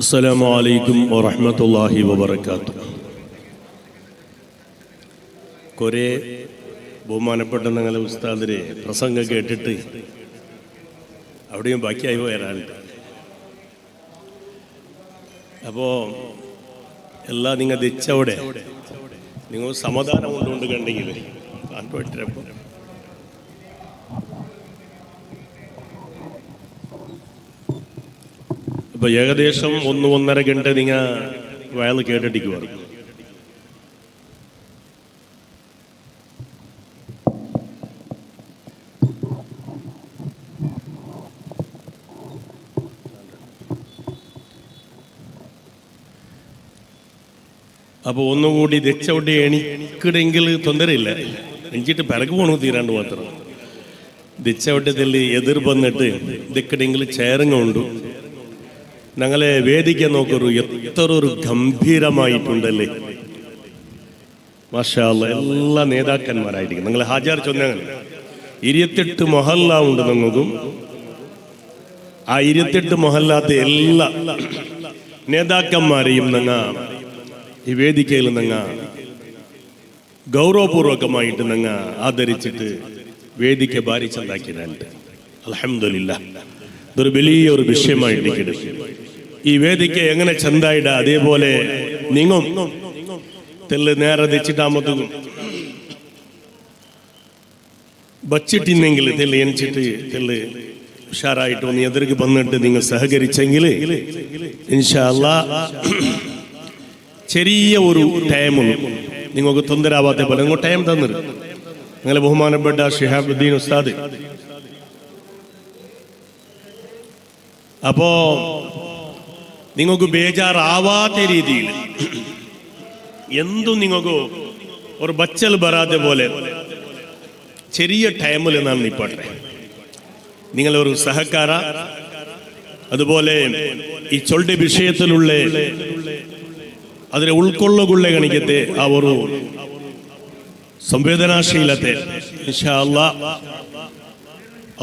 അസ്സലാമു അലൈക്കും വറഹ്മത്തുള്ളാഹി വബറകാതുഹു. കുറേ ബഹുമാനപ്പെട്ട ഞങ്ങളെ ഉസ്താദിനെ പ്രസംഗം കേട്ടിട്ട് അവിടെയും ബാക്കിയായി പോയാലുണ്ട്. അപ്പോൾ എല്ലാം നിങ്ങൾ ദിച്ചവിടെ നിങ്ങൾ സമാധാനം കൊണ്ടുകൊണ്ട് കണ്ടെങ്കിൽ അപ്പോൾ ഏകദേശം 1-1.5 ഗണ്ട നിങ്ങൾ വയൽ കേട്ടിട്ടിരിക്കുവാണ്. അപ്പോൾ ഒന്നുകൂടി ദച്ചവിടെ എണിക്കിടെങ്കിൽ തൊന്തരയില്ല, എണിച്ചിട്ട് പിറകു പോകണു തീരാണ്ട് മാത്രം. ദിച്ചവട്ടത്തിൽ എതിർ വന്നിട്ട് ദിക്കടെങ്കിൽ ചേരങ്ങുണ്ട്. ഞങ്ങളെ വേദിക്കാൻ നോക്കൊരു എത്ര ഒരു ഗംഭീരമായിട്ടുണ്ടല്ലേ, മാഷാ അല്ലാഹ്. എല്ലാ നേതാക്കന്മാരായിരിക്കും. നിങ്ങൾ ഹാജർ ചൊന്നങ്ങൾ 28 മൊഹല്ല ഉണ്ട് നിങ്ങൾക്കും. ആ 28 മൊഹല്ലാത്തെ എല്ലാ നേതാക്കന്മാരെയും ഞങ്ങൾ ഈ വേദിക്കയിൽ ഞങ്ങൾ ഗൗരവപൂർവകമായിട്ട് ഞങ്ങൾ ആദരിച്ചിട്ട് വേദിക്ക് ഭാരിച്ചുണ്ടാക്കിയിട്ടുണ്ട്. അൽഹംദുലില്ലാഹ്, ഇതൊരു വലിയൊരു വിഷയമായിട്ട് ഈ വേദിക്ക് എങ്ങനെ ചന്തായിട. അതേപോലെ നിങ്ങൾ തെല്ല് നേരെ തെച്ചിട്ടാമത്തും വച്ചിട്ടിന്നെങ്കിൽ തെല്ല് എണിച്ചിട്ട് തെല്ല് ഉഷാറായിട്ട് ഒന്ന് എതിർക്ക് വന്നിട്ട് നിങ്ങൾ സഹകരിച്ചെങ്കിൽ ഇൻഷാ അല്ലാഹ് ചെറിയ ഒരു ടൈമും നിങ്ങൾക്ക് തൊന്തരാവാത്ത പോലെ നിങ്ങൾ ടൈം തന്നിട്ട് നിങ്ങളെ ബഹുമാനപ്പെട്ട ഷിഹാബുദ്ദീൻ ഉസ്താദ്. അപ്പോ നിങ്ങൾക്ക് ബേജാറാവാത്ത രീതിയിൽ എന്തും നിങ്ങൾക്ക് ഒരു ബച്ചൽ ബറാതെ പോലെ ചെറിയ ടൈമിൽ നാം നിപ്പാട്ടെ. നിങ്ങളൊരു സഹകാര, അതുപോലെ ഈ ചൊല്ലിയ വിഷയത്തിലുള്ള അതിനെ ഉൾക്കൊള്ളുകൊള്ള കണിക്കത്തെ ആ ഒരു സംവേദനാശീലത്തെ ഇൻഷാ അല്ലാഹ്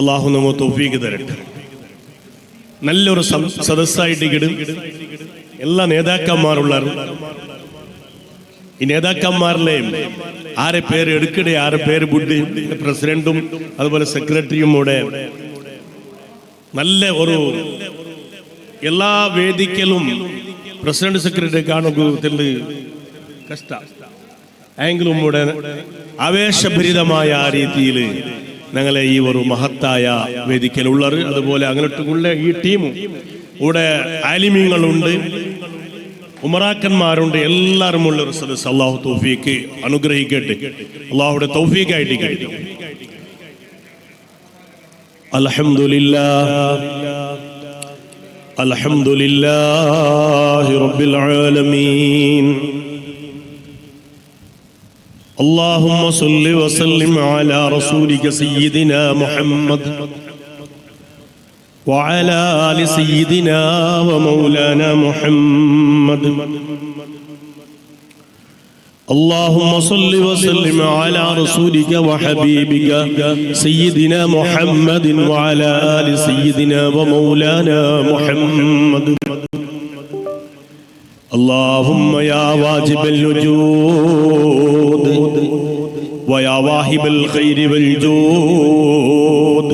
അല്ലാഹു നമുക്ക് തൗഫീഖ് തരട്ടെ. നല്ലൊരു സദസ്സായിട്ട് കിടും. എല്ലാ നേതാക്കന്മാരുള്ള ഈ നേതാക്കന്മാരിലെ ആരെ പേര് എടുക്കടേ, ആരെ പേര് ബുദ്ധി പ്രസിഡന്റും അതുപോലെ സെക്രട്ടറിയും കൂടെ നല്ല ഒരു എല്ലാ വേദിക്കലും പ്രസിഡന്റ് സെക്രട്ടറി കാണുന്നതിൽ കഷ്ട എങ്കിലും കൂടെ ആവേശഭരിതമായ ആ രീതിയിൽ ഞങ്ങളെ ഈ ഒരു മഹത്തായ വേദിക്കലുള്ളത്. അതുപോലെ അങ്ങോട്ടുള്ള ഈ ടീമും ഇവിടെ ആലിമീങ്ങളുണ്ട്, ഉമറാക്കന്മാരുണ്ട്, എല്ലാവരും ഉള്ള ഒരു സദസ്സ്. അള്ളാഹു തൗഫീഖ് അനുഗ്രഹിക്കട്ടെ, അള്ളാഹുടെ തൗഫീഖായിട്ട് കേട്ടു. അൽഹംദുലില്ലാഹ് അൽഹംദുലില്ലാഹി റബ്ബിൽ ആലമീൻ. اللهم صل وسلم على رسولك سيدنا محمد وعلى آل سيدنا ومولانا محمد. اللهم صل وسلم على رسولك وحبيبك سيدنا محمد وعلى آل سيدنا ومولانا محمد. اللهم يا واجب الوجود ويا واهب الخير والجود.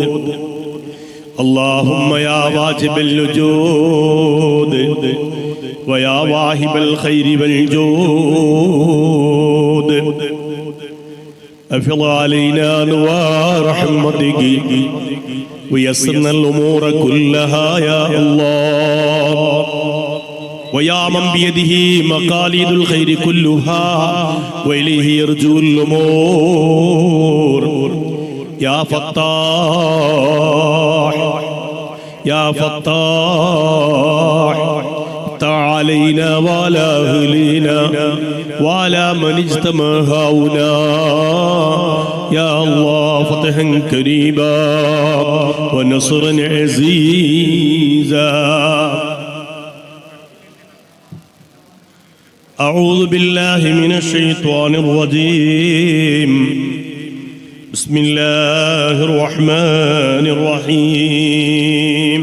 اللهم يا واجب الوجود ويا واهب الخير والجود أفض علينا أنوار رحمتك ويسرنا الأمور كلها يا الله. ويا من بيده مقاليد الخير كلها وإليه يرجو الأمور يا فتاح يا فتاح علينا وعلى أهلنا وعلى من اجتمع هنا يا الله فتحا كريما ونصرا عزيزا. أعوذ بالله من الشيطان الرجيم. بسم الله الرحمن الرحيم.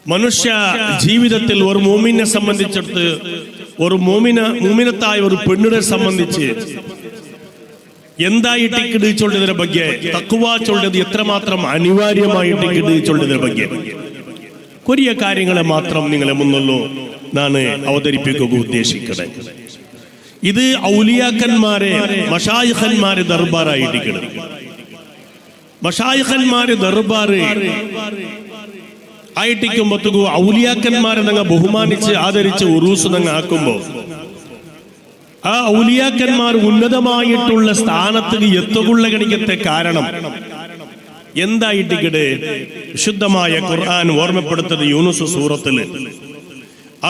മനുഷ്യ ജീവിതത്തിൽ ഒരു മോമിനെ സംബന്ധിച്ചിടത്ത് ഒരു മോമിനത്തായ ഒരു പെണ്ണിനെ സംബന്ധിച്ച് എന്തായിട്ടിക്കിട് ചൊല്ലതിന്റെ ಬಗ್ಗೆ തഖ്വ ചൊല്ലത് എത്രമാത്രം അനിവാര്യമായിട്ടിക്കിട് ചൊല്ലതിന്റെ ಬಗ್ಗೆ കൊറിയ കാര്യങ്ങളെ മാത്രം നിങ്ങളെ മുന്നല്ലോ ഞാൻ അവതരിപ്പിക്കുക ഉദ്ദേശിക്കുന്നത്. ഇത് ഔലിയാക്കന്മാരെ മശായിഖന്മാരെ ദർബാറായിട്ടിക്കിട്. മശായിഖന്മാരെ ദർബാറ് ആയിട്ടിക്കുമ്പോഴത്തേക്കും ഔലിയാക്കന്മാരെ നിങ്ങൾ ബഹുമാനിച്ച് ആദരിച്ച് ഉറൂസ് നിങ്ങൾ ആക്കുമ്പോ ആ ഔലിയാക്കന്മാർ ഉന്നതമായിട്ടുള്ള സ്ഥാനത്ത് എത്തുകൊള്ള കണിക്കത്തെ കാരണം എന്തായിട്ടിക്കട് വിശുദ്ധമായ ഖുർആൻ ഓർമ്മപ്പെടുത്തത് യൂനുസ് സൂറത്തില്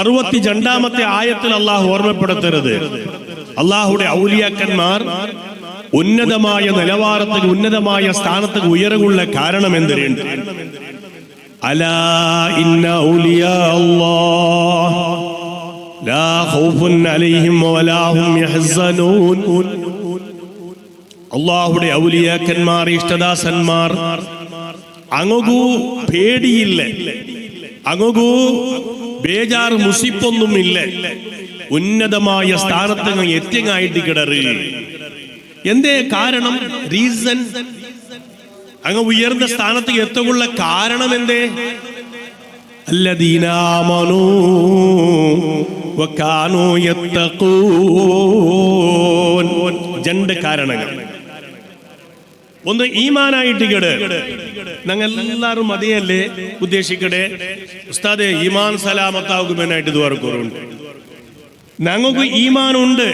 62 ആയത്തിൽ അള്ളാഹു ഓർമ്മപ്പെടുത്തരുത്. അള്ളാഹുടെ ഔലിയാക്കന്മാർ ഉന്നതമായ നിലവാരത്തിൽ ഉന്നതമായ സ്ഥാനത്ത് ഉയരമുള്ള കാരണം എന്തിനുണ്ട്? അലാ ഇന്ന ഔലിയാ അല്ലാഹ് ലാ ഖൗഫുൻ അലൈഹിം വലാ ഹും യഹ്സനൂൻ. അല്ലാഹുവിന്റെ ഔലിയാക്കന്മാർ ഇഷ്ടദാസന്മാർ അങ്ങകു പേടിയില്ല, അങ്ങകു ബേജാർ മുസിപ്പൊന്നുമില്ല, ഉന്നതമായ സ്ഥാനത്ത് എത്തിയായിട്ട് കിടറ്. എന്തേ കാരണം? റീസൺ അങ്ങ് ഉയർന്ന സ്ഥാനത്ത് എത്തുള്ള കാരണം എന്തേ? الذين آمنوا وكانوا يتقون. രണ്ട് കാരണങ്ങൾ. ഒന്ന് ഈമാനായിട്ടിക്കട്. ഞങ്ങൾ എല്ലാവരും അതേയല്ലേ ഉദ്ദേശിക്കട്ടെ? ഉസ്താദെ ഈമാൻ സലാമത്താകുമെന്നായിട്ട് ദ്വാരക്കുറുണ്ട്. ഞങ്ങൾക്ക് ഈമാനുണ്ട്,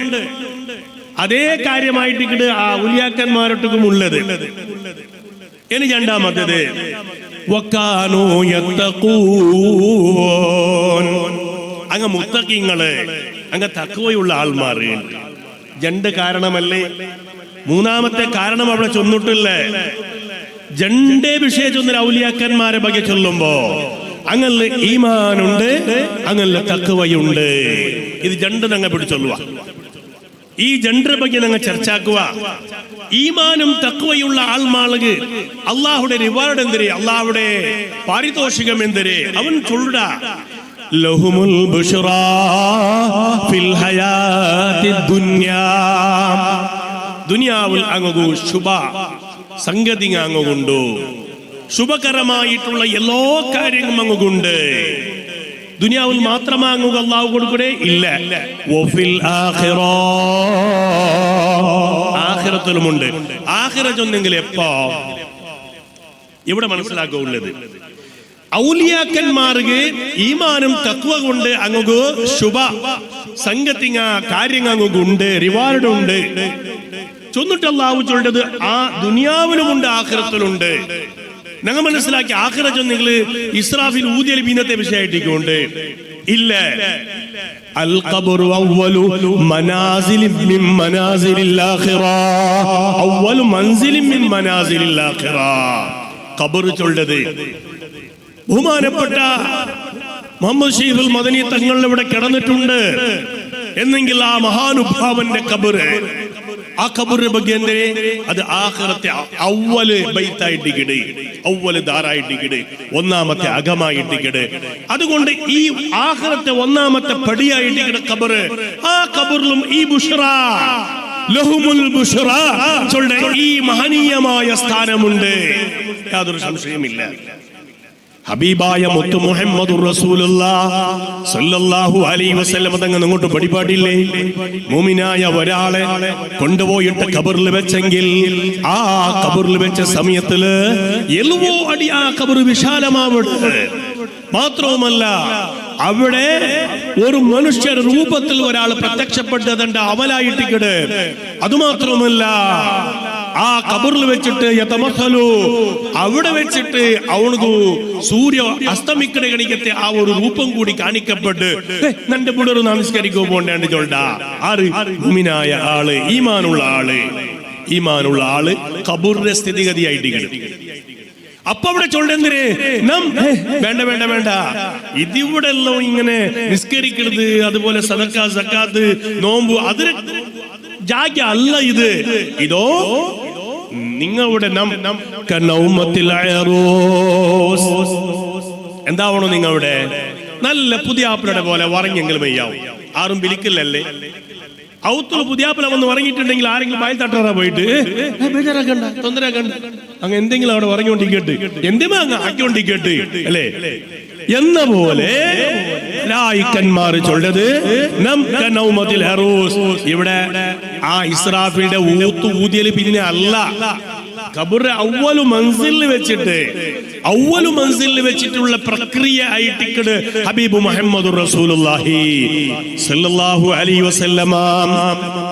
അതേ കാര്യമായിട്ടിക്കട് ആ ഔലിയാക്കന്മാരൊട്ടും ഉള്ളത്. ഇനി രണ്ടാമത്തേത് വക്കാനോ യത്തഖൂൻ. അങ്ങ് മുത്തഖീങ്ങള് അങ്ങ് തഖ്വയുള്ള ആൾമാർ. രണ്ട് കാരണമല്ലേ? മൂന്നാമത്തെ കാരണം അവിടെ ചൊന്നിട്ടില്ലേ? രണ്ടേ വിഷയം ചൊന്നൊരു ഔലിയാക്കന്മാരെ ബഗെ ചൊല്ലുമ്പോ അങ്ങല്ല ഈമാനുണ്ട്, അങ്ങല്ല തഖ്വയുണ്ട്. ഇത് രണ്ട് ഞങ്ങൾ പിടിച്ചൊല്ലുക. ഈ ജണ്ടറെ ಬಗ್ಗೆ ഞങ്ങൾ ചർച്ചാക്കുക. ഈമാനും തഖ്വയുള്ള ആൾമാൾക്ക് അള്ളാഹുടെ റിവാർഡ് എന്തിരെ, അള്ളാഹുടെ പാരിതോഷികം എന്തിരെ അവൻ ചൊല്ലുക. ലഹുമുൽ ബുശ്റാ ഫിൽ ഹയാത്തി ദുനിയാ. ദുനിയാവിൽ അങ്ങു ശുഭ സംഗതി അങ്ങുണ്ട്, ശുഭകരമായിട്ടുള്ള എല്ലാ കാര്യങ്ങളും അങ്ങുണ്ട്. ദുനിയാവിൽ മാത്രമാ അങ്ങ് അള്ളാഹു കൊടുക്കണേ? ഇല്ല. വഫിൽ ആഖിറ, ആഖിറത്തിലുമുണ്ട്. ആഖിറത്ത് ഒന്നെങ്കിൽ എപ്പോ ഇവിടെ മനസ്സിലാക്കുള്ളത്? ഔലിയാക്കന്മാർക്ക് ഈമാനും തഖ്വ കൊണ്ട് അങ്ങ് ശുഭ സംഗതിങ്ങ കാര്യങ്ങൾ അങ്ങുണ്ട്, റിവാർഡ് ഉണ്ട്. ചൊന്നിട്ട് അള്ളാഹു ചൊല്ലത് ആ ദുനിയാവിലുമുണ്ട് ആഖിറത്തിലുണ്ട്. ഞങ്ങൾ മനസ്സിലാക്കി ആഖിറത്ത് നിങ്ങൾ ഇസ്രാഫിൽ ഊതിയൽ ബീനത്തെ വിഷയമായിട്ടുണ്ട്. ഇല്ല. അൽ ഖബ്റു അവ്വലു മനാസിലിൻ മിൻ മനാസിലിൽ ആഖിറ, അവ്വലു മൻസിലിൻ മിൻ മനാസിലിൽ ആഖിറ. ഖബർ ചൊല്ലത് ബഹുമാനപ്പെട്ട മുഹമ്മദ് ശൈഖുൽ മദനി തങ്ങൾ ഇവിടെ കിടന്നിട്ടുണ്ട് എന്നെങ്കിൽ ആ മഹാനുഭാവന്റെ ഖബർ, ആ ഖബറിന്റെ ಬಗ್ಗೆ എന്തേ? അത് ആഖിറത്തെ അവ്വല് ബൈത്തായിട്ടിക്കട്, അവ്വല് ദാറായിട്ടിക്കട്, ഒന്നാമത്തെ അകമായിട്ടിക്കട്. അതുകൊണ്ട് ഈ ആഖിറത്തെ ഒന്നാമത്തെ പടിയായിട്ടിക്കട് ഖബർ. ആ ഖബറിലും ഈ ബുശ്റാ, ലഹുമുൽ ബുശ്റാ ചൊല്ല ഈ മഹനീയമായ സ്ഥാനമുണ്ട്, യാതൊരു സംശയമില്ല. ഹബീബായ മുത്തു മുഹമ്മദുർ റസൂലുള്ളാഹ് സ്വല്ലല്ലാഹു അലൈഹി വസല്ലം തങ്ങൾ അങ്ങോട്ട് പടിപാടില്ലേ? മുഅ്മിനായ ഒരാളെ കൊണ്ടുപോയിട്ട് ഖബറിൽ വെച്ചെങ്കിൽ ആ ഖബറിൽ വെച്ച സമയത്തില് എൽവോ അടി ആ ഖബർ വിശാലമാവട്ടെ. മാത്രവുമല്ല അവിടെ ഒരു മനുഷ്യ രൂപത്തിൽ ഒരാൾ പ്രത്യക്ഷപ്പെട്ടതിന്റെ അമലായിട്ടിക്കട്. അതുമാത്രവുമല്ല ആ ഖബറിൽ വെച്ചിട്ട് യതമസലു അവിടെ വെച്ചിട്ട് അവനക്ക് സൂര്യ അസ്തമിക്കണ കണിക്കത്തെ ആ ഒരു രൂപം കൂടി കാണിക്കപ്പെട്ട് നന്റെ പിള്ളേർ നമസ്കരിക്കോ പോണ്ടേണ്ട ചൊല്ല. ആറ് മുഅ്മിനായ ആള്, ഈമാനുള്ള ആള്, ഈമാനുള്ള ആള് ഖബറിന്റെ സ്ഥിതിഗതിയായിട്ട്. അപ്പൊ അവിടെ ചൊല്ലെന്തിരെ വേണ്ട വേണ്ട വേണ്ട, ഇതിവിടെ എല്ലാം ഇങ്ങനെ നിസ്കരിക്കരുത്, അതുപോലെ സദക്ക സക്കാത്ത് നോമ്പ് അതിന് ജാഗ്യ അല്ല ഇത്. ഇതോ നിങ്ങളുടെ എന്താവണോ നിങ്ങളുടെ നല്ല പുതിയാപ്പിളുടെ പോലെ വറങ്ങെങ്കിലും വയ്യാവും. ആരും വിളിക്കില്ലല്ലേ? ഔത്തുള്ള പുതിയാപ്പിള വന്ന് ഉറങ്ങിയിട്ടുണ്ടെങ്കിൽ ആരെങ്കിലും വായിൽ തട്ടാറാ പോയിട്ട് ബേജാറാക്കണ്ട, തൊന്തരാക്കണ്ട, അങ്ങ് എന്തെങ്കിലും അവിടെ ഉറങ്ങിക്കൊണ്ടിരിക്കട്ട്, എന്തിനാ അങ്ങ് ആക്കിക്കൊണ്ടിരിക്കട്ട് അല്ലേ എന്ന പോലെ മലായിക്കന്മാർ ചൊല്ലത് ഇവിടെ ആ ഇസ്രാഫിയുടെ ഊതിയല് പിന്നെ അല്ല, ഖബറ് അവ്വലു മൻസിലിൽ വെച്ചിട്ടുള്ള പ്രക്രിയ ആയിട്ട് ഹബീബ് മുഹമ്മദ് റസൂലുള്ളാഹി സ്വല്ലല്ലാഹു അലൈഹി വസല്ലമ.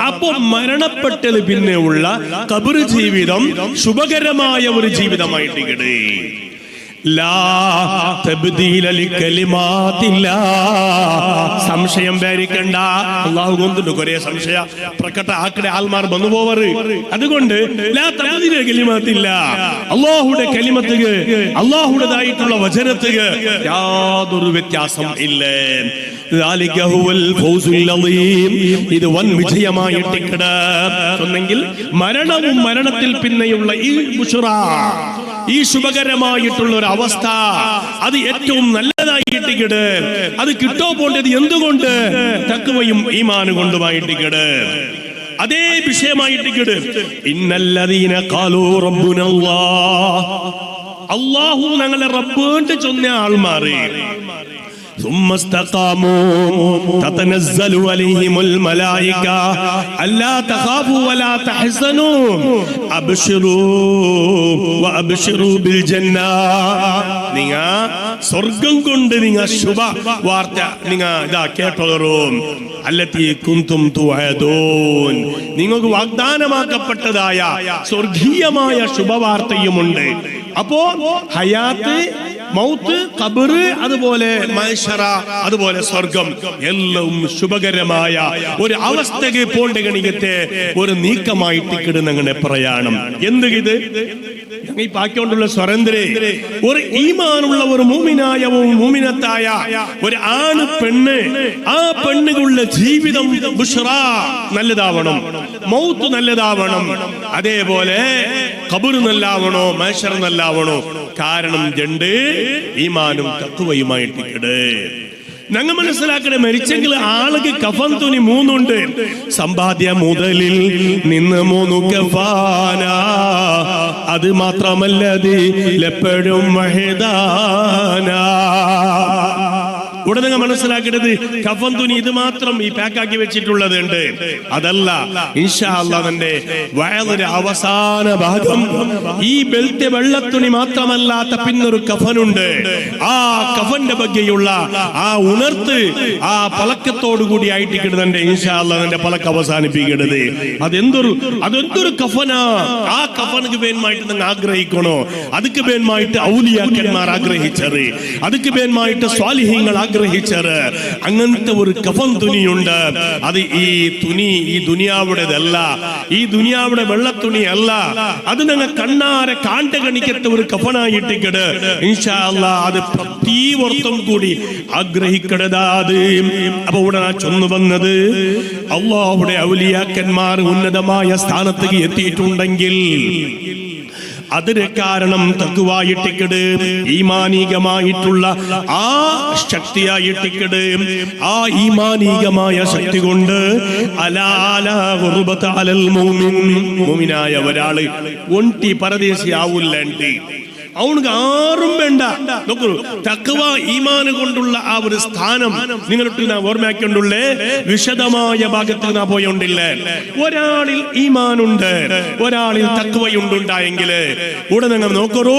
അപ്പോൾ മരണപ്പെട്ടത് പിന്നെ ഉള്ള ഖബർ ജീവിതം ശുഭകരമായ ഒരു ജീവിതമായിട്ട് സംശയം പേരിക്കണ്ട. അള്ളാഹു കൊണ്ടുണ്ട് കുറേ സംശയ പ്രകട ആക്കടെ ആൾമാർ വന്നു പോവറ്. അതുകൊണ്ട് അള്ളാഹുടെ കലിമത്തുക അള്ളാഹുടേതായിട്ടുള്ള വചനത്തുക യാതൊരു വ്യത്യാസം ഇല്ല. ഇത് വൻ വിജയമായിട്ടിക്കണെങ്കിൽ മരണവും മരണത്തിൽ പിന്നെയുള്ള ഈ ശുഭകരമായിട്ടുള്ള ഒരു അവസ്ഥ അത് ഏറ്റവും നല്ലതായിട്ടിക്കട്. അത് കിട്ടോ പോണ്ടത് എന്തുകൊണ്ട്? തഖ്വയും ഈമാനും കൊണ്ടുമായിട്ടിക്കട്. അതേ വിഷയമായിട്ടിക്കട്. ഇന്നല്ലദീന ഖാലൂ റബ്ബുനല്ലാഹ്, അല്ലാഹു ഞങ്ങളെ റബ്ബ് എന്ന് ചൊന്ന ആൾമാരെ ثم استقاموا تتنزل عليهم الملائكة ألا تخافوا ولا تحزنوا أبشروا وأبشروا بالجنة. നിങ്ങ സ്വർഗ്ഗം കൊണ്ട് നിങ്ങ ശുഭ വാർത്ത നിങ്ങ ഇതാ കേട്ടോളൂ. അല്ലത്തി കുന്തും തുഅദൂൻ, നിങ്ങൾക്ക് വാഗ്ദാനമാക്കപ്പെട്ടതായ സ്വർഗീയമായ ശുഭവാർത്തയുമുണ്ട്. അപ്പോ ഹയാത്ത്, മൗത്ത്, ഖബറ്, അതുപോലെ മഹ്ശറ, അതുപോലെ സ്വർഗം എല്ലാം ശുഭകരമായ ഒരു അവസ്ഥക്ക് പോണ്ട ഗണികത്തെ ഒരു നീക്കമായിട്ട് കിടന്നങ്ങനെ പ്രയാണം. എന്ത് ഇത് ഈ പാക്കൊണ്ടുള്ള സ്വരന്തരെ ഒരു ഈമാനുള്ള ഒരു മൂമിനായ മൂമിനത്തായ ഒരു ആണ് പെണ്ണ്, ആ പെണ്ണുകളുടെ ജീവിതം ബുഷ്റ നല്ലതാവണം, മൗത്ത് നല്ലതാവണം, അതേപോലെ ഖബറ് നല്ലാവണോ, മഹ്ശറ നല്ലാവണോ. കാരണം രണ്ട് ഈമാനും തഖ്വയുമായിട്ടിക്കട്. ഞങ്ങൾ മനസ്സിലാക്കണേ, മരിച്ചെങ്കിൽ ആൾക്ക് കഫൻ തുണി മൂന്നുണ്ട്. സമ്പാദ്യ മുതലിൽ നിന്ന് 3 കഫാന, അത് മാത്രമല്ല എപ്പോഴും മഹിദാന. ഇവിടെ നിങ്ങൾ മനസ്സിലാക്കേണ്ടത് കഫൻ തുണി ഇത് മാത്രം ഈ പാക്കാക്കി വെച്ചിട്ടുള്ളത് ഉണ്ട്, അതല്ല. ഇൻഷാ അല്ലാഹ് തന്റെ വയലിന്റെ അവസാന ഭാഗം ഈ ബെൽറ്റ് വെള്ളത്തുണി മാത്രമല്ലാത്ത പിന്നൊരു കഫനുണ്ട്. ആ കഫന്റെ ബഗ്ഗെയുള്ള ആ ഉണർത്ത്, ആ പലക്കത്തോടു കൂടി ആയിട്ട് കിട്ടുന്നുണ്ട്. ഇൻഷാ അല്ലാഹ് തന്റെ പലക്ക് അവസാനിപ്പിക്കേണ്ടത് അതെന്തൊരു കഫനാ. ആ കഫനക്ക് പേന്മായിട്ട് നിങ്ങൾ ആഗ്രഹിക്കണോ? അതുക്ക് പേന്മായിട്ട് ഔലിയാക്കന്മാർ ആഗ്രഹിച്ചത്, അതുക്ക് പേന്മായിട്ട് സ്വാലിഹീങ്ങൾ ആഗ്രഹിച്ചത്. അങ്ങനത്തെ ഒരു കഫൻ തുണിയുണ്ട്. അത് ഈ തുണി ഈ ദുനിയാവുടേതല്ല, ഈ ദുനിയാവുടെ വെള്ളത്തുണിയല്ല. അത് നിങ്ങൾ കണ്ണാരെ കാണ്ട കണിക്കത്തെ ഒരു കഫനായിട്ടിക്കട്. ഇൻഷാ അല്ലാഹ് അത് പ്രതീവർത്തം കൂടി ആഗ്രഹിക്കണതാ. അത് അപ്പൊ ഇവിടെ ചൊന്നു വന്നത് അല്ലാഹുവിന്റെ ഔലിയാക്കന്മാർ ഉന്നതമായ സ്ഥാനത്തേക്ക് എത്തിയിട്ടുണ്ടെങ്കിൽ അതിന് കാരണം തഖ്വായിട്ടിക്കട്, ഈമാനികമായിട്ടുള്ള ആ ശക്തിയായിട്ടിക്കട്. ആ ഈമാനികമായ ശക്തി കൊണ്ട് മുഅ്മിനായ ഒരാള് ഒണ്ടി പരദേശിയാവൂല്ലണ്ട്. അവനക്ക് ആരും വേണ്ട. നോക്കൂ, തഖ്വ ഈമാൻ കൊണ്ടുള്ള ആ ഒരു സ്ഥാനം നിങ്ങൾക്ക് ഓർമ്മയാക്കിക്കൊണ്ടുള്ളേ വിശദമായ ഭാഗത്ത് നാ പോയോണ്ടില്ലേ. ഒരാളിൽ ഈമാനുണ്ട്, ഒരാളിൽ തഖ്വയുണ്ടായെങ്കിൽ ഇവിടെ നിങ്ങൾ നോക്കൂ,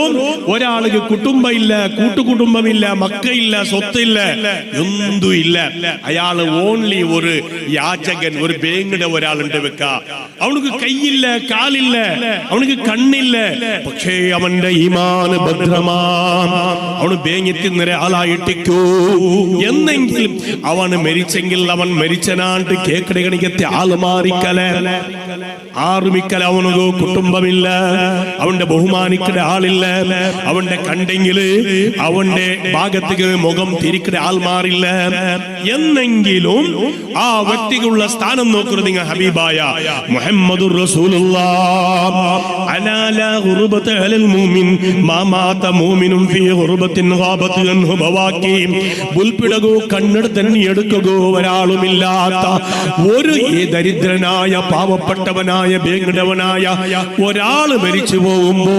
ഒരാൾക്ക് കുടുംബമില്ല, കൂട്ടുകുടുംബമില്ല, മക്കയില്ല, സ്വത്തില്ല, എന്തും ഇല്ല. അയാൾ ഓൺലി ഒരു യാചകൻ, ഒരു ബേങ്ങിടെ ഒരാളുണ്ട് വെക്ക. അവനക്ക് കൈയില്ല, കാലില്ല, അവനക്ക് കണ്ണില്ല, പക്ഷേ അവന്റെ ഈമാൻ അവന് ബേങ്ങിത്തിന്നൊരു ആളായിട്ടിക്കൂ. എന്നെങ്കിലും അവന് മരിച്ചെങ്കിൽ അവൻ മരിച്ചനാണ്ട് കേക്കട കണിക്കത്തെ ആള് മാറിക്കല. ആറുമിക്കൽ അവനു കുടുംബമില്ല, അവന്റെ ബഹുമാനിക്കുന്ന ആളില്ല, അവന്റെ കണ്ടെങ്കില് അവന്റെ ഭാഗത്തേക്ക് മുഖം തിരിക്കുന്ന ആൾ മാറില്ല എന്നെങ്കിലും ആ വ്യക്തിക്കുള്ള സ്ഥാനം നോക്കുന്നത് നിങ്ങൾ ഹബീബായ മുഹമ്മദുർ റസൂലുള്ളാഹ്. അലാ ലാ ഗുർബത അലൽ മുഅ്മിൻ മാ മാത മുഅ്മിനും ഫീ ഗുർബത്തിൻ ഗാബത അൻഹു ബവാക്കി. ബുൽപിടകോ കണ്ണെടുത്തന്നെ എടുക്കുകയോ ഒരാളുമില്ലാത്ത ഒരു ദരിദ്രനായ പാവപ്പെട്ടവനായ ബേങ്കടവനായ ഒരാൾ മരിച്ചു പോകുമ്പോ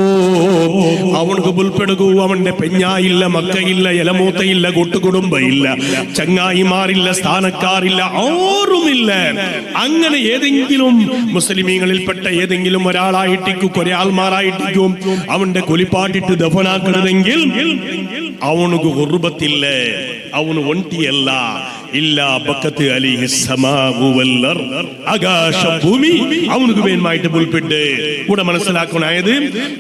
അവനക്ക് ബുൽപിടകോ അവന്റെ പെഞ്ഞായില്ല, മക്കയില്ല, ഇലമൂത്തയില്ല, കൂട്ടുകുടുംബയില്ല, ചങ്ങായിമാരില്ല, സ്ഥാനക്കാരില്ല, ആരുമില്ല. അങ്ങനെ ഏതെങ്കിലും മുസ്ലിമീങ്ങളിൽപ്പെട്ട ഏതെങ്കിലും ഒരാളായിട്ടിക്കും കുറെ ആൾമാരായിട്ടിക്കും അവന്റെ കുലിപ്പാട്ടിട്ട് ദഫനാക്കണമെങ്കിൽ അവനക്ക് ഗുർബത്തില്ല, അവന് ഒണ്ടിയല്ല. ഇല്ലാ ബക്കത്ത് അലൈഹി സമാഉ വൽ അർദ്, ആകാശം ഭൂമി അവനക്ക് മേന്മായിട്ട് പുൽപ്പിട്ട് കൂടെ മനസ്സിലാക്കണായത്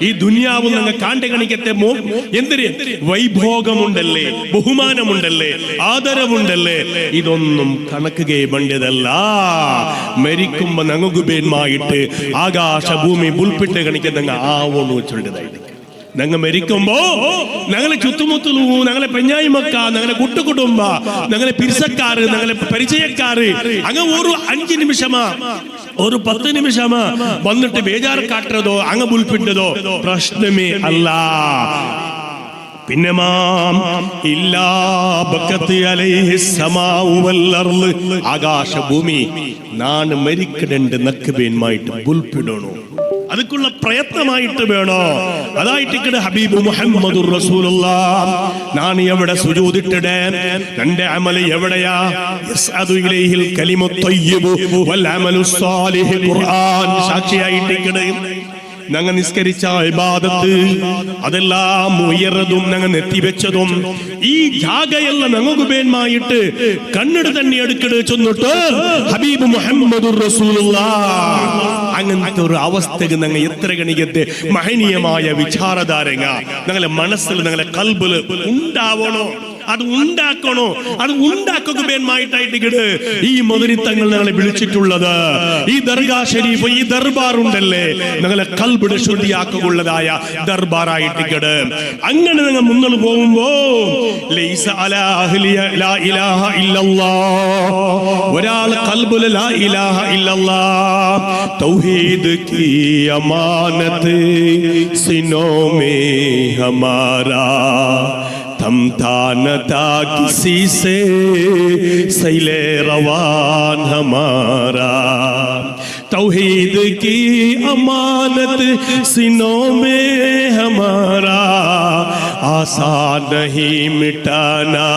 ഈ ദുനിയാവ് നിങ്ങൾ കാണ്ടകണിക്കത്തെ എന്തിന് വൈഭോഗമുണ്ടല്ലേ, ബഹുമാനമുണ്ടല്ലേ, ആദരവുണ്ടല്ലേ, ഇതൊന്നും കണക്കുകയെ വേണ്ടതല്ല. മരിക്കുമ്പോ ഞങ്ങൾക്ക് മേന്മായിട്ട് ആകാശ ഭൂമി പുൽപ്പിട്ട് കണിക്കുന്ന ആവോന്ന് വെച്ചുള്ളതായിട്ട് ഞങ്ങൾ മരിക്കുമ്പോ ഞങ്ങളെ ചുറ്റുമുത്തുള്ളൂ, ഞങ്ങളെ പെഞ്ഞായി മക്ക, ഞങ്ങളെ കൂട്ടുകുടുംബ, ഞങ്ങളെ പിരിസക്കാര്, ഞങ്ങളെ പരിചയക്കാര്, അങ്ങ് ഒരു 5 നിമിഷമാ ഒരു 10 നിമിഷമാ വന്നിട്ട് ബേജാറ് കാട്ടുന്നതോ അങ്ങ് പുൽപ്പിട്ടതോ പ്രശ്നമേ അല്ല. പിന്നെ ആകാശ ഭൂമി നാണ് മരിക്കണണ്ട് നക്കുവേന്മായിട്ട് പുൽപ്പിടണോ, അതുക്കുള്ള പ്രയത്നമായിട്ട് വേണോ. അതായിട്ട് ഹബീബ് മുഹമ്മദുർ റസൂലുള്ളാഹ് ഞാൻ എവിടെ സുജൂദിട്ടിടേ, എന്റെ അമൽ എവിടെയാ? യസ്അദു ഇലൈഹിൽ കലിമു ത്വയ്യിബു വൽ അമലു സ്വാലിഹ്. ഖുർആൻ സാക്ഷിയായിട്ടിക്കണേ. ഞങ്ങൾ നിസ്കരിച്ച ഇബാദത്ത് അതെല്ലാം ഉയർന്നതും ഞങ്ങൾ നെത്തിവെച്ചതും ഈ ജാഗയല്ല ഞങ്ങൾക്ക് മേന്മായിട്ട് കണ്ണെടു തന്നെ എടുക്കട് ചെന്നിട്ട് ഹബീബ് മുഹമ്മദുർ റസൂലുള്ളാഹ്. അങ്ങനത്തെ ഒരു അവസ്ഥക്ക് ഞങ്ങൾ എത്ര ഗണികത്തെ മഹനീയമായ വിചാരധാരങ്ങ ഞങ്ങളെ മനസ്സിൽ ഞങ്ങളെ കൽബില് ഉണ്ടാവണോ, അത് ഉണ്ടാക്കണോ, അത് ഉണ്ടാക്കുക മേന്മായിട്ടായിട്ട് ഈ മദനിത്തങ്ങൾ ഞങ്ങളെ വിളിച്ചിട്ടുള്ളത്. ഈ ദർഗാ ഷരീഫ്, ഈ ദർബാർ ഉണ്ടല്ലേ, ഞങ്ങളെ കൽബിടെ ശുദ്ധിയാക്കുള്ളതായ ദർബാറായിട്ട് അങ്ങനെ ഞങ്ങൾ മുന്നോട്ട് പോകുമ്പോ ഒരാൾ കൽബില് ലാ ഇലാഹ ഇല്ലല്ലാഹ് തൗഹീദ് കി അമാനത്ത് സിനോ മേ ഹമാരാ थमता न था किसी से सैले रवान हमारा. तौहीद की अमानत सीनों में हमारा आसान नहीं मिटाना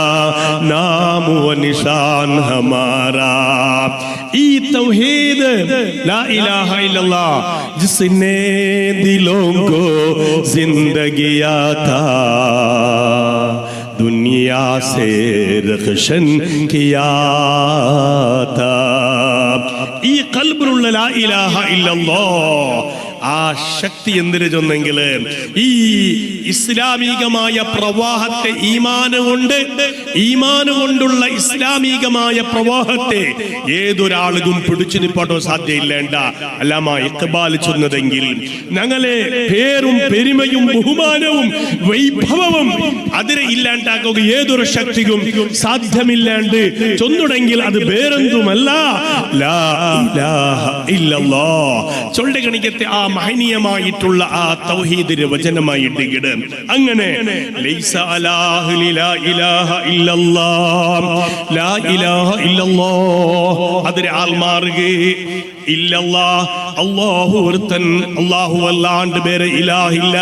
नाम व निशान हमारा. ई तौहीद ला इलाहा इल्लल्लाह जिसने दिलों को जिंदगी आता दुनिया से रखशन किया था. ഈ ഖൽബിലുള്ള ലാ ഇലാഹ ഇല്ലല്ലാഹ് ആ ശക്തി എന്തിനു ചെന്നെങ്കില് ഈ ഇസ്ലാമികമായ പ്രവാഹത്തെ ഈമാന് കൊണ്ടുള്ള ഇസ്ലാമികമായ പ്രവാഹത്തെ ഏതൊരാളും പിടിച്ചു നിപ്പാട്ടോ സാധ്യയില്ലേണ്ട. അല്ലാമ ഇഖ്ബാൽ ചൊന്നതെങ്കിൽ ഞങ്ങളെ പേരും പെരുമയും ബഹുമാനവും വൈഭവവും അതിനെ ഇല്ലാണ്ടാക്കുക ഏതൊരു ശക്തിക്കും സാധ്യമില്ലാണ്ട് ചൊന്നുടെങ്കിൽ അത് വേറെന്തുമല്ല ലാ ഇലാഹ ഇല്ലല്ലാഹ്. ചൊല്ലുക കണിക്കത്തെ ആ മഹനീയമായിട്ടുള്ള ആ തൗഹീദിന്റെ വചനമായിട്ട് ഇട്. അങ്ങനെ ലൈസ അലാഹു ലാ ഇലാഹ ഇല്ലല്ലാഹ്, ലാ ഇലാഹ ഇല്ലല്ലാഹ് അതിരെ ആൽമാർഗേ ഇല്ലല്ലാഹ്, അല്ലാഹു ഒരുത്തൻ, അല്ലാഹു അല്ലാണ്ട് വേറെ ഇലാഹില്ല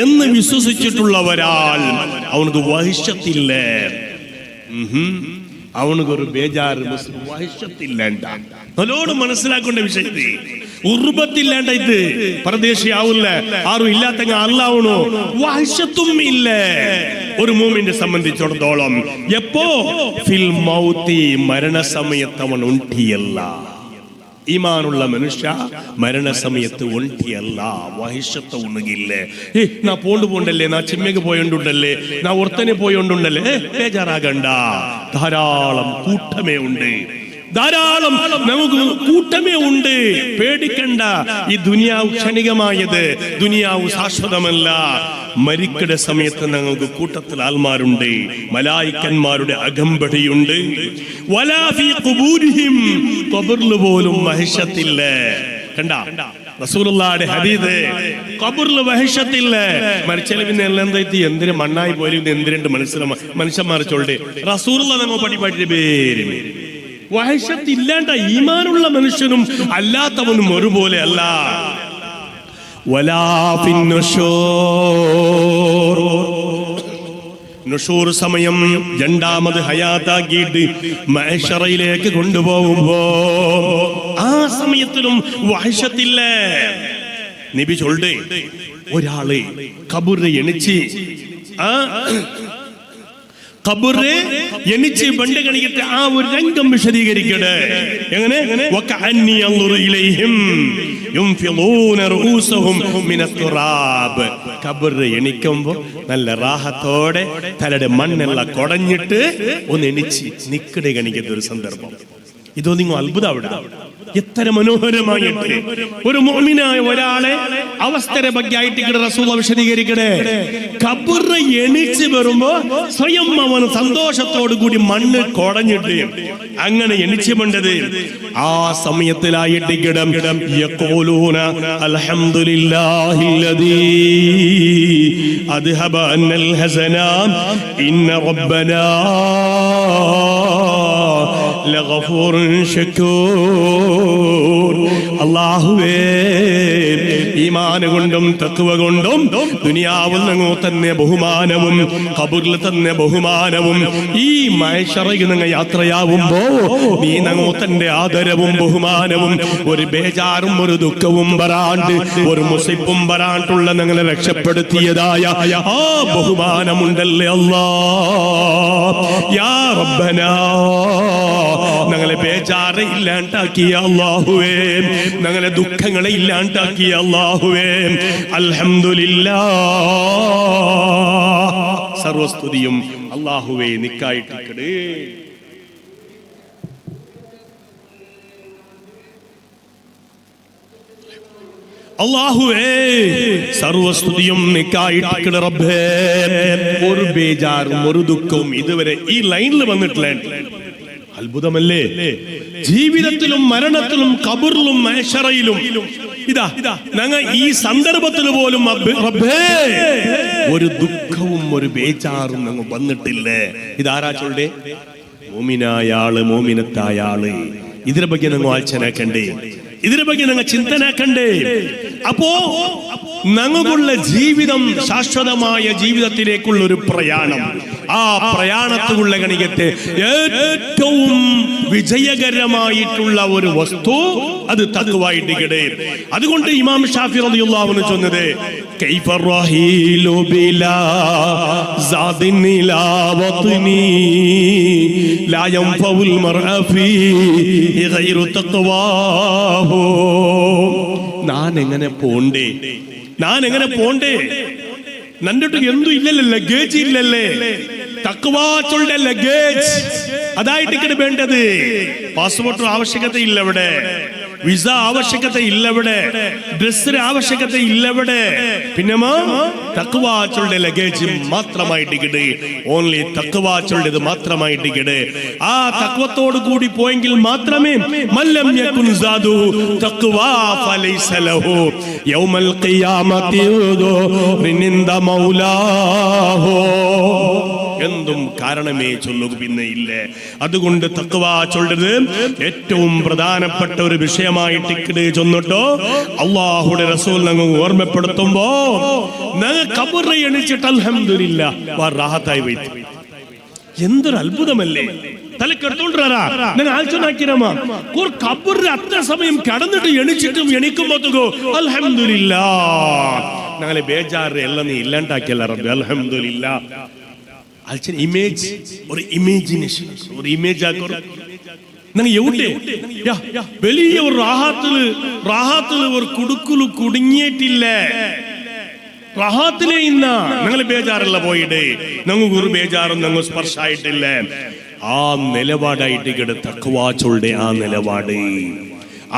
എന്ന് വിശ്വസിച്ചിട്ടുള്ള ഒരാൾ അവനക്ക് വഹിഷത്തില്ല, അവനക്കൊരു ബേജാറ് വഹിഷത്തില്ലേണ്ട. നല്ലോണം മനസ്സിലാക്കേണ്ട വിഷയത്തിൽ ഉർബത്തില്ലാണ്ട ഇത് പരദേശിയാവില്ല, ആരും ഇല്ലാത്ത അല്ലാവണോ വഹിഷത്തും ഇല്ല ഒരു മൂമിനെ സംബന്ധിച്ചിടത്തോളം. എപ്പോ ഫിൽ മൗതി മരണസമയത്ത് അവൻ ഒണ്ടിയല്ല. ഈമാനുള്ള മനുഷ്യ മരണസമയത്ത് ഒണ്ടിയല്ല, വഹിഷത്ത് ഉണകില്ലേ. നാ പോണ്ടല്ലേ, നാ ചിമ്മയ്ക്ക് പോയോണ്ടുണ്ടല്ലേ, നാ ഒർത്തനെ പോയോണ്ടുണ്ടല്ലേ, ബേജാറാകണ്ട. ധാരാളം കൂട്ടമേ ഉണ്ട്. ധാരാളം നമുക്ക് കൂട്ടമേ ഉണ്ട്. പേടിക്കണ്ട. ഈ ദുനിയാവ് ക്ഷണികമായത്, ദുനിയാവ് ശാശ്വതമല്ല. മരിക്കട സമയത്ത് ഞങ്ങൾക്ക് കൂട്ടത്തിൽ ആൽമാരുണ്ട്, മലായിക്കന്മാരുടെ അകമ്പടിയുണ്ട്. വലാ ഫീ ഖുബൂരിഹിം, ഖബറിൽ പോലും വഹശത്തില്ല. കണ്ട റസൂലുള്ളാഹിയുടെ ഹദീസ്, ഖബറിൽ വഹശത്തില്ല. മരിച്ചാൽ പിന്നെ എല്ലാം എന്തായി എന്തിന് മണ്ണായി പോലും എന്തിനുണ്ട് മനുഷ്യന്മാർ ചൊല്ല്. റസൂലുള്ളാഹി ഞങ്ങൾ പഠിപ്പാട്ടിന്റെ പേര് വഹശത്തില്ലാണ്ട ഈമാനുള്ള മനുഷ്യനും അല്ലാത്തവനും ഒരുപോലെ അല്ല. വലാ ഫിന്നുശൂർ, നുഷൂർ സമയം രണ്ടാമത് ഹയാത്താക്കിയിട്ട് മഹ്ശറയിലേക്ക് കൊണ്ടുപോകുമ്പോ ആ സമയത്തിലും വഹശത്തില്ല. നബി ചൊല്ല്, ഒരാള് ഖബറിൽ എണിച്ച് എണിച്ച് ബണ്ട് കണിക്കട്ടെ ആ ഒരു രംഗം വിശദീകരിക്കട്ടെ. എങ്ങനെ? എണിക്കുമ്പോ നല്ല റാഹത്തോടെ തലയുടെ മണ്ണെല്ലാം കൊടഞ്ഞിട്ട് ഒന്ന് എണിച്ച് നിക്കടെ കണിക്കുന്ന ഒരു സന്ദർഭം. ഇതോ നിങ്ങൾ അത്ഭുതം. അവിടെ എത്ര മനോഹരമായിട്ട് ഒരു മുഅ്മിനായ ഒരാളെ അവസ്ഥയെ ബഗ്ഗായിട്ട് റസൂൽ വിശദീകരിക്കണേ. ഖബർ എണിച്ച് വരുമ്പോ സ്വയം അവൻ സന്തോഷത്തോടു കൂടി മണ്ണ് കൊടഞ്ഞിട്ട് അങ്ങനെ എണിച്ചു വേണ്ടത്. ആ സമയത്തിലായിട്ട് കിടം യഖൂലൂന അൽഹംദുലില്ലാഹില്ലദീ അദ്ഹബ അന്നൽ ഹസന ഇന്ന റബ്ബനാ ലഗഫൂറുൻ ശകൂർ. അല്ലാഹുവേ, ഈമാൻ കൊണ്ടും തഖ്വ കൊണ്ടും ദുനിയാവിൽ ഞങ്ങൾ തന്നെ ബഹുമാനവും ഖബറിൽ തന്നെ ബഹുമാനവും ഈ മഹ്ശറയിൽ നിങ്ങൾ യാത്രയാവുമ്പോ നീ ഞങ്ങൾ തന്റെ ആദരവും ബഹുമാനവും ഒരു ബേജാറും ഒരു ദുഃഖവും വരാണ്ട് ഒരു മുസിബും വരാണ്ടുള്ള ഞങ്ങളെ രക്ഷപ്പെടുത്തിയതായ ആ ബഹുമാനമുണ്ടല്ലേ അല്ലാഹ്. യാ റബ്ബനാ, ഞങ്ങളെ ബേജാറ് ഇല്ലാണ്ടാക്കിയ അല്ലാഹുവേ, ഞങ്ങളെ ദുഃഖങ്ങളെ ഇല്ലാണ്ടാക്കിയ അല്ലാഹുവേ, അൽഹംദുലില്ലാഹ്. സർവസ്തുതിയും അല്ലാഹുവേ നിക്കായിട്ടിക്കടേ. അല്ലാഹുവേ, സർവസ്തുതിയും നിക്കായിട്ടിക്കട റബ്ബേ. ഒരു ബേജാറും ഒരു ദുഃഖവും ഇതുവരെ ഈ ലൈനിൽ വന്നിട്ടില്ല. അത്ഭുതമല്ലേ? ജീവിതത്തിലും മരണത്തിലും ഖബറിലും മഹ്ശറയിലും ഇതാ ഞങ്ങൾ ഈ സന്ദർഭത്തിൽ പോലും റബ്ബേ ഒരു ദുഃഖവും ഒരു ബേജാറും ഞങ്ങൾ വന്നിട്ടില്ലേ. ഇതാരാ ചൊല്ലേ? മോമിനായ ആള്, മോമിനത്തായ ആള്. ഇതിനെ ಬಗ್ಗೆ ഞങ്ങൾ ആലോചനാക്കണ്ടേ, ഇതിനെ ಬಗ್ಗೆ ഞങ്ങൾ ചിന്തനാക്കണ്ടേ. അപ്പോ ഞങ്ങൾക്കുള്ള ജീവിതം ശാശ്വതമായ ജീവിതത്തിലേക്കുള്ള ഒരു പ്രയാണം. ആ പ്രയാണത്തിലുള്ള ഗണികത്തെ ഏറ്റവും വിജയകരമായിട്ടുള്ള ഒരു വസ്തു അത് തഖ്വയായിട്ടിക്കട്ടെ. അതുകൊണ്ട് ഇമാം ഷാഫി റളിയല്ലാഹു അൻഹു ചൊന്നത്, കൈഫ റഹീലു ബിലാ സാദിൻ ഇലാ വത്നി ലാ യൻഫഉൽ മർഅ ഫീ ഗൈറു തഖ്വാഹു. ഞാൻ എങ്ങനെ പോണ്ടേ, ഞാൻ എങ്ങനെ പോണ്ടേ? നന്നിട്ട് എന്തും ഇല്ലല്ലേ, ലഗേജ് ഇല്ലല്ലേ. തഖ്വാച്ചുടെ ലഗേജ് അതായിട്ട് വേണ്ടത്. പാസ്പോർട്ട് ആവശ്യകത ഇല്ല ഇവിടെ, വിസ ആവശ്യകത ഇല്ല ഇവിടെ, ഡ്രസ്സിന് ആവശ്യകത ഇല്ല ഇവിടെ. പിന്നെ തഖ്വാച്ചുടെ ലഗേജ് മാത്രമായിട്ട് ഓൺലി തഖ്വാച്ചുടേത് മാത്രമായിട്ട് ആ തഖ്വത്തോട് കൂടി പോയെങ്കിൽ മാത്രമേ മല്ലം യകുൻ സാദു തഖ്വാ ഫലൈസ ലഹു യൗമൽ ഖിയാമത്തി റിനിന്ദ മൗലാഹു. എന്തും കാരണമേ ചൊല്ലുക പിന്നെ ഇല്ലേ. അതുകൊണ്ട് തഖ്വാ ചൊല്ലത് ഏറ്റവും പ്രധാനപ്പെട്ട ഒരു വിഷയമായിട്ട് ചൊന്നിട്ടോ അല്ലാഹുവിന്റെ റസൂൽ ഞങ്ങൾ ഓർമ്മപ്പെടുത്തുമ്പോ ഞങ്ങൾ ഖബറിൽ എണിച്ചിട്ട് അൽഹംദുലില്ലാഹ് റാഹത്തായി പോയി. എന്തൊരു അത്ഭുതമല്ലേ. തലക്കെടുത്തോണ്ടാ ഞാൻ ആലോചനാക്കിരമാ ഖബറിൽ അത്ര സമയം കടന്നിട്ട് എണിച്ചിട്ടും എണിക്കുമ്പോഴത്തേക്കോ അൽഹംദുലില്ലാഹ് ഞങ്ങളെ ബേജാറ് എല്ലാം നീ ഇല്ലാണ്ടാക്കിയല്ല റബ്ബേ, അൽഹംദുലില്ലാഹ്. ഇമേജ്, ഒരു ഇമേജിനേഷൻ, ഒരു ഇമേജ് ആക്കോ. എവിടെ വലിയ ഒരു റാഹത്തില് ഒരു കുടുക്കുല് കുടുങ്ങിയിട്ടില്ല. റാഹത്തിലേ ഇന്ന ഞങ്ങൾ ബേജാറല്ല പോയിടേ, ഞങ്ങൾക്ക് ഒരു ബേജാറും ഞങ്ങൾ സ്പർശായിട്ടില്ല. ആ നിലപാടായിട്ട് തഖ്വാച്ചുളുടെ ആ നിലപാട്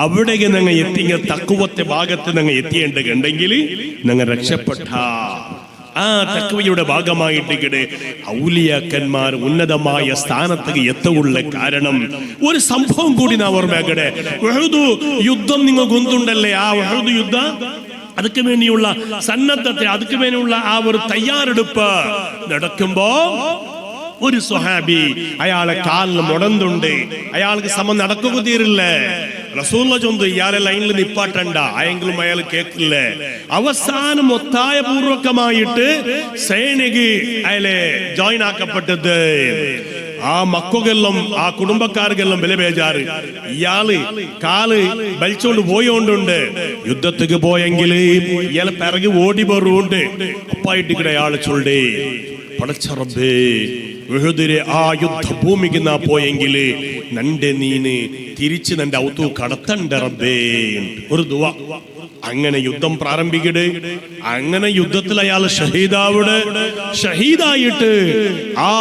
അവിടേക്ക് നിങ്ങൾ എത്തിയ തഖ്വത്തെ ഭാഗത്ത് നിങ്ങൾ എത്തിയേണ്ടെങ്കിൽ നിങ്ങൾ രക്ഷപ്പെട്ട ആ തഖ്വയുടെ ഭാഗമായിട്ട് ഔലിയാക്കന്മാർ ഉന്നതമായ സ്ഥാനത്തേക്ക് എത്തുള്ള കാരണം ഒരു സംഭവം കൂടി നാം ഓർമ്മയാക്കട്ടെ. ഉഹദ് യുദ്ധം നിങ്ങൾ ഗൊന്തുണ്ടല്ലേ, ആ ഉഹദ് യുദ്ധം അതിക്ക് വേണ്ടിയുള്ള സന്നദ്ധത്തെ, അതിക്ക് വേണ്ടിയുള്ള ആ ഒരു തയ്യാറെടുപ്പ് നടക്കുമ്പോ ഒരു സ്വഹാബി അയാളെ കാലിൽ മുടന്തുണ്ട്, അയാൾക്ക് സമം നടക്കുക തീരില്ലേ. റസൂലുള്ള ചൊന്തു ഇയാളെ ലൈനിൽ നിപ്പാട്ടണ്ട, ആയെങ്കിലും അയാൾ കേൾക്കില്ലേ. അവസാനം ഒത്തായ പൂർവകമായിട്ട് സേനയ്ക്ക് അയാളെ ജോയിൻ ആക്കപ്പെട്ടത്. ആ മക്കുകെല്ലാം ആ കുടുംബക്കാർക്കെല്ലാം വില ബേജാറ്. ഇയാള് കാല് വലിച്ചോണ്ട് പോയോണ്ടുണ്ട്. യുദ്ധത്തിക്ക് പോയെങ്കിൽ ഇയാളെ പിറകെ ഓടി പോറുണ്ട്. അപ്പായിട്ട് അയാള് ചൊല്ലേ, പടച്ച റബ്ബേ, ഉഹദിലെ ആ യുദ്ധഭൂമിക്ക് നാ പോയെങ്കില് നന്റെ നീന് തിരിച്ച് നന്റെ ഔത്തു കടത്തണ്ട റബ്ബേ. ഒരു ദുആ. അങ്ങനെ യുദ്ധം പ്രാരംഭിക്കട്. അങ്ങനെ യുദ്ധത്തിൽ അയാൾ ഷഹീദായിട്ട് ആ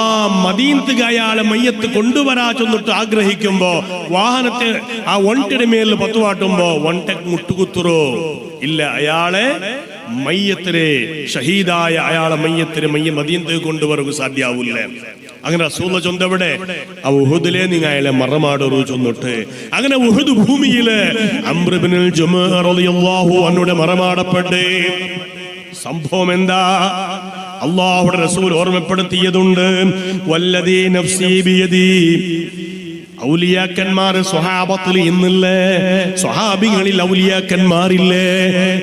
മദീനത്തേക്ക് അയാളെ മയ്യത്ത് കൊണ്ടുവരാ ചെന്നിട്ട് ആഗ്രഹിക്കുമ്പോ വാഹനത്തെ ആ ഒണ്ടയുടെ മേലിൽ പത്തുവാട്ടുമ്പോ ഒണ്ട മുട്ടുകുത്തുറോ ഇല്ല. അയാളെ മയ്യത്തിലെ ഷഹീദായ അയാളെ മയ്യത്തിലെ മദീനത്തേക്ക് കൊണ്ടുവരുക സാധ്യാവൂല്ലേ. അങ്ങനെ റസൂലുള്ള ചൊന്തവിടെ ആ ഉഹുദിലെ നിങ്ങൾ അയാളെ മറമാടൊരു ചൊന്നിട്ട് അങ്ങനെ ഉഹുദ് ഭൂമിയില് അംർ ഇബ്നുൽ ജുമുഅ റളിയല്ലാഹു അൻഹുടെ മറമാടപ്പെട്ടേ. സംഭവം എന്താ? അല്ലാഹുവിന്റെ റസൂൽ ഓർമ്മപ്പെടുത്തിയതുണ്ട്. വല്ലദീ നഫ്സി ബിയദി. ഔലിയാക്കന്മാർ സ്വഹാബത്തിൽ ഇന്നില്ലേ, സ്വഹാബികളിൽ ഔലിയാക്കന്മാരില്ലേ?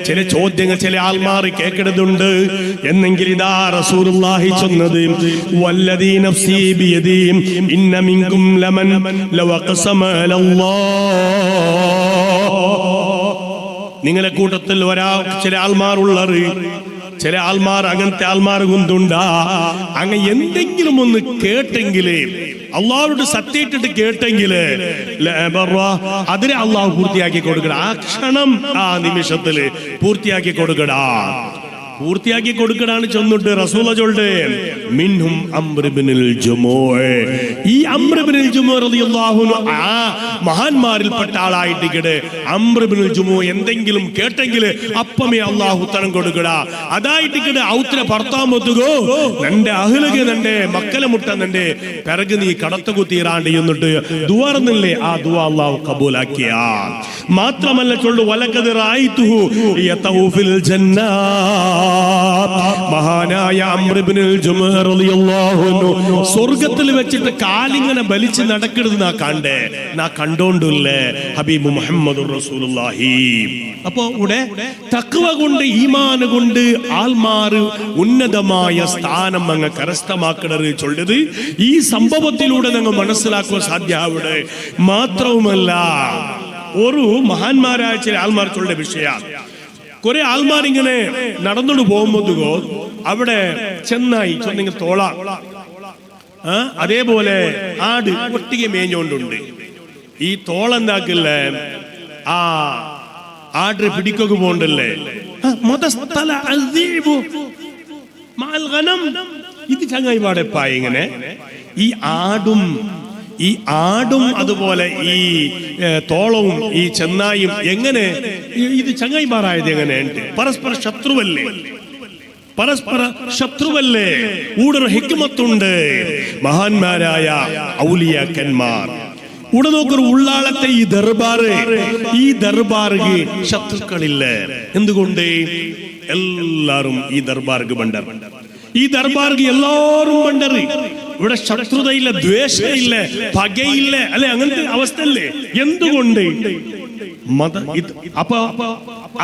ചില ചോദ്യങ്ങൾ ചില ആൾമാർ കേൾക്കേണ്ടതുണ്ട്. എന്നെങ്കിൽ ഇതാ റസൂലുള്ളാഹി ചൊന്നത്, വല്ലദീ നഫ്സി ബിയദി ഇന്ന മിൻകും ലമൻ ലൗ ഖസമ അലല്ലാഹ്. നിങ്ങളെ കൂട്ടത്തിൽ ചില ആൾമാർ ഉള്ളത്, ചില ആൾമാർ അങ്ങനത്തെ ആൾമാർ കൊണ്ടുണ്ടാ. അങ്ങ് എന്തെങ്കിലും ഒന്ന് കേട്ടെങ്കിലേ, അള്ളാഹുവോട് സത്യമായിട്ടിട്ട് കേട്ടെങ്കില് അതിനെ അള്ളാഹു പൂർത്തിയാക്കി കൊടുക്കടാ. ആ ക്ഷണം ആ നിമിഷത്തില് പൂർത്തിയാക്കി കൊടുക്കടാ. പൂർത്തിയാക്കി കൊടുക്കടാണ് ചെന്നിട്ട് റസൂല ചൊല്ലുടെ മിൻഹും അംർ ഇബ്നുൽ ജുമുഅ. ഈ അംർ ഇബ്നുൽ ജുമുഅ റളിയല്ലാഹു അൻഹു ആ മഹാന്മാരിൽപ്പെട്ട ആളായിട്ട് അംർ ഇബ്നുൽ ജുമുഅ എന്തെങ്കിലും കേട്ടെങ്കിൽ അപ്പമേ അള്ളാഹു ഉത്തരം കൊടുക്കടാ. അതായിട്ട് ഔത്തിനെ ഭർത്താമൊത്തുകോ നന്റെ അഹ്ലക്ക് നന്റെ മക്കളെ മുട്ട നന്റെ പിറകു നീ കടത്തുകുത്തീറാണ്ട് എന്നിട്ട് ദുആർന്നില്ലേ, ആ ദുആ അള്ളാഹു കബൂലാക്കിയ. മാത്രമല്ല ചൊല്ലു വലഖദ് റഅയ്തുഹു യതൗഫിൽ ജന്ന. മഹാനായ അംർ ഇബ്നുൽ ജുമുഅ റളിയല്ലാഹു അൻഹു സ്വർഗ്ഗത്തിൽ വെച്ചിട്ട് കാലിങ്ങനെ വലിച്ച് നടക്കുന്നത് നാ കണ്ടോണ്ടല്ലേ ഹബീബ് മുഹമ്മദുർ റസൂലുള്ളാഹി. അപ്പോ ഇവിടെ തഖ്വ കൊണ്ട് ഈമാൻ കൊണ്ട് ആൾമാർ ഉന്നതമായ സ്ഥാനം അങ്ങ് കരസ്ഥമാക്കണത് ചൊല്ലത് ഈ സംഭവത്തിലൂടെ ഞങ്ങൾ മനസ്സിലാക്കുക സാധ്യമാവിടെ. മാത്രവുമല്ല ഒരു മഹാന്മാരായ ചില ആൾമാർ ചൊല്ലുന്ന വിഷയ, കുറെ ആൾമാർ ഇങ്ങനെ നടന്നോണ്ട് പോകുമ്പോ അവിടെ ചെന്നായി ചൊന്നെങ്കിൽ തോള അതേപോലെ ആട് ഒട്ടിക മേഞ്ഞോണ്ടുണ്ട്. ഈ തോളെന്താക്കില്ലേ ആ ആട് പിടിക്കൊക്കെ പോണ്ടല്ലേ. ഇത് ചങ്ങായി പാടെപ്പാ ഇങ്ങനെ ഈ ആടും അതുപോലെ ഈ തോളവും ഈ ചെന്നായും എങ്ങനെ ഇത് ചങ്ങായിമാരായത് എങ്ങനെയുണ്ട്? പരസ്പര ശത്രുവല്ലേ? ഊടൊരു ഹിക്മത്തുണ്ട്. മഹാന്മാരായ ഔലിയാക്കന്മാർ ഇവിടെ നോക്കൊരു ഉള്ളാളത്തെ ഈ ദർബാർക്ക് ശത്രുക്കളില്ല. എന്തുകൊണ്ട്? എല്ലാരും ഈ ദർബാർക്ക് ബണ്ടർ. ഈ ദർബാർക്ക് എല്ലാരും ബണ്ടർ. ഇവിടെ ശത്രുതയില്ല, ദ്വേഷമില്ല, പകയില്ല, അല്ലെ? അങ്ങനത്തെ അവസ്ഥയല്ലേ? എന്തുകൊണ്ട്? അപ്പൊ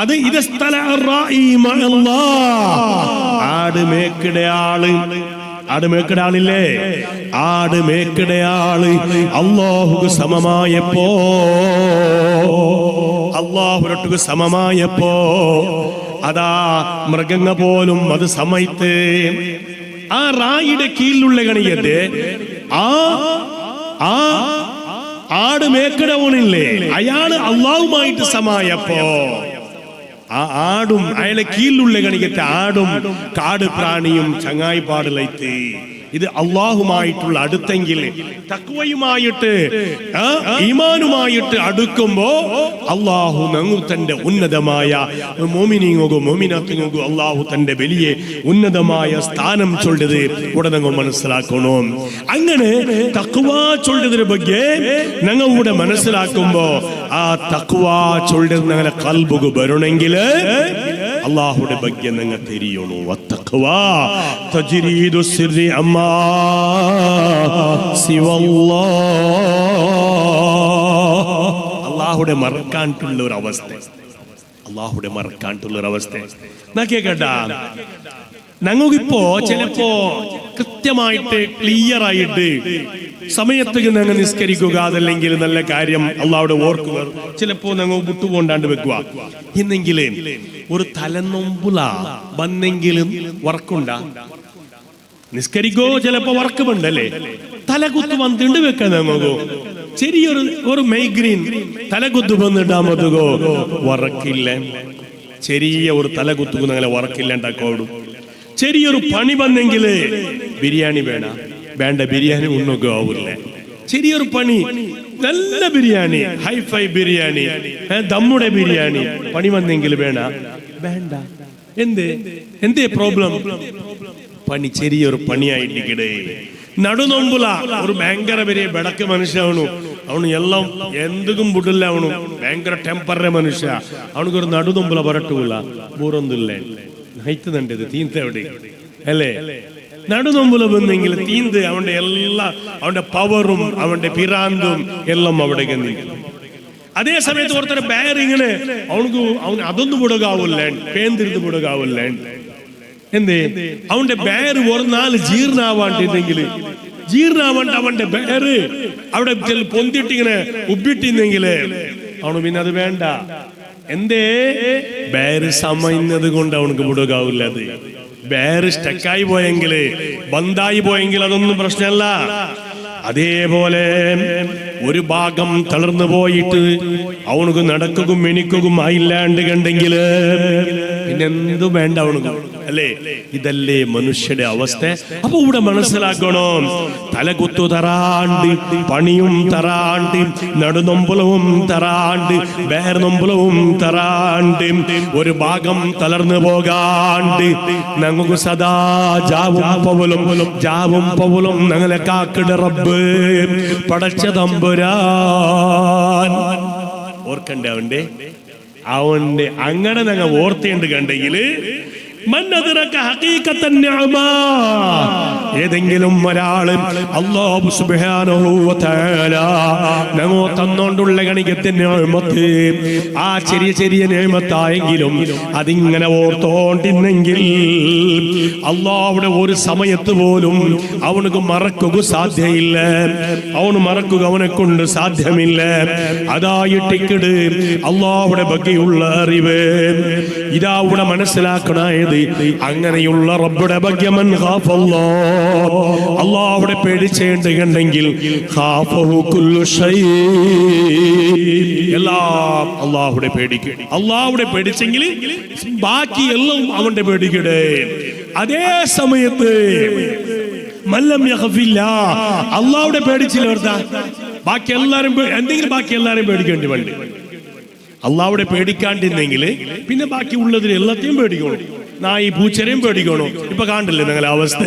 അത് ആട് മേക്കിടയാളില്ലേ, ആട് മേക്കിടയാള് അല്ലാഹുക്ക് സമമായപ്പോ അതാ മൃഗങ്ങ പോലും അത് സമയത്ത് ആ റായിയുടെ കീഴിലുള്ള ഗണിയത്തെ ആ ആട് മേക്കിടവണില്ലേ, അയാള് അള്ളാഹുമായിട്ട് സമായപ്പോ ആ ആടും അയാളെ കീഴിലുള്ള ഗണിക്കത്തെ ആടും കാട് പ്രാണിയും ചങ്ങായിപ്പാടിലൈത്ത് ഇത് അള്ളാഹുമായിട്ടുള്ള അടുത്തെങ്കിൽ തഖ്വയുമായിട്ട് ഈമാനുമായിട്ട് അടുക്കുമ്പോ അള്ളാഹു ഞങ്ങൾ തന്റെ ഉന്നതമായ മോമിനിങ്ങോ മോമിനാത്തിങ്ങോ അള്ളാഹു തന്റെ വലിയ ഉന്നതമായ സ്ഥാനം ചൊല്ലത് ഇവിടെ ഞങ്ങൾ മനസ്സിലാക്കണം. അങ്ങനെ തഖ്വ ചൊല്ലതിനെ ಬಗ್ಗೆ ഞങ്ങൾ ഇവിടെ മനസ്സിലാക്കുമ്പോ ആ തഖ്വ ചൊല്ലത് ഞങ്ങളെ ഖൽബുക വരണമെങ്കിൽ അള്ളാഹുടെ ಬಗ್ಗೆ ഞങ്ങൾ തിരിയണു. വത്തഖ്വ തജ്രീദു സിർരി അമ്മാ സിവല്ലാഹ്. അള്ളാഹുടെ മറക്കാനുള്ള ഒരു അവസ്ഥ, അള്ളാഹുടെ മറക്കാനുള്ള ഒരു അവസ്ഥ കേട്ടാ. ഞങ്ങൾക്കിപ്പോ ചിലപ്പോ കൃത്യമായിട്ട് ക്ലിയർ ആയിട്ട് സമയത്ത് ഞങ്ങൾ നിസ്കരിക്കുക, അതല്ലെങ്കിൽ നല്ല കാര്യം അള്ളാഹുടെ ഓർക്കുക, ചിലപ്പോ ഞങ്ങൾ വിട്ടുപോണ്ടാണ്ട് വെക്കുക. എന്നെങ്കിൽ ഒരു തലനൊമ്പുല വന്നെങ്കിലും വർക്കുണ്ട നിസ്കരിക്കോ ചിലപ്പോ വർക്കുമുണ്ടല്ലേ, തലകുത്ത് വന്നിട്ട് വെക്കാൻ ഞങ്ങൾക്കോ ചെറിയൊരു മൈഗ്രീൻ തലകുത്ത് വന്നിട്ടാമതുകോ വറക്കില്ല. ചെറിയ ഒരു തലകുത്തു ഞങ്ങളെ വറക്കില്ലാണ്ടാക്കോടും. ചെറിയൊരു പണി വന്നെങ്കിൽ ബിരിയാണി വേണ്ട ബിരിയാണി ഉണ്ണുക ആവില്ല. ചെറിയൊരു പണി, നല്ല ബിരിയാണി, ഹൈഫൈ ബിരിയാണി, ദമ്മുടെ ബിരിയാണി പണി വന്നെങ്കിൽ വേണ്ട. എന്തേ പ്രോബ്ലം? പണി ചെറിയൊരു പണിയായിട്ടിക്കടേ. നടുനൊമ്പുല ഒരു ഭയങ്കര വലിയ ബെടക്ക് മനുഷ്യവണു, അവನು എല്ലാം എന്തും ബുഡില്ല, അവನು ഭയങ്കര ടെമ്പറ മനുഷ്യ, അവനക്കൊരു നടുനൊമ്പുല വരട്ടുമില്ല, ബൂറൊന്നുമില്ല, നയിത്തുന്നുണ്ടത് തീന്ത എവിടെ അല്ലേ. നടുനൊമ്പുല വന്നെങ്കിൽ തീന്ത് അവന്റെ അവന്റെ പവറും അവന്റെ പിരാന്തും എല്ലാം അവിടെ നിൽക്കും. അതേ സമയത്ത് ഓർത്തര ബാരിങ്ങനെ അവൻ അതൊന്നും വിടുകാവില്ല, പേന്തിരുന്ന് വിടുകാവില്ല. എന്തേ അവന്റെ ബേര് ഒരു നാല് ജീർണാവാണ്ടിരുന്നെങ്കിൽ ജീർണാവണ്ട അവന്റെ ബേര് അവിടെ പൊന്തിട്ടിങ്ങനെ ഉപ്പിട്ടിരുന്നെങ്കില് അവന് പിന്നെ അത് വേണ്ട. എന്തേ ബേര് സമയുന്നത് കൊണ്ട് അവനക്ക് വിടുകാവില്ല. അത് ബേര് സ്റ്റക്കായി പോയെങ്കില് ബന്ധായി പോയെങ്കിൽ അതൊന്നും പ്രശ്നമല്ല. അതേപോലെ ഒരു ഭാഗം തളർന്നു പോയിട്ട് അവനക്ക് നടക്കുകയും എണിക്കുകയും ആയില്ലാണ്ട് കണ്ടെങ്കില് പിന്നെന്തു വേണ്ട അവനക്ക് അല്ലേ. ഇതല്ലേ മനുഷ്യന്റെ അവസ്ഥ. അപ്പൊ ഇവിടെ മനസ്സിലാക്കണം, തലകുത്തു തറാണ്ട്, പണിയും തറാണ്ട്, നടുനൊമ്പലവും തറാണ്ട്, വേർനൊമ്പലവും തറാണ്ട്, ഒരു ഭാഗം തളർന്നു പോകാണ്ട് ഞങ്ങൾക്ക് സദാ ജാവും പവലും ഞങ്ങളെ കാക്കിട റബ്ബ് പടച്ച തമ്പുരാൻ. ഓർക്കണ്ടേ അവന്റെ അങ്ങനെ ഞങ്ങൾ ഓർത്തേണ്ട കണ്ടെങ്കില് ഏതെങ്കിലും ഒരാള് അല്ലാഹു സുബ്ഹാനഹു വ തആല ഞങ്ങൾ തന്നോണ്ടുള്ള ഗണികത്തിന്റെ നിഅമത്ത്, ആ ചെറിയ നിഅമത്തായെങ്കിലും അതിങ്ങനെ ഓർത്തോണ്ടിരുന്നെങ്കിൽ അല്ലാഹുവിടെ ഒരു സമയത്ത് പോലും അവനക്ക് മറക്കുക സാധ്യമില്ല. അവന് മറക്കുക അവനെ കൊണ്ട് സാധ്യമില്ല. അതായിട്ടിക്കട് അല്ലാഹുവിടെ ബഗ്ഗിയുള്ള അറിവ് ഇതാ ഇവിടെ മനസ്സിലാക്കണായത്. അങ്ങനെയുള്ള റബ്ബുടെ ഭാഗ്യമൻ അല്ലാഹുവിടെ പേടിച്ചേണ്ട കണ്ടെങ്കിൽ എല്ലാം അല്ലാഹുവിടെ പേടിക്കും. അല്ലാഹുവിടെ പേടിച്ചെങ്കിൽ ബാക്കി എല്ലാം അവന്റെ പേടിക്കടേ. അതേ സമയത്ത് മല്ലം യഖഫില്ല അല്ലാഹുവിടെ പേടിച്ചില്ല ബാക്കി എല്ലാരും എന്തെങ്കിലും ബാക്കി എല്ലാരും പേടിക്കേണ്ടി വേണ്ടി. അല്ലാഹുവിടെ പേടിക്കാണ്ടിരുന്നെങ്കിൽ പിന്നെ ബാക്കി ഉള്ളതിൽ എല്ലാத்தையும் പേടിക്കണം. നായി പൂച്ചരെയും പേടിക്കണോ? ഇപ്പൊ കാണില്ലേ നിങ്ങളെ അവസ്ഥ?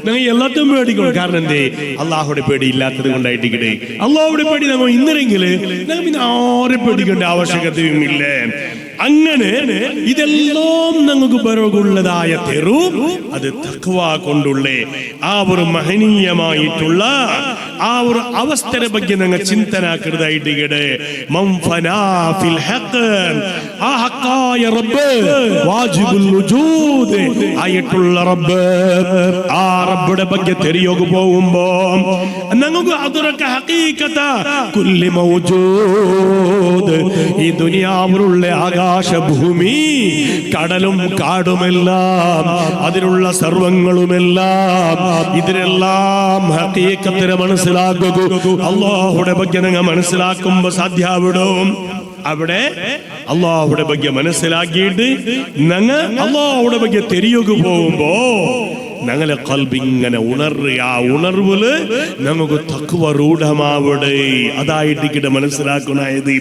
നിങ്ങൾ എല്ലാത്തും പേടിക്കണം. കാരണം എന്തേ? അല്ലാഹുവിടെ പേടി ഇല്ലാത്തത് കൊണ്ടായിട്ടിക്കട്ടെ. അല്ലാഹുവിടെ പേടി നമ്മൾ ഇന്നരെങ്കിൽ നിങ്ങൾ പിന്നെ ആരെ പേടിക്കേണ്ട ആവശ്യകതയും ഇല്ല. അങ്ങനെ ഇതെല്ലാം നമുക്ക് ബറകുള്ളതായ തെറു അത് തഖ്വ കൊണ്ടുള്ള ആ ഒരു മഹനീയമായിട്ടുള്ള ആ ഒരു അവസ്ഥയെ ಬಗ್ಗೆ നിങ്ങൾ ചിന്തനാക്കരുതായിട്ടിക്കട്ടെ. ആ ഹക്കായ റബ്ബ് വാജിബുൽ വജൂദ് ആയിട്ടുള്ള റബ്ബ്, ആ റബ്ബുടെ ಬಗ್ಗೆ തെരിയൊക്കെ പോകുമ്പോ നമുക്ക് അതൊക്കെ ഹഖീഖത കുല്ലി മൗജൂദ്, ഈ ദുനിയാവിലുള്ള ആകാശഭൂമി കടലും കാടുമെല്ലാം അതിലുള്ള സർവങ്ങളുമെല്ലാം ഇതിനെല്ലാം ഹഖീഖത്തിനെ മനസ്സിലാക്കുക. അല്ലാഹുടെ ಬಗ್ಗೆ നിങ്ങൾ മനസ്സിലാക്കുമ്പോ സാധ്യവിടും. അവിടെ അല്ലാഹുടെ ಬಗ್ಗೆ മനസ്സിലാക്കിയിട്ട് ഞങ്ങൾ അല്ലാഹുടെ ಬಗ್ಗೆ തെരിയൊക്കെ പോകുമ്പോ ഞങ്ങളെ ഖൽബ് ഇങ്ങനെ ഉണർറ്. ആ ഉണർവില് ഞങ്ങൾക്ക് തഖ്വ രൂഢമാവിടെ. അതായിട്ട് മനസ്സിലാക്കണായത്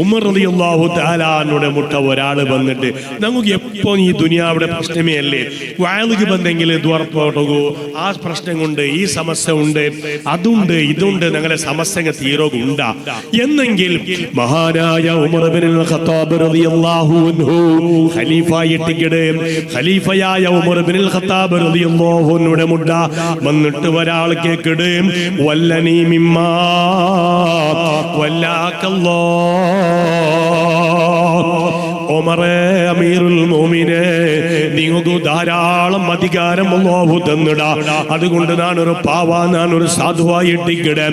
ഉമർ റളിയല്ലാഹു തആല അൻഹുടെ മുട്ട ഒരാൾ വന്നിട്ട് ഞങ്ങൾക്ക് എപ്പോ ഈ ദുനിയാവിടെ പ്രശ്നമേ അല്ലേ, വയലുക്ക് ബന്തെങ്കിൽ ദ്വാർപ്പോട്ടു ആ പ്രശ്നം കൊണ്ട് ഈ സമസ്യ ഉണ്ട്, അതുണ്ട്, ഇതുണ്ട്, ഞങ്ങളെ സമസ്യ തീരോ ഉണ്ടാ എന്നെങ്കിൽ മഹാനായ ഉമർ ഇബ്നുൽ ഖത്താബ് റളിയല്ലാഹു അൻഹു ഖലീഫയായ ഉമർ ഇബ്നുൽ ഖത്താബ് റളിയല്ലാഹു അൻഹുടെ മുട്ട വന്നിട്ട് ഒരാൾ കേക്കിട് വല്ലനീ മിമ്മാ വല്ലാക്കല്ലാഹ്. ഉമറേ അമീറുൽ മുഅ്മിനീൻ, നിങ്ങൾക്ക് ധാരാളം അധികാരം അല്ലാഹു തന്നിടാ. അതുകൊണ്ട് ഞാനൊരു പാവ, ഞാനൊരു സാധുവായിട്ടിക്കിടെ,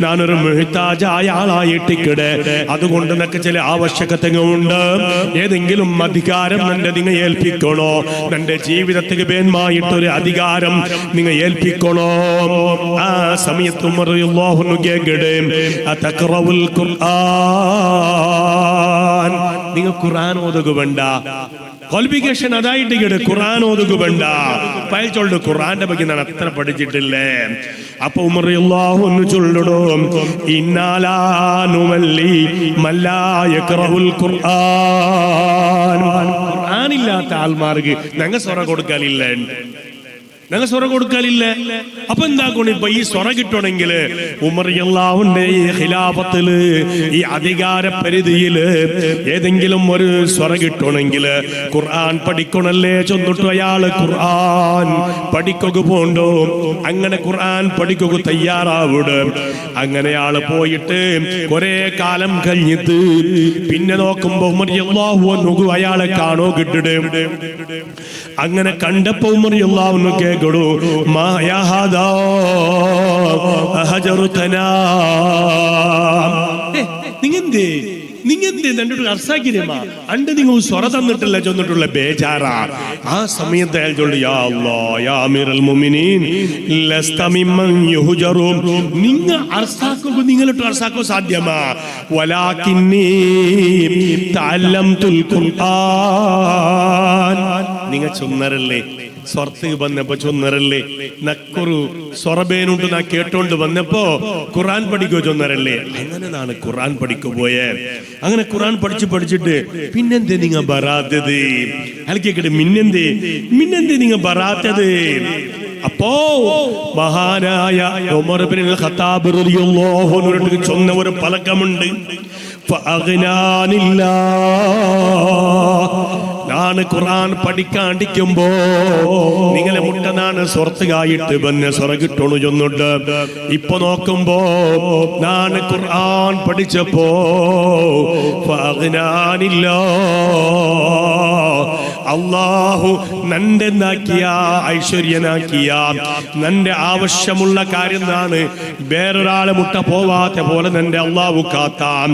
ഞാനൊരു മുഹ്താജായ ആളായിട്ടിക്കിടെ. അതുകൊണ്ട് നിനക്ക് ചില ആവശ്യകതകളുണ്ട്. ഏതെങ്കിലും അധികാരം നിന്റെ നിങ്ങൾ ഏൽപ്പിക്കണോ? നിന്റെ ജീവിതത്തിന് പേന്മായിട്ടൊരു അധികാരം നിങ്ങൾ ഏൽപ്പിക്കണോ? ആ സമയത്ത് ഉമർ റളിയല്ലാഹു അൻഹു കേൾക്കട്ടെ, അതഖറഉൽ ഖുർആൻ, നിങ്ങൾ ഖുർആൻ ഓതുക വേണ്ട. ക്വാളിഫിക്കേഷൻ അതായിട്ട് കേട്, ഖുർആൻ ഓതുക വേണ്ട. പയച്ചോളുടെ ഖുർആന്റെ ಬಗ್ಗೆ ഞാൻ അത്ര പഠിച്ചിട്ടില്ലേ. അപ്പൊ ഉമർ റളിയല്ലാഹു അൻഹു ചൊല്ലുടോ, ഇന്നാലാ നുമല്ലി മല്ലാ യഖറഉൽ ഖുർആൻ. ഖുർആൻ ഇല്ലാത്ത ആൾമാർക്ക് ഞങ്ങൾ സ്വറ കൊടുക്കലില്ല, ഞങ്ങൾ സ്വറ കൊടുക്കലില്ല. അപ്പൊ എന്താക്കണം, ഇപ്പൊ ഈ സ്വറ കിട്ടണമെങ്കിൽ ഉമർ റളിയല്ലാഹുവിന്റെ ഈ ഖിലാഫത്തില്, ഈ അധികാര പരിധിയില് ഏതെങ്കിലും ഒരു സ്വറ കിട്ടണമെങ്കിൽ ഖുർആൻ പഠിക്കണല്ലേ ചൊന്നിട്ട് അയാള് ഖുർആൻ പഠിക്കുക പോണ്ടോ. അങ്ങനെ ഖുർആൻ പഠിക്കുക തയ്യാറാവുട്. അങ്ങനെ ആള് പോയിട്ട് കുറെ കാലം കഴിഞ്ഞിട്ട് പിന്നെ നോക്കുമ്പോ ഉമർ റളിയല്ലാഹു അൻഹു അയാളെ കാണോ കിട്ടിട്. അങ്ങനെ കണ്ടപ്പോ ഉമർ റളിയല്ലാഹു അൻഹു കേക്കടു, മാ യാ ഹാദാ അഹജറുതനാ. നിങ്ങെന്തേ കണ്ടിട്ട് അർസാക്കിരമാ അണ്ട് നിങ്ങൾ സ്വറ തന്നിട്ടില്ല ചൊന്നിട്ടുള്ള ബേജാറാ. ആ സമയത്ത് അയാൾ ചൊല്ലി, യാ അല്ലാഹ് യാ അമീറുൽ മുഅ്മിനീൻ ലസ്ത മിമ്മൻ യുഹ്ജറു. നിങ്ങ അർസാക്കുക, നിങ്ങളിട്ട് അർസാക്കോ സാധ്യമാ. വലാകിന്നി തഅല്ലംതുൽ ഖുർആൻ. നിങ്ങൾ ചൊന്നരല്ലേ, സ്വർത്തേക്ക് വന്നപ്പോ ചൊന്നരല്ലേ, നക്കൊരു സ്വറബേനുണ്ട് നാ കേട്ടോണ്ട് വന്നപ്പോ ഖുർആൻ പഠിക്കോ ചൊന്നരല്ലേ. അങ്ങനെ നാണ് ഖുർആൻ പഠിക്കു പോയേ. അങ്ങനെ ഖുർആൻ പഠിച്ചിട്ട് പിന്നെന്തേ നിങ്ങ ബറാത്തത്? അയാൾക്കേക്കട്ടെ, മിന്നെന്തേ നിങ്ങ ബറാത്തത്? അപ്പോ മഹാനായ ഉമർ ഇബ്നുൽ ഖത്താബ് റളിയല്ലാഹു അൻഹു ചൊന്ന ഒരു പലകമുണ്ട്, ഞാൻ ഖുർആൻ പഠിക്കാണ്ടിരിക്കുമ്പോ നിങ്ങളെ മുട്ടനാണ് സ്വർത്തുകായിട്ട് ബന്നെ സ്വർഗിട്ടോണു ചൊന്നുണ്ട്. ഇപ്പൊ നോക്കുമ്പോ ഞാൻ ഖുർആൻ പഠിച്ചപ്പോ അല്ലാഹു നന്റെ നാക്കിയ ഐശ്വര്യനാക്കിയ നന്റെ ആവശ്യമുള്ള കാര്യം നാണ് വേറൊരാളെ മുട്ട പോവാത്ത പോലെ നന്റെ അള്ളാഹു കാത്താം.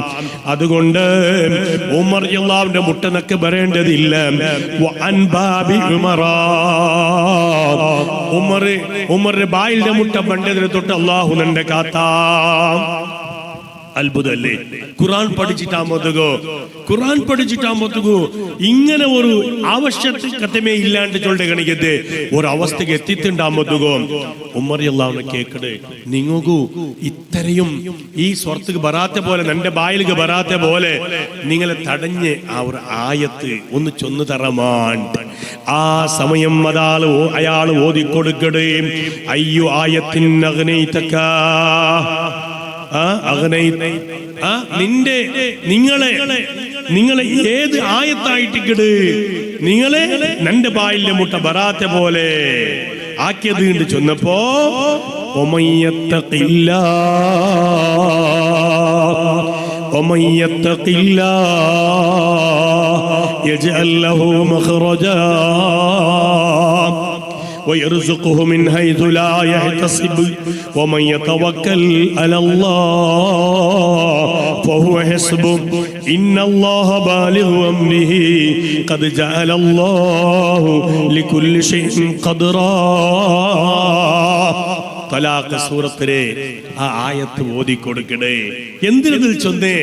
അതുകൊണ്ട് ഉമർ റളിയല്ലാഹുവിന്റെ മുട്ട നക്ക് വരേണ്ടതില്ല. ഉമറിന്റെ ബായിലെ മുട്ട പണ്ടതിനെ തൊട്ട് അള്ളാഹു നന്റെ കാത്താം. അത്ഭുതല്ലേ? ഖുർആൻ പഠിച്ചിട്ടാകുമ്പോ ഇങ്ങനെ ഒരു ആവശ്യകതമേ ഇല്ലാണ്ട് ചൊല്ലെ കണിക്കത്തെ ഒരു അവസ്ഥക്ക് എത്തിയിട്ടുണ്ടാകുമ്പോ ഉമർ റളിയല്ലാഹു കേക്കടെ, നിങ്ങൾക്കു ഇത്രയും ഈ സ്വർത്തക്ക് വരാത്ത പോലെ നന്റെ ബായിലേക്ക് വരാത്ത പോലെ നിങ്ങളെ തടഞ്ഞ് ആ ഒരു ആയത്ത് ഒന്ന് ചൊന്നു തറമാൻ. ആ സമയം അയാൾ ഓതിക്കൊടുക്കടേ, അയ്യോ ആയത്തിൻ അഗ്നൈതക, നിങ്ങളെ ഏത് ആയത്തായിട്ടിക്കട് നിങ്ങളെ നന്റെ ബായിലെ മുട്ട ബറാത്തെ പോലെ ആക്കിയത് കൊണ്ട് ചൊന്നപ്പോ യജ്അൽ ലഹു മഖ്റജാ ويرزقه من حيث لا يحتسب ومن يتوكل على الله فهو حسبه إن الله بالغ أمره قد جعل الله لكل شيء قدرا. തലാഖ് സൂറത്തിലെ ആ ആയത്ത് ഓതി കൊടുക്കണേ. എന്തിനതിൽ ചൊന്നേ?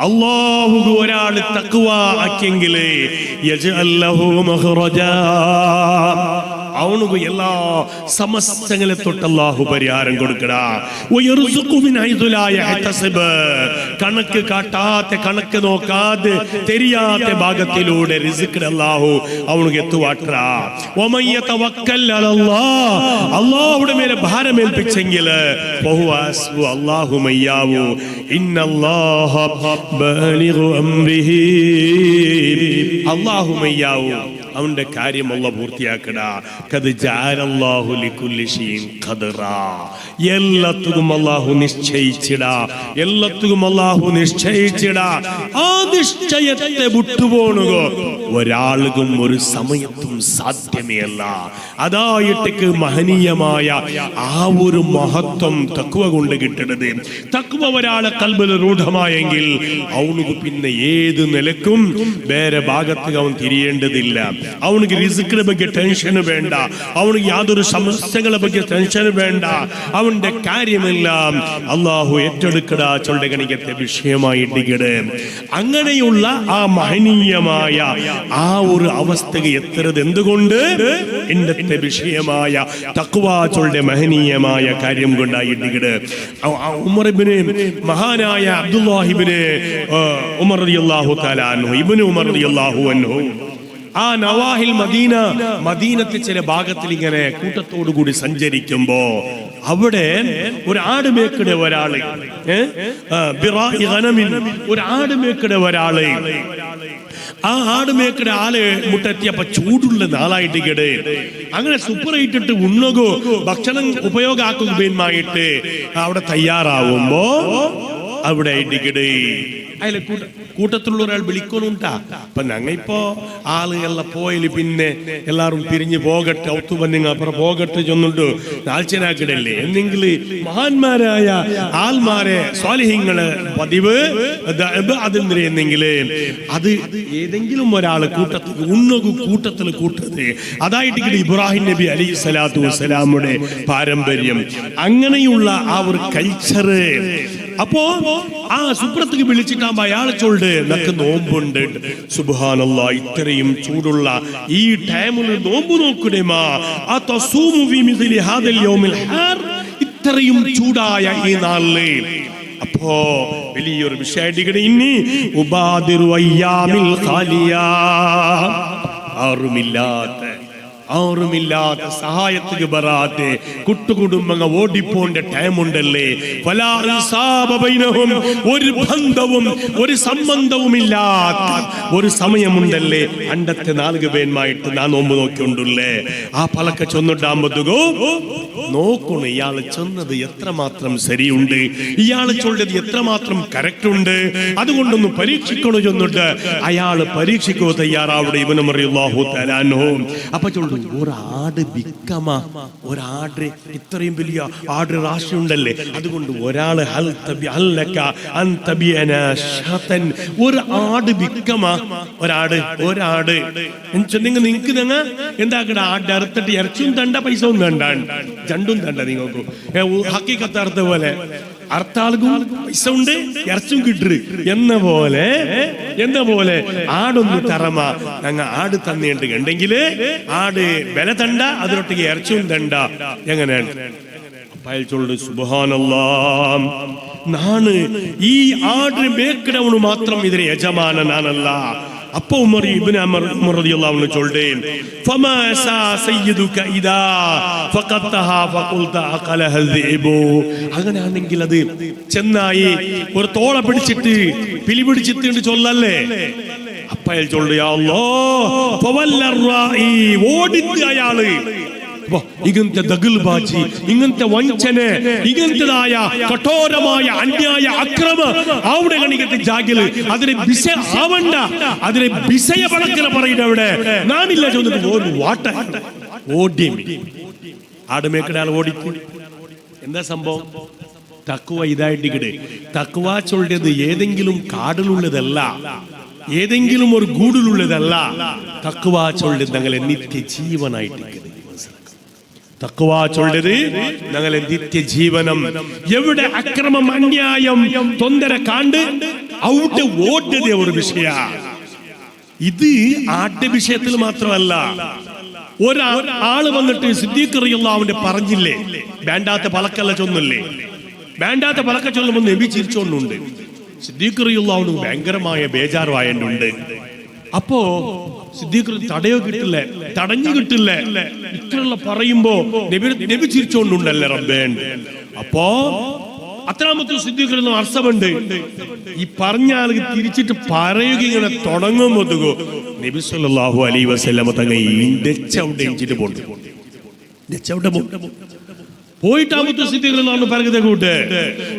അല്ലാഹു ഒരാൾ തഖ്വ ആക്കിയെങ്കിൽ യജ്അൽ ലഹു മഖ്റജാ, അവനുക്ക് എല്ലാ സമസ്തങ്ങളെ തൊട്ട് അല്ലാഹു പരിഹാരം കൊടുക്കടാ. വയർസുഖു മിൻ ഹൈസു ലാ യഹ്തസിബ്, കണക്ക് കാട്ടാതെ കണക്ക് നോക്കാതെ തെരിയാത്ത ഭാഗത്തിലൂടെ റിസ്ക് അല്ലാഹു അവനുക്ക് എത്തുവാട്ടാ. വമൻ യതവക്കൽ അലല്ലാഹ്, അല്ലാഹുവിന്റെ മേലെ ഭാരമേൽപ്പിച്ചെങ്കിൽ ഫഹുവ ഹസ്ബു, അല്ലാഹു മയ്യാവു. ഇന്നല്ലാഹ ബാലിഗു അംരിഹി, അല്ലാഹു മയ്യാവു, അവന്റെ കാര്യം അല്ലാഹു പൂർത്തിയാക്കടാ. ഖദ് ജഅലല്ലാഹു ലികുല്ലി ഷൈഇൻ ഖദറാ, എല്ലാത്തും അല്ലാഹു നിശ്ചയിച്ചിടാ, എല്ലാത്തും അല്ലാഹു നിശ്ചയിച്ചിടാ. ആ നിശ്ചയത്തെ വിട്ടുപോണുക ഒരാൾക്കും ഒരു സമയത്തും സാധ്യമേ അല്ല. അതായിട്ട് മഹനീയമായ ആ ഒരു മഹത്വം തഖ്വ കൊണ്ട് കിട്ടുന്നത്. തഖ്വ ഒരാളെ ഖൽബിൽ രൂഢമായെങ്കിൽ അവനുക്ക് പിന്നെ ഏത് നിലക്കും വേറെ ഭാഗത്ത് അവൻ തിരിയേണ്ടതില്ല. അവനുക്ക് റിസ്കിനെ ಬಗ್ಗೆ ടെൻഷന് വേണ്ട, അവനുക്ക് യാതൊരു സമസ്യകളെ ಬಗ್ಗೆ ടെൻഷന് വേണ്ട. അവന്റെ കാര്യമെല്ലാം അല്ലാഹു ഏറ്റെടുക്കടാ ചൊല്ലെ ഗണിക്കത്തെ വിഷയമായിട്ടിക്കട്. അങ്ങനെയുള്ള ആ മഹനീയമായ ആ ഒരു അവസ്ഥക്ക് എത്തരുത്. എന്തുകൊണ്ട്? ഇന്നത്തെ വിഷയമായ തഖ്വ ചൊല്ലെ മഹനീയമായ കാര്യം കൊണ്ടായിട്ടിക്കട്. ഉമർ ഇബ്നു മഹാനായ അബ്ദുല്ലാഹി ഇബ്നു ഉമർ റളിയല്ലാഹു തആല അൻഹു, ഇബ്നു ഉമർ റളിയല്ലാഹു അൻഹു, ആ നവാഹിൽ മദീനത്തെ ചില ഭാഗത്തിൽ ഇങ്ങനെ കൂട്ടത്തോടു കൂടി സഞ്ചരിക്കുമ്പോ അവിടെ ഒരു ആടുമേക്കടെ ഒരാള്, ഒരു ആടുമേക്കടെ ഒരാള്, ആ ആടുമേക്കടെ ആള് മുട്ടെത്തിയപ്പോ ചൂടുള്ള നാളായിട്ട് കേട്. അങ്ങനെ സൂപ്പറായിട്ടിട്ട് ഉണ്ണകോ ഭക്ഷണം ഉപയോഗമാക്കുകയുമായിട്ട് അവിടെ തയ്യാറാവുമ്പോ അവിടെ ഇടിക്കടേ അതിലെ കൂട്ടത്തിലുള്ള ഒരാൾ വിളിക്കണുണ്ടാ. അപ്പൊ ഞങ്ങ ഇപ്പോ ആളുകളെ പോയാല് പിന്നെ എല്ലാരും പിരിഞ്ഞു പോകട്ടെ, ഒത്തുവന്നിങ്ങ അപ്പുറം പോകട്ടെ ചൊന്നുണ്ട് ആഴ്ചനാക്കിടല്ലേ എന്നെങ്കിൽ മഹാന്മാരായ ആൾമാരെ സ്വാലിഹ്യങ്ങള് പതിവ് അതെന്തെങ്കിൽ അത് ഏതെങ്കിലും ഒരാള് കൂട്ടത്തിൽ ഉണ്ണകു കൂട്ടത്തിൽ കൂട്ടത് അതായിട്ട് ഇബ്രാഹിം നബി അലൈഹി സ്വലാത്തു വസ്സലാമുടെ പാരമ്പര്യം. അങ്ങനെയുള്ള ആ ഒരു കൾച്ചറ്. അപ്പോ ആ സുപ്രത്തേക്ക് വിളിച്ചിട്ടാകുമ്പോ അയാൾ ചൊല്ല് നക്ക് നോമ്പുണ്ട്. സുബ്ഹാനല്ലാഹ്, ഇത്രയും ചൂടുള്ള ഈ ടൈമിൽ നോമ്പ് നോക്കണേമാ, ഇത്രയും ചൂടായ ഈ നാളില്. അപ്പോ വലിയൊരു വിഷയം ഇനി ഉബാദിറു അയ്യാമിൽ ഖാലിയാ, ആരുമില്ലാത്ത സഹായത്തിന് വരാതെ കുട്ടുകുടുംബങ്ങൾ ഓടിപ്പോണ്ട ടൈം ഉണ്ടല്ലേ. ഒരു ബന്ധവും ഒരു സംബന്ധവും ഇല്ലാത്ത ഒരു സമയമുണ്ടല്ലേ. അണ്ടത്തെ നാലുക പേന്മായിട്ട് നാ നോമ്പ് നോക്കിയുണ്ടല്ലേ. ആ പലക്ക ചൊന്നിട്ടാകുമ്പോഴോ നോക്കണം ഇയാള് ചെന്നത് എത്രമാത്രം ശരിയുണ്ട്, ഇയാള് ചൊല്ലത് എത്രമാത്രം കറക്റ്റ് ഉണ്ട്, അതുകൊണ്ടൊന്ന് പരീക്ഷിക്കണോ ചൊന്നിട്ട് അയാള് പരീക്ഷിക്കോ തയ്യാറാവിടെ. ഇബ്നു റളിയല്ലാഹു തആല അൻഹു അപ്പൊ ചൊല്ലു ഒരാട് വിക്കമാ, ഒരാട് ഇത്രയും വലിയ ആട് രാശി ഉണ്ടല്ലേ, അതുകൊണ്ട് ഒരാള് ഒരു ആട് വിക്കമാ, ഒരാട് നിങ്ങക്ക് നിങ്ങൾ എന്താക്കട ആട് അറുത്തിട്ട് ഇറച്ചിയും തണ്ട പൈസ ഒന്നും തണ്ടാണ് രണ്ടും തണ്ട. നിങ്ങൾക്ക് ഹക്കീക്കത്ത് അർത്ഥ പോലെ അർത്ഥാൾക്കും പൈസ ഉണ്ട് ഇറച്ചും കിട്ടു എന്ന പോലെ ആടൊന്ന് തറമ ഞങ്ങ ആട് തന്നിട്ട് കണ്ടെങ്കിൽ ആട് വില തണ്ട അതിലൊട്ടിക്ക് ഇറച്ചും തണ്ട. എങ്ങനെയാണ് പയച്ചോളൂ. സുബ്ഹാനല്ലാഹ്, നാണ് ഈ ആട് മേക്കിടവണ് മാത്രം ഇതിന് യജമാന നാനല്ല. അപ്പൊ ഉമർ ഇബ്നു ഉമർ റളിയല്ലാഹു അൻഹു ചൊല്ലുടേ ഫമാ സാ സയ്യിദുക ഇദാ ഫഖത്തഹാ ഫഖുൽത അഖലഹ ദിബു. അങ്ങനെയാണെങ്കിൽ അത് ചെന്നായി ഒരു തോള പിടിച്ചിട്ട് പിലി പിടിച്ചിട്ട് ചൊല്ലല്ലേ. അപ്പയൽ ചൊല്ലു യാ അല്ലാഹ് ഫവല്ലറായി, ഓടിച്ച് അയാള് ഇങ്ങനത്തെ ദഗൽബാജി, ഇങ്ങനത്തെ വഞ്ചന, ഇങ്ങനത്തേതായ കഠോരമായ അന്യായ അക്രമ അവിടെ കണിക്കത്തെ ജാഗില് അതിനെ ബിസ ആവണ്ട, അതിനെ ബിസയ പടക്കല പറയുന്ന അവിടെ നാണില്ല ചോദിച്ചിട്ട് ഒരു വാട്ട ഓടി ആടുമേക്കട ആൾ ഓടിക്കും. എന്താ സംഭവം? തഖ്വ ഇതായിട്ടിക്കടെ. തഖ്വ ചൊല്ലിയത് ഏതെങ്കിലും കാടിലുള്ളതല്ല, ഏതെങ്കിലും ഒരു ഗൂടിലുള്ളതല്ല. തഖ്വ ചൊല്ലിയത് ഞങ്ങളെ നിത്യ ജീവനായിട്ടിക്കടെ. തഖ്വ ചൊല്ലത് ഞങ്ങളെ നിത്യജീവനം. എവിടെ അക്രമം അന്യായം തൊന്തര കാണ്ട് ഔട്ട് ഓട്ടതേ ഒരു വിഷയ. ഇത് ആദ്യ വിഷയത്തിൽ മാത്രമല്ല, ഒരാള് വന്നിട്ട് സിദ്ദീഖ് റളിയല്ലാഹുവിന്റെ പറഞ്ഞില്ലേ, വേണ്ടാത്ത പലക്കല്ല ചൊന്നില്ലേ, വേണ്ടാത്ത പലക്ക ചൊല്ലുമ്പോൾ നബി ചിരിച്ചോണ്ടുണ്ട്. സിദ്ദീഖ് റളിയല്ലാഹു ഭയങ്കരമായ ബേജാറായുണ്ട്. അപ്പോ സിദ്ദീഖ് തടയോ കിട്ടില്ല, തടഞ്ഞു കിട്ടില്ല, ഇത്രയുള്ള പറയുമ്പോ നബി ചിരിച്ചോണ്ടുണ്ടല്ലേ റബ്ബേ. അപ്പോ അത്രാമത്തെ സിദ്ദീഖ് അർത്ഥമുണ്ട്. ഈ പറഞ്ഞ ആൾക്ക് തിരിച്ചിട്ട് പറയുക ഇങ്ങനെ തുടങ്ങുമ്പോ നബി സല്ലല്ലാഹു അലൈഹി വസല്ലം തങ്ങൾ ഇഞ്ചിട്ട് പോയിട്ട് പോയിട്ടാമത്തെ സിദ്ദീഖ് പറഞ്ഞത് കൂട്ട്,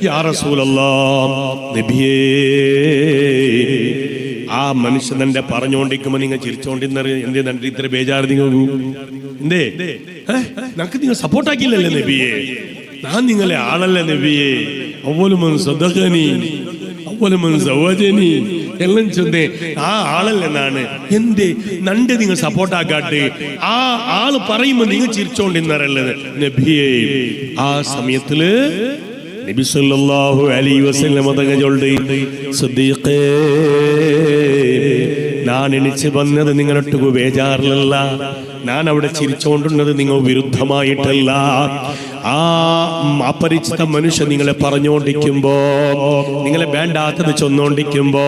യാ റസൂലല്ലാഹ് നബിയേ, ആ മനുഷ്യൻ എന്നെ പറഞ്ഞോണ്ടിരിക്കുമ്പോ നിങ്ങൾ ചിരിച്ചോണ്ടിരുന്ന എന്തേ നന്ദി ഇത്ര ബേജാറ് നിങ്ങൾ എന്തേ നമുക്ക് നിങ്ങൾ സപ്പോർട്ടാക്കിയില്ലല്ലേ നബിയെ, ഞാൻ നിങ്ങളെ ആളല്ലേ നബിയെ, അവലുമൻ സദഖനി അവലുമൻ സവജനി എല്ലാം ചൊന്നേ ആ ആളല്ലെന്നാണ്. എന്തേ നണ്ട് നിങ്ങൾ സപ്പോർട്ടാക്കാട്ടെ, ആ ആള് പറയുമ്പോ നിങ്ങൾ ചിരിച്ചോണ്ടിരുന്നല്ലേ നബിയെ. ആ സമയത്തില് നബി സല്ലല്ലാഹു അലൈഹി വസല്ലം തങ്ങൾ ചൊല്ലി, സിദ്ദീഖേ, ഞാൻ എണിച്ച് വന്നത് നിങ്ങളൊട്ടുകു ബേജാറിലല്ല, ഞാൻ അവിടെ ചിരിച്ചോണ്ടുള്ളത് നിങ്ങൾ വിരുദ്ധമായിട്ടല്ല. ആ അപരിചിത മനുഷ്യൻ നിങ്ങളെ പറഞ്ഞോണ്ടിരിക്കുമ്പോ, നിങ്ങളെ വേണ്ടാത്തത് ചൊന്നോണ്ടിരിക്കുമ്പോ,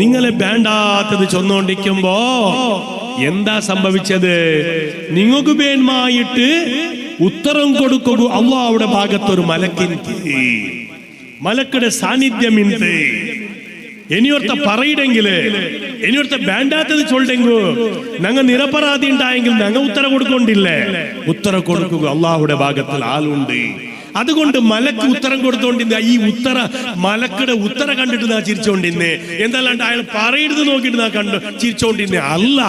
നിങ്ങളെ വേണ്ടാത്തത് ചൊന്നോണ്ടിരിക്കുമ്പോ എന്താ സംഭവിച്ചത്? നിങ്ങൾക്ക് വേണമായിട്ട് ഉത്തരം കൊടുക്കുക അല്ലാഹുവിന്റെ ഭാഗത്തൊരു മലക്കുടെ സാന്നിധ്യമുണ്ട്. ഇനിയൊരുത്ത പറയിടെങ്കില്, ഇനിയൊരുത്ത വേണ്ടാത്തത് ചൊല്ലെങ്കോ ഞങ്ങൾ നിരപരാധി ഉണ്ടായെങ്കിൽ ഞങ്ങൾ ഉത്തരം കൊടുക്കൊണ്ടില്ലേ? ഉത്തരം കൊടുക്കുക അല്ലാഹുവിന്റെ ഭാഗത്തിൽ ആളുണ്ട്. അതുകൊണ്ട് മലക്ക് ഉത്തരം കൊടുത്തോണ്ടിരുന്ന ഈ മലക്കുടെ ഉത്തരം കണ്ടിട്ട് നാ ചിരിച്ചോണ്ടിരുന്നേ, എന്തല്ലാണ്ട് അയാൾ പറയരുത് നോക്കിയിട്ട് നാ കണ്ടു ചിരിച്ചോണ്ടിരുന്നേ. അല്ല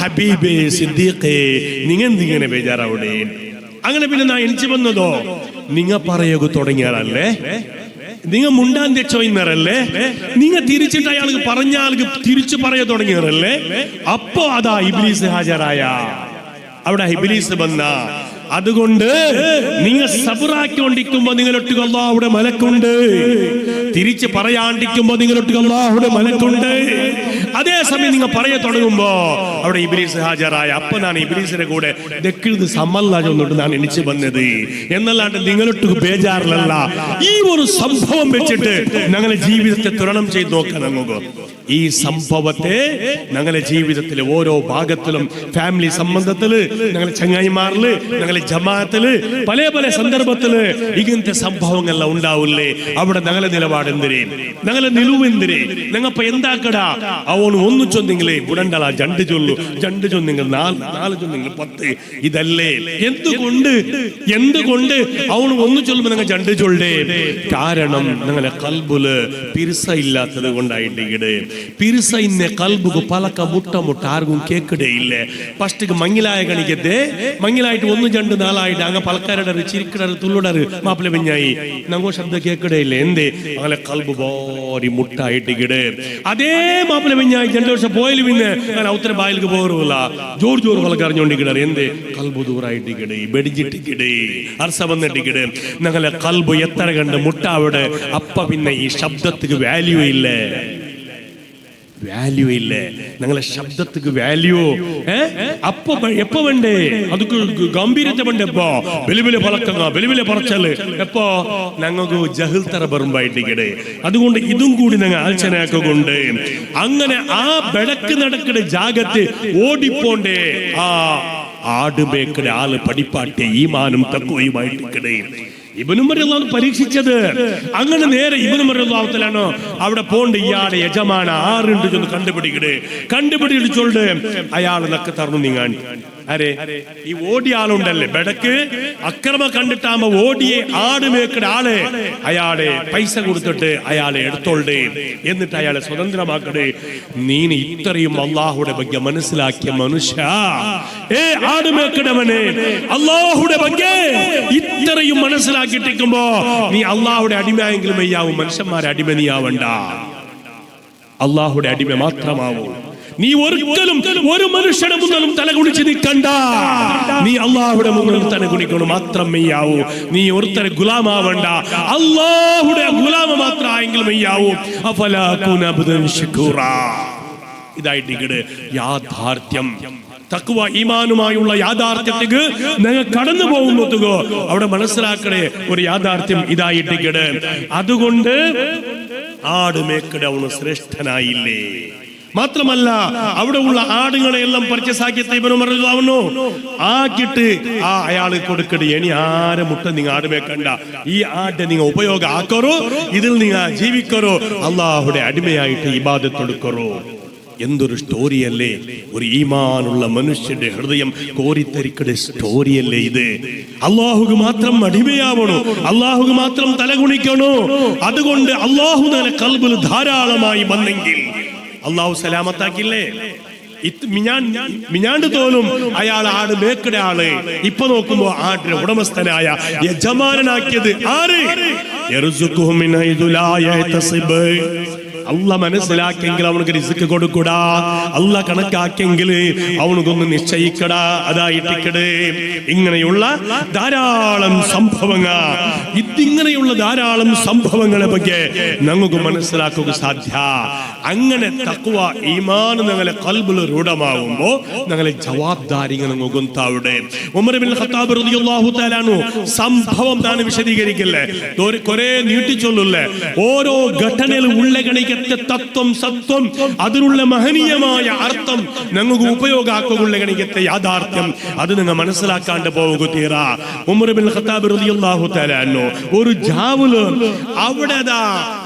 ഹബീബേ സിദ്ദീഖേ, നിങ്ങൾ എന്തിങ്ങനെ ബേജാറാവണേ? അങ്ങനെ പിന്നെ നാ എണിച്ചു വന്നതോ നിങ്ങ പറയുക തുടങ്ങിയാലല്ലേ, നിങ്ങൾ മുണ്ടാൻ തെച്ചോയിന്നറല്ലേ, നിങ്ങൾ തിരിച്ചിട്ട് അയാൾക്ക് പറഞ്ഞ ആൾക്ക് തിരിച്ചു പറയാൻ തുടങ്ങിയറല്ലേ. അപ്പോ അതാ ഇബ്ലീസ് ഹാജരായ, അവിടെ ഇബ്ലീസ് വന്ന. അതുകൊണ്ട് നിങ്ങൾ സബറാക്കിക്കൊണ്ടിരിക്കുമ്പോ നിങ്ങളൊട്ട് അല്ലാഹുവിന്റെ മലക്കുണ്ട്, തിരിച്ച് പറയാണ്ടിരിക്കുമ്പോ നിങ്ങളൊട്ട് അല്ലാഹുവിന്റെ മലക്കുണ്ട്. അതേസമയം നിങ്ങൾ പറയാൻ തുടങ്ങുമ്പോ അവിടെ ഇബ്ലീസ് ഹാജരായ. അപ്പൊ ഞാൻ ഇബ്ലീസിന്റെ കൂടെ ദക്കിഴുത് സമ്മല്ല ചൊന്നിട്ട് ഞാൻ എണിച്ച് വന്നത് എന്നല്ലാണ്ട് നിങ്ങളൊട്ട് ബേജാറിലല്ല. ഈ ഒരു സംഭവം വെച്ചിട്ട് ഞങ്ങളുടെ ജീവിതത്തെ തുരണം ചെയ്ത് നോക്കാൻ നമുക്ക്. ഈ സംഭവത്തെ ഞങ്ങളുടെ ജീവിതത്തിലെ ഓരോ ഭാഗത്തിലും, ഫാമിലി സംബന്ധത്തില്, ഞങ്ങളുടെ ചങ്ങായിമാരില്, ഞങ്ങളുടെ ജമാഅത്തില്, പല പല സന്ദർഭത്തില് ഇങ്ങനത്തെ സംഭവങ്ങളെല്ലാം ഉണ്ടാവില്ലേ? അവിടെ ഞങ്ങളുടെ നിലപാടെന്തിരേ, ഞങ്ങളുടെ നിലുവെന്തിരേ, ഞങ്ങപ്പോ എന്താക്കടാ? അവന് ഒന്ന് ചൊന്നെങ്കിലേ ഉടണ്ടള രണ്ട് ചൊന്നെങ്കിൽ നാല് ചൊന്നെങ്കിൽ 10. ഇതല്ലേ എന്തുകൊണ്ട് അവന് ഒന്ന് ചൊല്ലുമ്പോ ഞങ്ങൾ രണ്ട് ചൊല്ലേ? കാരണം ഞങ്ങളുടെ കൽബുല് പിരിസ ഇല്ലാത്തത് കൊണ്ടായിട്ട്. പിരിസ ഇന്നെ കൽബുക്ക് പലക്ക മുട്ട ആർക്കും കേക്കിടേ ഇല്ലേ. ഫസ്റ്റ് മങ്ങിലായ കണിക്കത്തെ മങ്ങിലായിട്ട് 1 2 4 അങ്ങ് പലക്കാരുടെ ചിരിക്കിടറ് തുള്ളിടറ് മാപ്പിള പെഞ്ഞായി ഞങ്ങോ ശബ്ദം കേക്കിടേ ഇല്ലേ. എന്തേ അങ്ങനെ കൽബ് ബോരി മുട്ടായിട്ട് അതേ മാപ്പിള പെഞ്ഞായി 2 വർഷം പോയാലും പിന്നെ ഞാൻ ഉത്തര ബായിലേക്ക് പോറില്ല ജോർ പലക്കറിഞ്ഞോണ്ടിക്കിടറ്. എന്തേ കൽബ് ദൂരായിട്ട് ബെടിഞ്ഞിട്ടിക്കിടേ അർസ വന്നിട്ടിക്കിടേ. ഞങ്ങളെ കൽബ് എത്ര കണ്ട് മുട്ടാവിടെ. അപ്പ പിന്നെ ഈ ശബ്ദത്തിക്ക് വാല്യൂ ഇല്ലേ, വാല്യൂ ഇല്ലേ, ഞങ്ങളെ ശബ്ദത്തിക്ക് വാല്യൂ. അപ്പൊ എപ്പോ വേണ്ടേ അതൊക്കെ ഗംഭീരത്തെ വേണ്ടേ? എപ്പോ വെലുവിലെ പലക്കങ്ങ വെലുവിലെ പറച്ചല് എപ്പോ ഞങ്ങൾക്ക് ജഹിൽ തറ ബറുമ്പായിട്ടിക്കടെ. അതുകൊണ്ട് ഇതും കൂടി ഞങ്ങൾ ആലോചനയാക്കൊണ്ട് അങ്ങനെ ആ ബെടക്ക് നടക്കടെ ജാഗത്ത് ഓടിപ്പോണ്ടേ. ആ ആടുമേക്കടെ ആള് പഠിപ്പാട്ടെ ഈമാനും തഖ്വയുമായിട്ടിക്കടെ. ഇബ്നു ഉമർ റളിയല്ലാഹു പരീക്ഷിച്ചത് അങ്ങനെ. നേരെ ഇബ്നു ഉമർ റളിയല്ലാഹു തആല അവിടെ പോണ്ട് ഇയാളുടെ യജമാന ആറുണ്ട് ചെന്ന് കണ്ടുപിടിച്ചോണ്ട് അയാളൊക്കെ തറന്നു നീങ്ങാൻ. അരെ ഈ ഓടിയ ആളുണ്ടല്ലേ ബെടക്ക് അക്രമം കണ്ടിട്ടാകുമ്പോ ഓടിയെ ആടുമേക്കടെ ആളെ അയാളെ പൈസ കൊടുത്തിട്ട് അയാളെ എടുത്തോണ്ടേ, എന്നിട്ട് അയാളെ സ്വതന്ത്രമാക്കടേ. നീ ഇത്രയും അല്ലാഹുവിന്റെ ಬಗ್ಗೆ മനസ്സിലാക്കിയ മനുഷ്യ, ആടുമേക്കടവനെ, അല്ലാഹുവിന്റെ ಬಗ್ಗೆ ഇത്രയും മനസ്സിലാക്കിയിട്ടിരിക്കുമ്പോ നീ അല്ലാഹുവിന്റെ അടിമയെങ്കിലും വയ്യാവും. മനുഷ്യന്മാരെ അടിമ നീയാവണ്ട, അല്ലാഹുവിന്റെ അടിമ മാത്രമാവൂ. നീ ഒരിക്കലും ഒരു മനുഷ്യന്റെ മുന്നിലും തലകുണിച്ച് നിൽക്കണ്ട. നീ അള്ളാഹുടെ മുന്നിൽ തലകുണിക്കണം മാത്രം മെയ്യാവൂ. നീ ഒരുത്തരെ ഗുലാമാവണ്ട, അള്ളാഹുടെ ഗുലാമ മാത്രമായെങ്കിലും മെയ്യാവൂ. അഫലാ കുന അബ്ദൻ ശുക്കൂറാ. ഇതായിട്ട് യാഥാർത്ഥ്യം. തഖ്വ ഈമാനുമായുള്ള യാഥാർത്ഥ്യത്തിക്ക് നിങ്ങൾ കടന്നു പോകുമ്പോഴത്തേക്കോ അവിടെ മനസ്സിലാക്കണേ ഒരു യാഥാർത്ഥ്യം ഇതായിട്ട്. അതുകൊണ്ട് ആട് മേക്കട അവന് ശ്രേഷ്ഠനായില്ലേ. മാത്രമല്ല അവിടെ ഉള്ള ആടുകളെ എല്ലാം പർച്ചേസ് ആക്കി ആക്കിയിട്ട് അയാൾ കൊടുക്കട്ടെ. ഇനി ആരെ മുട്ട നിങ്ങൾ ആട് മേക്കണ്ട, ഈ ആട്ടെ നിങ്ങൾ ഉപയോഗം ആക്കറോ, ഇതിൽ നിങ്ങൾ ജീവിക്കറോ, അള്ളാഹുടെ അടിമയായിട്ട് ഇബാദത്ത് കൊടുക്കറോ. എന്തൊരു സ്റ്റോറിയല്ലേ! ഒരു ഈമാനുള്ള മനുഷ്യന്റെ ഹൃദയം കോരിത്തരിക്കടെ സ്റ്റോറിയല്ലേ ഇത്. അള്ളാഹുക്ക് മാത്രം അടിമയാവണോ, അള്ളാഹുക്ക് മാത്രം തലകുണിക്കണോ. അതുകൊണ്ട് അള്ളാഹു തന്നെ ഖൽബിൽ ധാരാളമായി വന്നെങ്കിൽ അള്ളാഹു സലാമത്താക്കില്ലേ. മിഞ്ഞാണ്ട് തോന്നും അയാൾ ആട് മേക്കട ആള്. ഇപ്പൊ നോക്കുമ്പോ ആടിന്റെ ഉടമസ്ഥനായ യജമാനാക്കിയത് ആര്? അല്ല മനസ്സിലാക്കെങ്കിൽ അവനക്ക് റിസ്ക് കൊടുക്കൂടാ, അല്ല കണക്കാക്കെങ്കിൽ അവനക്കൊന്ന് നിശ്ചയിക്കടാ. അതായിട്ടിക്കട് ഇങ്ങനെയുള്ള ധാരാളം സംഭവങ്ങൾ, ഇതിങ്ങനെയുള്ള ധാരാളം സംഭവങ്ങളെ പറ്റി നമുക്ക് മനസ്സിലാക്കുക സാധ്യ. അങ്ങനെ തഖ്വ ഈമാൻ ഞങ്ങളെ ഖൽബിൽ രൂഢമാകുമ്പോ ഞങ്ങളെ ജവാബ്ദാരികൾ നോക്കുന്തവിടെ. ഉമർ ഇബ്നുൽ ഖത്താബ് റളിയല്ലാഹു തആല അൻഹു സംഭവം താൻ വിശദീകരിക്കല്ലേ, കുറെ നീട്ടിച്ചൊല്ലല്ലേ. ഓരോ ഘട്ടനയിൽ ഉള്ളകണിക്കത്തെ തത്വം സത്വം അതിനുള്ള മഹനീയമായ അർത്ഥം ഞങ്ങൾക്ക് ഉപയോഗാക്കുള്ള ഗണിക്കത്തെ യാഥാർത്ഥ്യം അത് നിങ്ങൾ മനസ്സിലാക്കാണ്ട് പോകുക തീറ. ഉമർ ഇബ്നുൽ ഖത്താബ് റളിയല്ലാഹു തആല അൻഹു ഒരു ജാവുല് അവിടെ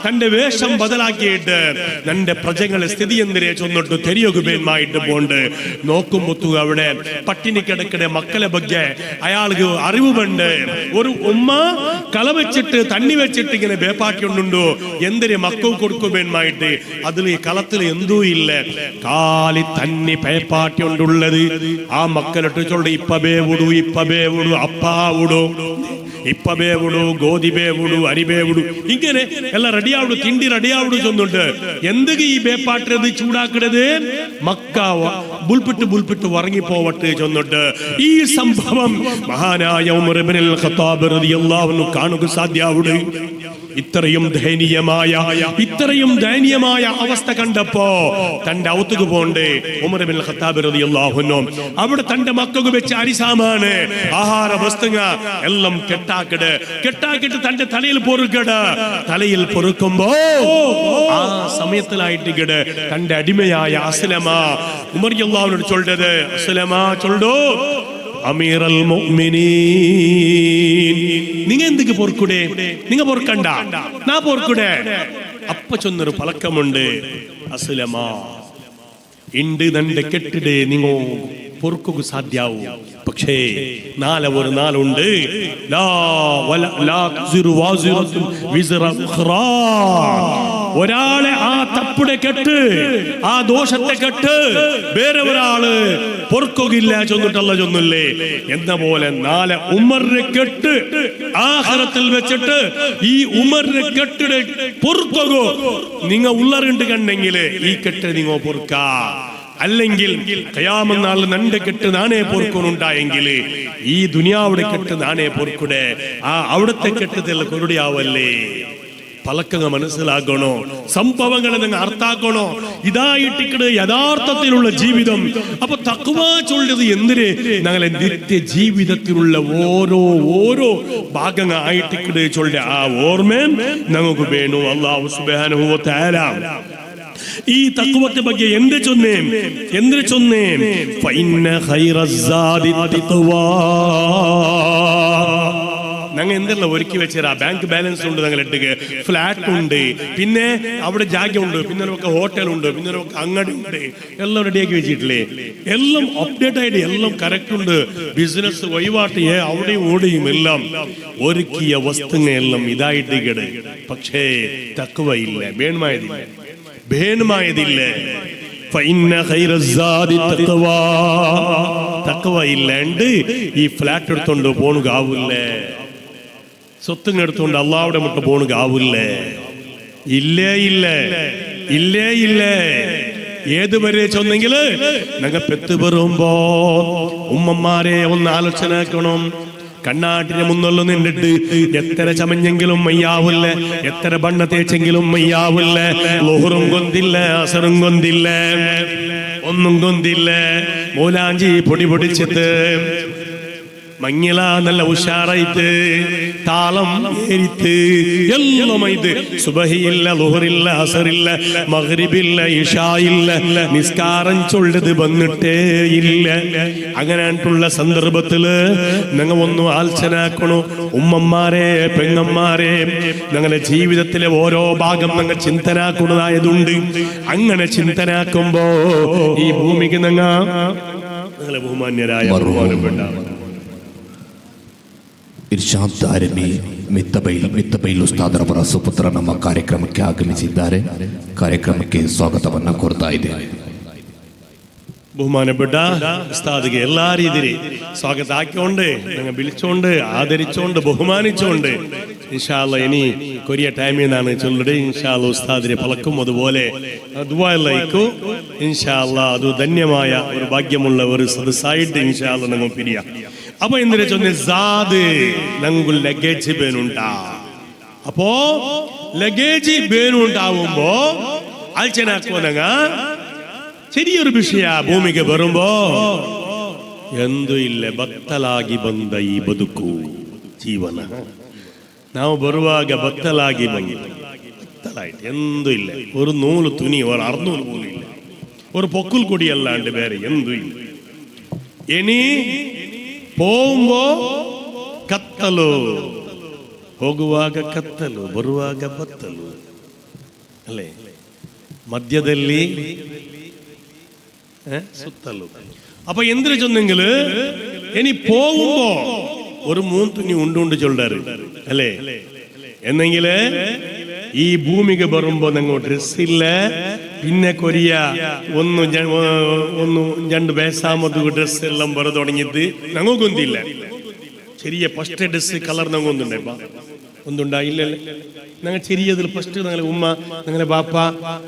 തന്റെ വേഷം ബദലാക്കിയിട്ട് തന്റെ പ്രജകളെ സ്ഥിതി എന്തിനെ ചൊന്നിട്ട് തെരിയൊകുബേന്മായിട്ട് പോണ്ട് നോക്കുമ്പൊത്തു അവിടെ പട്ടിണി കിടക്കടെ മക്കളെ ಬಗ್ಗೆ അയാൾക്ക് അറിവുണ്ട്. ഒരു ഉമ്മ കള വെച്ചിട്ട് തണ്ണി വെച്ചിട്ട് ഇങ്ങനെ ബേപ്പാക്കിയുണ്ടോ എന്തിനെ മക്കൾ കൊടുക്കുബേന്മായിട്ട് അതിൽ ഈ കളത്തിൽ എന്തോ ഇല്ല, കാലി തന്നി പേപ്പാട്ടി കൊണ്ടുള്ളത്. ആ മക്കളിട്ട് ചൊല്ല ഇപ്പബേ വിടു ഇപ്പബേ വിടു അപ്പാ വിടു ഇപ്പബേ വിടു ഗോതിബേ വിടു അരിബേ വിടു ഇങ്ങനെ എല്ലാം റെഡിയാവിടു തിണ്ടി റെഡിയാവിടു ചൊന്നുണ്ട്. എന്തൊക്കെ ഈ ബേപ്പാട്ടത് ചൂടാക്കിടത് മക്ക ബുൽപ്പിട്ട് ഉറങ്ങിപ്പോവട്ടെ ചൊന്നിട്ട് ഈ സംഭവം മഹാനായ ഉമർ ഇബ്നുൽ ഖത്താബ് റളിയല്ലാഹു അൻഹു കാണുക സാധ്യാവുണ്ട്. ഇത്രയും ദയനീയമായ അവസ്ഥ കണ്ടപ്പോ തന്റെ ഔത്തുക്ക് പോണ്ടേ ഉമർ ഇബ്നുൽ ഖത്താബ് റളിയല്ലാഹു അൻഹു അവിടെ തന്റെ മക്കൾക്ക് വെച്ച അരിസാമാണ് ആഹാര വസ്തുങ്ങ എല്ലാം കെട്ടാക്കിട്ട് തന്റെ തലയിൽ പൊറുക്കുമ്പോ ആ സമയത്തിലായിട്ട് തന്റെ അടിമയായ അസ്ലമ ഉമർ റളിയല്ലാഹുവിനോട് ചൊല്ലത്, അസ്ലമ ചൊല്ലോ അമീറൽ മുഅ്മിനീൻ നിങ്ങ എന്തൊക്കെ പൊറുക്കൂടെ, നിങ്ങ പൊറുക്കണ്ട നാ പൊറുക്കൂടെ. അപ്പ ചൊന്നൊരു പലക്കമുണ്ട്, അസ്ലമ ഇണ്ട് നന്റെ കെട്ടിടെ നിങ്ങോ പൊറുക്കുക സാധ്യാവൂ. പക്ഷേ നാളെ ഒരു നാളുണ്ട്, ഒരാളെ ആ തപ്പുടെ കെട്ട് ആ ദോഷത്തെ കെട്ട് വേറെ ഒരാള് പൊറുക്കുകയില്ല ചൊന്നിട്ടല്ല ചൊന്നില്ലേ എന്ന പോലെ നാളെ ഉമറിനെ കെട്ട് ആഖിറത്തിൽ വെച്ചിട്ട് ഈ ഉമറിനെ കെട്ടിടെ പൊറുക്കോ നിങ്ങ ഉള്ളറുണ്ട് കണ്ടെങ്കിൽ ഈ കെട്ട് നിങ്ങ പൊറുക്ക. അല്ലെങ്കിൽ ഖിയാമത്ത് നാൾ നന്റെ കെട്ട് നാനേ പൊറുക്കുന്നുണ്ടായെങ്കിൽ ഈ ദുനിയാവിടെ കെട്ട് നാനേ പൊറുക്കുടെ ആ അവിടുത്തെ കെട്ടത്തിൽ കൊരുടിയാവല്ലേ. പലക്കങ്ങ് മനസ്സിലാക്കണോ, സംഭവങ്ങളെ നിങ്ങൾ അർത്ഥാക്കണോ. ഇതായിട്ടിക്കട് യഥാർത്ഥത്തിലുള്ള ജീവിതം. അപ്പൊ തഖ്വ ചൊല്ലത് എന്തിന് ഞങ്ങളെ നിത്യ ജീവിതത്തിലുള്ള ഓരോ ഭാഗങ്ങൾ ആയിട്ടിക്കട് ചൊല്ല ആ ഓർമ്മയും ഞങ്ങൾക്ക് വേണു. അല്ലാഹു സുബ്ഹാനഹു വ തആല ഈ തഖ്വത്തെ ಬಗ್ಗೆ എന്ത് ചൊന്നേ ഫഇന്ന ഖൈറസ്സാദി തഖ്വാ. ഞങ്ങൾ എന്തെല്ലാം ഒരുക്കി വെച്ചാ ബാങ്ക് ബാലൻസ് ഉണ്ട്, ഞങ്ങൾ ഇട്ടുക ഫ്ലാറ്റ് ഉണ്ട്, പിന്നെ അവിടെ ജാഗ ഉണ്ട്, പിന്നെ നമുക്ക് ഹോട്ടൽ ഉണ്ട്, പിന്നെ നമുക്ക് അങ്ങടി ഉണ്ട്, എല്ലാം റെഡിയാക്കി വെച്ചിട്ടില്ലേ. എല്ലാം അപ്ഡേറ്റ് ആയിട്ട് എല്ലാം കറക്റ്റ് ഉണ്ട്. ബിസിനസ് വഴിപാട്ട് അവിടെയും ഓടിയും എല്ലാം ഒരുക്കിയ വസ്തുങ്ങൾ എല്ലാം ഇതായിട്ട് കിട്. പക്ഷേ തഖ്വ ഇല്ല, ഭേന്മായതില്ല. തഖ്വ ഇല്ലാണ്ട് ഈ ഫ്ലാറ്റ് എടുത്തോണ്ട് പോണുക ആവില്ലേ, സ്വത്തും എടുത്തോണ്ട് അള്ളാഹുടെ മുട്ട പോണുക ആവില്ലേ. ഇല്ലേ ഏതുവരെ ചൊന്നെങ്കില് ഞങ്ങൾ പെത്ത് പെറുമ്പോ ഉമ്മമാരെ ഒന്ന് ആലോചനാക്കണം. കണ്ണാട്ടിന് മുന്നൊള്ളു നിന്നിട്ട് എത്ര ചമഞ്ഞെങ്കിലും മയ്യാവില്ല, എത്ര ബണ്ണ തേച്ചെങ്കിലും മയ്യാവില്ല. ലോഹറും കൊന്തില്ല, അസറും കൊന്തില്ല, ഒന്നും കൊന്തില്ല. മൂലാഞ്ചി പൊടി പൊടിച്ചിട്ട് മങ്ങില നല്ല ഉഷാറായിട്ട് താളം ഏരിത്ത് എല്ലാം ഇത് സുബഹിയില്ല, ലുഹറില്ല, അസറില്ല, മഗ്രിബില്ല, ഇശായില്ല, നിസ്കാരം ചൊല്ലത് വന്നിട്ടേ ഇല്ല. അങ്ങനെയുള്ള സന്ദർഭത്തില് ഞങ്ങൾ ഒന്ന് ആലോചനാക്കണു. ഉമ്മമാരെ, പെങ്ങന്മാരെ, ഞങ്ങളുടെ ജീവിതത്തിലെ ഓരോ ഭാഗം ഞങ്ങൾ ചിന്തനാക്കുന്നതായതുണ്ട്. അങ്ങനെ ചിന്തനാക്കുമ്പോ ഈ ഭൂമിക്ക് ഞങ്ങളെ ബഹുമാന്യരായ ಇರ್ಷಾದ್ ದಾರಿಮಿ ಮಿತ್ತಬೈಲ್ ಉಸ್ತಾದರ ಪರ ಸುಪುತ್ರ ನಮ್ಮ ಕಾರ್ಯಕ್ರಮಕ್ಕೆ ಆಗಮಿಸಿದ್ದಾರೆ. ಕಾರ್ಯಕ್ರಮಕ್ಕೆ ಸ್ವಾಗತವನ್ನ ಕೋರ್ತಾ ಇದೆ. ബഹുമാനപ്പെട്ട ഉസ്താദിಗೆ എല്ലാ രീതിയിൽ സ്വാഗതം ആക്കിക്കൊണ്ട് ഞങ്ങൾ വിളിച്ചോണ്ട് ആദരിച്ചോണ്ട് ബഹുമാനിച്ചോണ്ട് ഇൻഷാ അല്ലാഹ് ഇനി കൊറിയ ടൈമിൽ നിന്നാണ് ചൊല്ലുടെ. ഇൻഷാ അല്ലാഹ് ഉസ്താദിനെ പലക്കും അതുപോലെ ദുആയിലേക്കും ഇൻഷാ അല്ലാഹ് അത് ധന്യമായ ഒരു ഭാഗ്യമുള്ള ഒരു സദസ്സായിട്ട് ഇൻഷാ അല്ലാഹ് ഞങ്ങൾ പിരിയാം. അപ്പൊ എന്തിനാ ചൊന്നെ സാദ് ഞങ്ങൾ ലഗേജ് ബേനുണ്ടാ. അപ്പോ ലഗേജ് ബേനുണ്ടാവുമ്പോ ആൽച്ചനാക്കോ ഞങ്ങ ചെറിയൊരു ವಿಷಯ ಭೂಮಿಗೆ ಬರುമ്പೋ ಎಂದೂ ಇಲ್ಲ, ಬತ್ತಲಾಗಿ ಬಂದ ಈ ಬದುಕು ಜೀವನ. ನಾವು ಬರುವಾಗ ಬತ್ತಲಾಗಿ ಬತ್ತಲಾಯ್ತು, ಎಂದೂ ಇಲ್ಲ. ഒരു നൂല് തുണി, ഒരു 600 പോലും ഇല്ല, ഒരു പൊക്കുൽ കൊടിയല്ലാണ്ട് വേറെ എന്തും ഇല്ല. ഇനി പോകുമ്പോ ಕತ್ತಲು, ಹೋಗುವಾಗ ಕತ್ತಲು, ಬರುವಾಗ ಬತ್ತಲು ಅಲ್ಲೇ, ಮಧ್ಯದಲ್ಲಿ സുത്തലു. അപ്പൊ എന്തിനു ചൊന്നെങ്കില് ഇനി പോകുമ്പോ ഒരു 3 തുണി ഉണ്ടുണ്ട് ചൊല്ലാറ് അല്ലേ. എന്നെങ്കില് ഈ ഭൂമിക്ക് വരുമ്പോ ഞങ്ങൾ ഡ്രസ്സില്ല. പിന്നെ കൊറിയ ഒന്ന് 2 വയസ്സാമത് ഡ്രസ് എല്ലാം പറ തുടങ്ങിയത് ഞങ്ങൾക്കൊന്നില്ല. ചെറിയ ഫസ്റ്റ് ഡ്രസ് കളർ ഞങ്ങൊന്നുണ്ടായിപ്പ ഒന്നുണ്ടായില്ലല്ലേ. ഞങ്ങൾ ചെറിയതിൽ ഫസ്റ്റ് ഞങ്ങളെ ഉമ്മ, ഞങ്ങളെ ബാപ്പ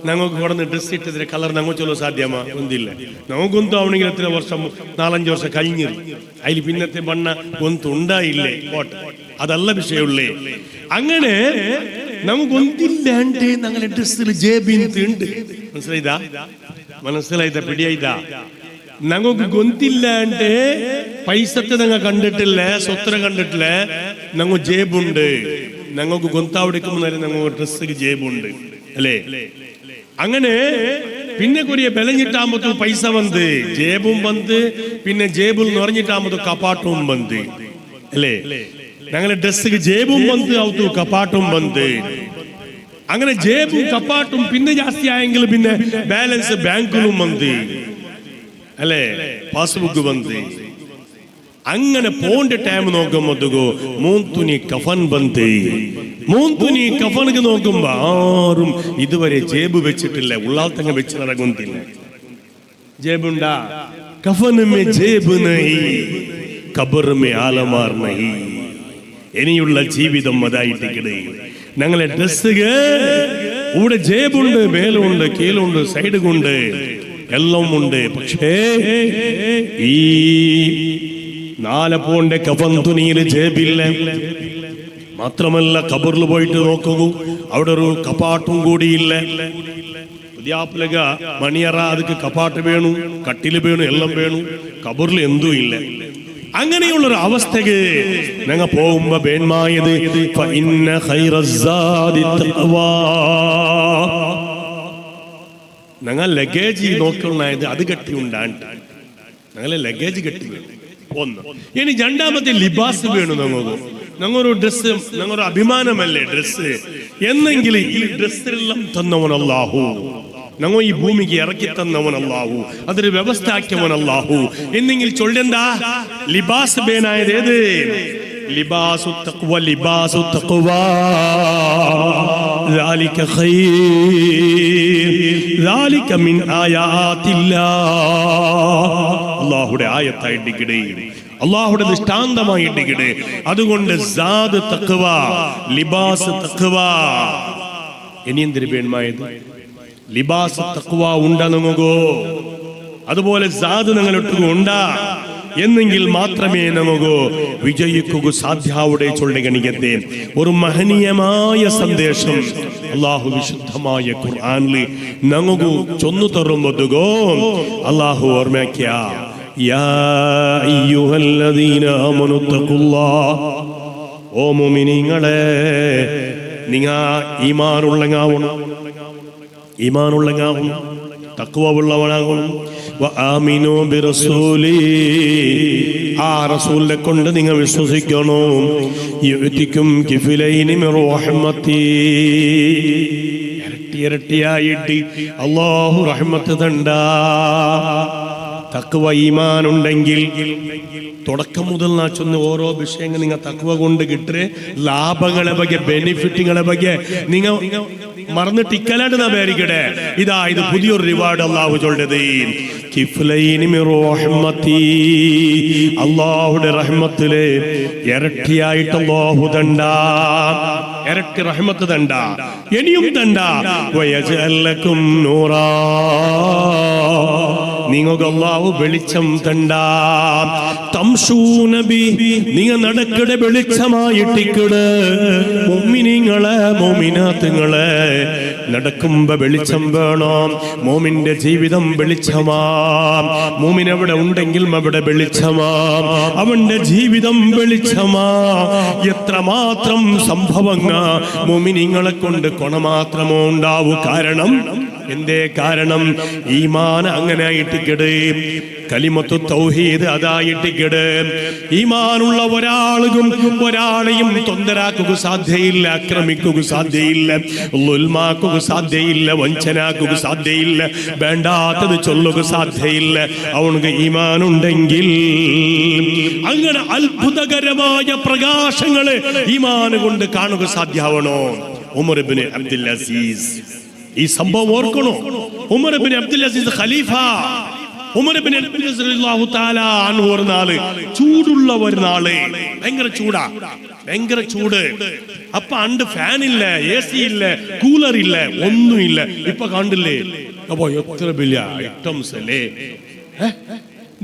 ഞങ്ങൾക്ക് കൊടുന്ന് ഡ്രസ് ഇട്ടതിന്റെ കളർ ഞങ്ങൾ ചൊല്ലോ സാധ്യമാ ഒന്നില്ല. ഞങ്ങൾക്കൊന്നും ആവണമെങ്കിൽ എത്ര വർഷം, 4-5 വർഷം കഴിഞ്ഞു. അതിൽ പിന്നത്തെ ബണ്ണ ഒന്നുണ്ടായില്ലേ പോട്ടെ, അതല്ല വിഷയമുള്ളേ. അങ്ങനെ നമുക്കൊന്നില്ലാണ്ട് ഞങ്ങളെ ഡ്രസ്സിൽ ജേബിന്തുണ്ട്. മനസ്സിലായിതാ പിടിയായിതാ. ഞങ്ങൾക്ക് ഗൊന്തില്ലാണ്ട് പൈസത്തെ ഞങ്ങൾ കണ്ടിട്ടില്ല, സ്വത്ര കണ്ടിട്ടില്ല. ഞങ്ങൾ ജേബുണ്ട്. ഞങ്ങൾക്ക് ഗൊന്താവിടിക്കുമ്പോൾ ഞങ്ങൾക്ക് ഡ്രസ്സിൽ ജേബുണ്ട് അല്ലേ. അങ്ങനെ പിന്നെ കൊറിയ ബലഞ്ഞിട്ടാകുമ്പോ പൈസ വന്ന് ജേബും വന്ന്, പിന്നെ ജേബിൽ നിറഞ്ഞിട്ടാകുമ്പോ കപ്പാട്ടും വന്ന് അല്ലേ. ഞങ്ങളെ ഡ്രസ്സിൽ ജേബും വന്ന് അവത്തു കപ്പാട്ടും വന്ന്. അങ്ങനെ ജേബും കപ്പാട്ടും പിന്നെ ജാസ്തി ആയെങ്കിൽ പിന്നെ ബാലൻസ് ബാങ്കിലും വന്ന് അല്ലേ, പാസ്ബുക്ക് വന്ന്. അങ്ങനെ പോണ്ട ടൈം നോക്കുമ്പോ 3 തുണി കഫൻ ബന്ത്. 3 തുണി കഫനക്ക് നോക്കുമ്പോ ആരും ഇതുവരെ ജേബ് വെച്ചിട്ടില്ല, ഉള്ളാത്തങ്ങ വെച്ച് നടക്കുന്നില്ല. ജേബുണ്ടാ? കഫൻ മേ ജേബ് നഹീ, ഖബർ മേ ആലമാർ നഹീ. ഇനിയുള്ള ജീവിതം അതായിട്ട് ഞങ്ങളെ ഡ്രസ്സുകൾ ഇവിടെ ജേബുണ്ട്, മേലുണ്ട്, കീഴുണ്ട്, സൈഡ് കൊണ്ട് എല്ലാം ഉണ്ട്. പക്ഷേ ഈ 4 പൗണ്ട് കഫൻ തുണിയിൽ ജേബില്ല. മാത്രമല്ല ഖബറിൽ പോയിട്ട് നോക്കൂ, അവിടെ ഒരു കപ്പാട്ടും കൂടിയില്ല. പുതിയാപ്പിലക മണിയറ ಅದಕ್ಕೆ കപ്പാട്ട് വേണു, കട്ടില് വേണു, എല്ലാം വേണു. ഖബറിൽ എന്തും ഇല്ല. അങ്ങനെയുള്ളൊരു അവസ്ഥക്ക് ഞങ്ങൾ പോകുമ്പോ ബേന്മായത് ഞങ്ങൾ ലഗേജ് നോക്കുന്നായത് അത് കെട്ടി ഉണ്ടാണ്ട് ഞങ്ങളെ ലഗേജ് കെട്ടി വേണം. 1. ഇനി 2ാമത്തെ ലിബാസ് വേണു. ഞങ്ങളൊരു ഡ്രസ്, ഞങ്ങളൊരു അഭിമാനമല്ലേ ഡ്രസ്. എന്നെങ്കിൽ ഈ ഡ്രസ്സെല്ലാം തന്നവൻ അല്ലാഹു, ഞങ്ങൾ ഈ ഭൂമിക്ക് ഇറക്കി തന്നവൻ അല്ലാഹു, അതൊരു വ്യവസ്ഥ ആക്കിയവൻ അല്ലാഹു. എന്നെങ്കിൽ ചൊല്ലണ്ട ലിബാസ് ബേനായത് ഏത്? ലിബാസു തഖ്വ, ലിബാസു തഖ്വ ذلك خير ذلك من آيات الله. അല്ലാഹുവിന്റെ ആയത്തായിട്ടിക്കടേ, അല്ലാഹുവിന്റെ ദൃഷ്ടാന്തമായിട്ടിക്കടേ. അതുകൊണ്ട് സാദ് തഖ്വ, ലിബാസ് തഖ്വ. ഇനി എന്തിനു ബേന്മായത്? ലിബാസ് തഖ്വ ഉണ്ട നമുക്കോ അതുപോലെ സാദ് നിങ്ങളൊട്ടുക ഉണ്ടാ എന്നെങ്കിൽ മാത്രമേ നമുക്ക് വിജയിക്കുക സാധ്യാവുടെ ചൊല്ലുകണികത്തെ ഒരു മഹനീയമായ സന്ദേശം അല്ലാഹു വിശുദ്ധമായ ഖുർആനിൽ നമുക്ക് ചൊന്നു തരുമ്പോഴോ അല്ലാഹു ഓർമ്മയ്ക്ക യാ അയ്യുഹല്ലദീന ആമനു തഖുല്ലാഹ് ഓ മുഅ്മിനീങ്ങളെ നിങ്ങ ഈമാനുള്ളങ്ങാവണം തഖ്വ ഉള്ളവനാകണം വആമിനൂ ബിറസൂലി ആ റസൂലിനെ കൊണ്ട് നിങ്ങൾ വിശ്വസിക്കണം യുതികും കിഫിലൈനി മിർ റഹ്മത്തി ഇരട്ടിയായിട്ട് അല്ലാഹു റഹ്മത്ത് തണ്ടാ തഖ്വ ഈമാൻ ഉണ്ടെങ്കിൽ തുടക്കം മുതൽ നാച്ചൊന്ന് ഓരോ വിഷയങ്ങൾ നിങ്ങൾ തഖ്വ കൊണ്ട് കിട്ടേ ലാഭങ്ങളെ ബഗ്ഗെ ബെനിഫിറ്റുകളെ ബഗ്ഗെ നിങ്ങൾ മറന്നിട്ട് ഇക്കലാണ്ട് പേരിക്കട്ടെ ഇതാ ഇത് പുതിയൊരു റിവാർഡ് അല്ലാഹു ചൊല്ലത് കിഫ്ലൈനി മിർ റഹ്മത്തി അല്ലാഹുവിന്റെ റഹ്മത്തിലെ ഇരട്ടിയായിട്ട് അല്ലാഹു തണ്ടാ ഇരട്ടി റഹ്മത്ത് തണ്ടാ ഇനിയും തണ്ടാ വയജഅലക്കും നൂറാ നിങ്ങൾക്ക് അല്ലാഹു വെളിച്ചം തണ്ടാ തംശൂന ബി നിങ്ങൾ നടക്കടെ വെളിച്ചമായിട്ടിക്കട് മുഅ്മിനീങ്ങളെ മുഅ്മിനാത്തുകളെ നടക്കുമ്പോ വെളിച്ചം വേണം മോമിന്റെ ജീവിതം വെളിച്ചമാ മോമിൻ എവിടെ ഉണ്ടെങ്കിൽ അവിടെ വെളിച്ചമാ അവന്റെ ജീവിതം വെളിച്ചമാ എത്രമാത്രം സംഭവങ്ങൾ മോമിനിങ്ങളെ കൊണ്ട് കൊണമാത്രമോ ഉണ്ടാവൂ കാരണം എന്തേ കാരണം ഈമാൻ അങ്ങനെ ആയിട്ടിക്കട് കലിമത്തു തൗഹീദ് അതായിട്ടിക്കട് ഈമാനുള്ള ഒരാളെയും തൊന്തരാക്കുക സാധ്യയില്ല ആക്രമിക്കുക സാധ്യയില്ല ളുൽമാക്കുക സാധ്യയില്ല വഞ്ചനാക്കുക സാധ്യയില്ല വേണ്ടാത്തത് ചൊല്ലുക സാധ്യയില്ല അവനക്ക് ഈമാൻ ഉണ്ടെങ്കിൽ അങ്ങനെ അത്ഭുതകരമായ പ്രകാശങ്ങള് ഈമാൻ കൊണ്ട് കാണുക സാധ്യമാവണോ ഉമർ ഇബ്നു അബ്ദുൽ അസീസ് ഈ സംഭവം ഓർക്കണോ ഉമർ ഇബ്നു അബ്ദുൽ അസീസ് ഖലീഫ ഉമർ ഇബ്നു അബ്ദുൽ അസീസ് റളിയല്ലാഹു തആല അൻഹു ഒരു നാള് ചൂടുള്ള ഒരു നാള് ഭയങ്കര ചൂട് അപ്പൊ അണ്ട് ഫാൻ ഇല്ല എസി ഇല്ല കൂളർ ഇല്ല ഒന്നുമില്ല ഇപ്പൊ കണ്ടില്ലേ അപ്പൊ എത്ര വലിയ ഐറ്റംസ് അല്ലേ